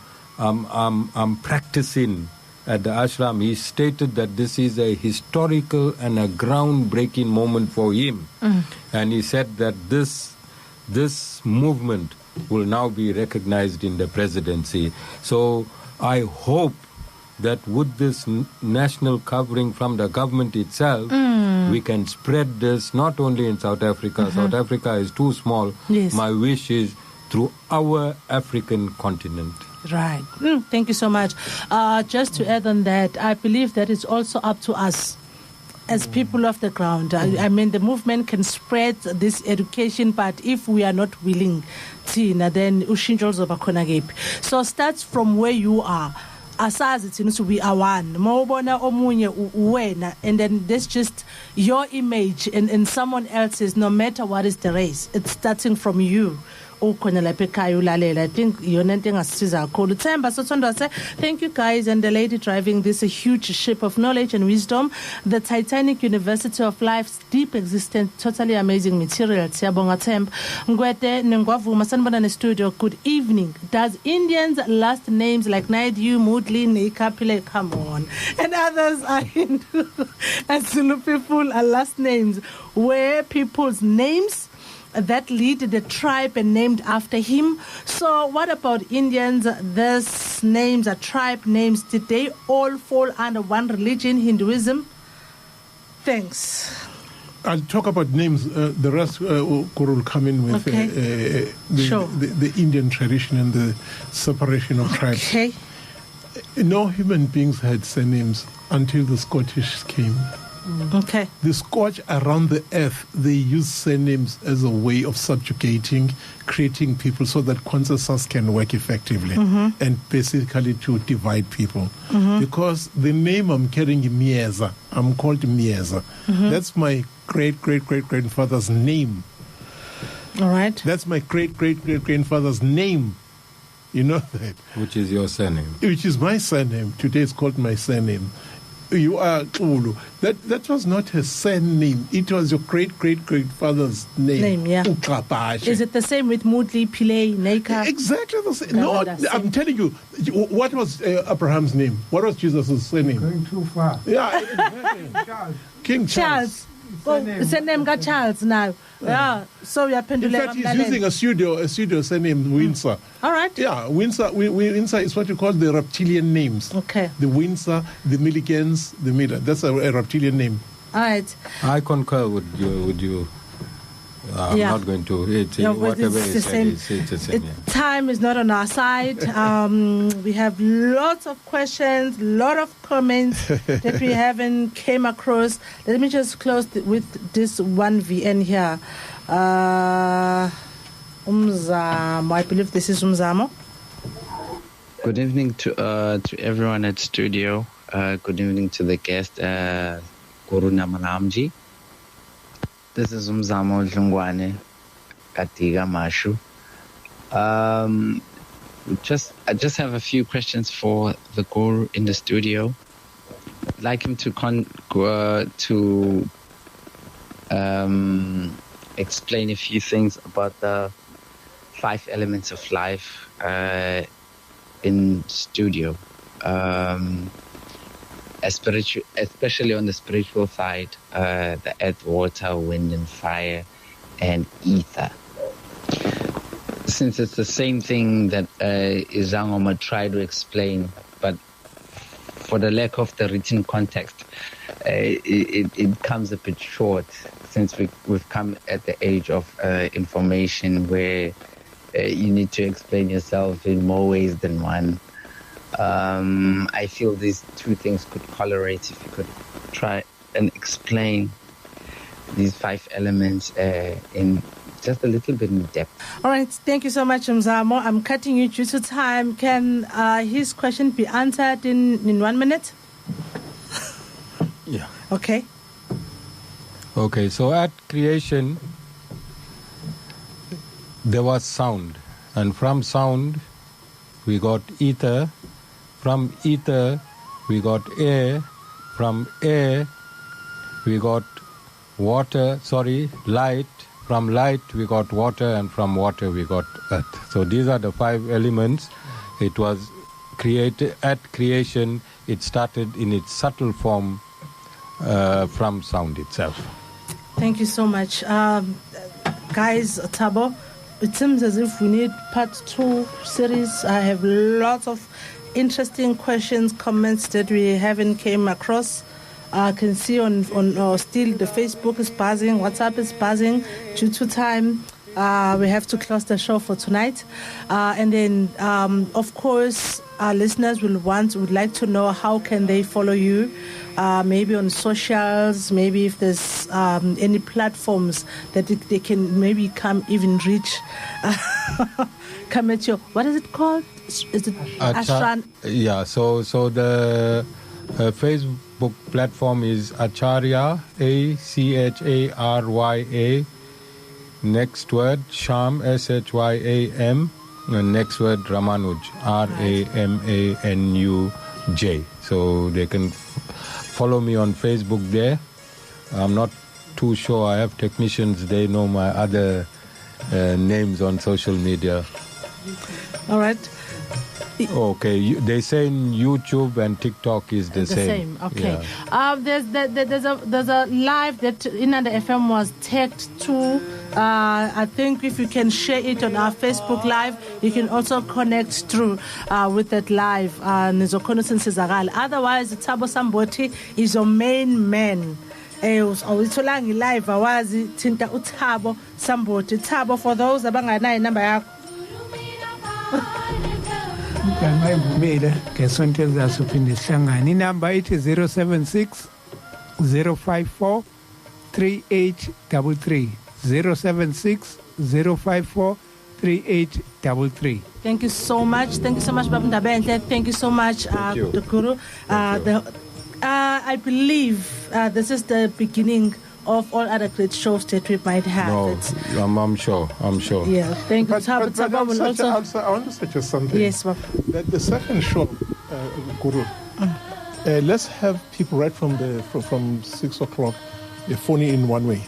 practicing at the ashram. He stated that this is a historical and a groundbreaking moment for him, and he said that this movement will now be recognized in the presidency. So I hope that with this national covering from the government itself, we can spread this not only in South Africa. South Africa is too small. Yes. My wish is through our African continent. Right. Thank you so much. Just to add on that, I believe that it's also up to us as people of the ground. I mean, the movement can spread this education, but if we are not willing, Tina, then ushintsho luzoba khona kephi. So starts from where you are. Asazi thina ukuthi we are one. Mawubona omunye uwena, and then that's just your image and someone else's, no matter what is the race. It's starting from you. I think yona into engasisiza kakhulu. Themba Sothondo say, thank you guys and the lady driving this a huge ship of knowledge and wisdom, the Titanic University of Life's deep existence, totally amazing material. Siyabonga Themba. Ngwete Ngwavuma sanibona ne studio. Good evening. Does Indians last names like Naidu, Mudli, Nekapile, come on, and others are Hindu and Zulu people are last names where people's names that lead the tribe and named after him? So what about Indians? These names are tribe names. Did they all fall under one religion, Hinduism? Thanks. I'll talk about names. The rest will come in with the Indian tradition and the separation of tribes. Okay. No human beings had surnames until the Scottish came. Okay. The Scotch around the earth, they use surnames as a way of subjugating, creating people so that consensus can work effectively and basically to divide people. Because the name I'm carrying is Mieza. I'm called Mieza. That's my great-great-great-grandfather's name. All right. That's my great-great-great-grandfather's name. You know that? Which is your surname? Which is my surname. Today it's called my surname. You are Ulu. That was not her surname. It was your great-great-grandfather's name. Yeah. Uqapashe. Is it the same with Mudli, Pile, Neika? Exactly the same. No, I'm telling you. What was Abraham's name? What was Jesus' surname? Going too far. Yeah, exactly. King Charles. It's a name got Charles now. Yeah. So we are pendulum. In fact, he's using a pseudo surname, Windsor. All right. Yeah, Windsor. Windsor is what you call the reptilian names. Okay. The Windsor, the Milligans, the Miller. That's a reptilian name. All right. I concur with you. I'm not going to. Whatever is said, it's the same. Time is not on our side. We have lots of questions, lot of comments that we haven't came across. Let me just close with this one VN here. Umzamo, I believe this is Umzamo. Good evening to everyone at studio. Good evening to the guest, Guru Namalamji. This is Umzamo Dlungwane, Katiga Mashu. I just have a few questions for the Guru in the studio. I'd like him to explain a few things about the 5 elements of life in studio. Especially on the spiritual side, the earth, water, wind, and fire, and ether. Since it's the same thing that Izangoma tried to explain, but for the lack of the written context, it comes a bit short, since we've come at the age of information where you need to explain yourself in more ways than one. I feel these 2 things could correlate if you could try and explain these 5 elements in just a little bit in depth. All right, thank you so much, Mzamo. I'm cutting you due to time. Can his question be answered in 1 minute? Yeah. Okay. Okay, so at creation, there was sound. And from sound, we got ether. From ether, we got air. From air, we got light. From light, we got water. And from water, we got earth. So these are the 5 elements. It was created at creation. It started in its subtle form from sound itself. Thank you so much. Guys, Thabo, it seems as if we need part 2 series. I have lots of interesting questions, comments that we haven't came across. I can see on still the Facebook is buzzing, WhatsApp is buzzing. Due to time, we have to close the show for tonight. And then, of course, our listeners would like to know how can they follow you, maybe on socials, maybe if there's any platforms that they can maybe come even reach. Come at your, what is it called? Is it Ashran? Yeah, so the Facebook platform is Acharya, ACHARYA, next word Sham, SHYAM, and next word Ramanuj, RAMANUJ. So they can follow me on Facebook there. I'm not too sure. I have technicians, they know my other names on social media. All right. Okay, they say in YouTube and TikTok is the same. Okay. Yeah. There's a live that Inanda FM was tagged to. I think if you can share it on our Facebook Live, you can also connect through with that live. Otherwise, Thabo Samboti is your main man. Awitholangi live awazi thinta uThabo Samboti. Thabo, for those abanganayo number yakho. Mayivumile ngesonto elizasophinde sihlangane. Inamba ithi 076 054 3833 076 054 3833. Thank you so much. Thank you so much, Babu Ndabenhle. Thank you so much, the Guru. I believe this is the beginning of all other great shows that we might have. No, I'm sure. Yeah, thank you. But I want to suggest something. Yes, Bob. That the second show, Guru, let's have people right from 6 o'clock, they phone in one way.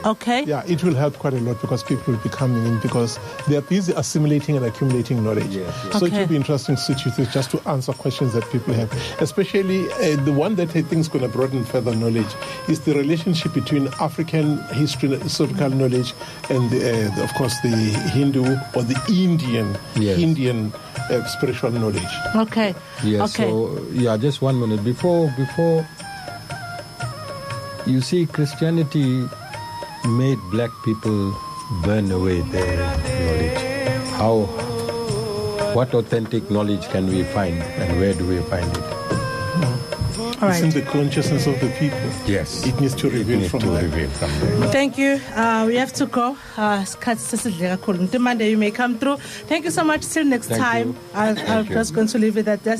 Okay. Yeah, it will help quite a lot because people will be coming in because they are busy assimilating and accumulating knowledge. Yes. So it will be interesting just to answer questions that people have. Especially the one that I think is going to broaden further knowledge is the relationship between African historical knowledge and, of course, the Hindu or the Indian spiritual knowledge. Okay. Yes. Okay. So just 1 minute before you see, Christianity made black people burn away their knowledge. What authentic knowledge can we find, and where do we find it? All right. It's in the consciousness of the people. Yes. It needs to reveal from there. Thank you. We have to go. Monday you may come through. Thank you so much. Till next time. I'm just going to leave it at that.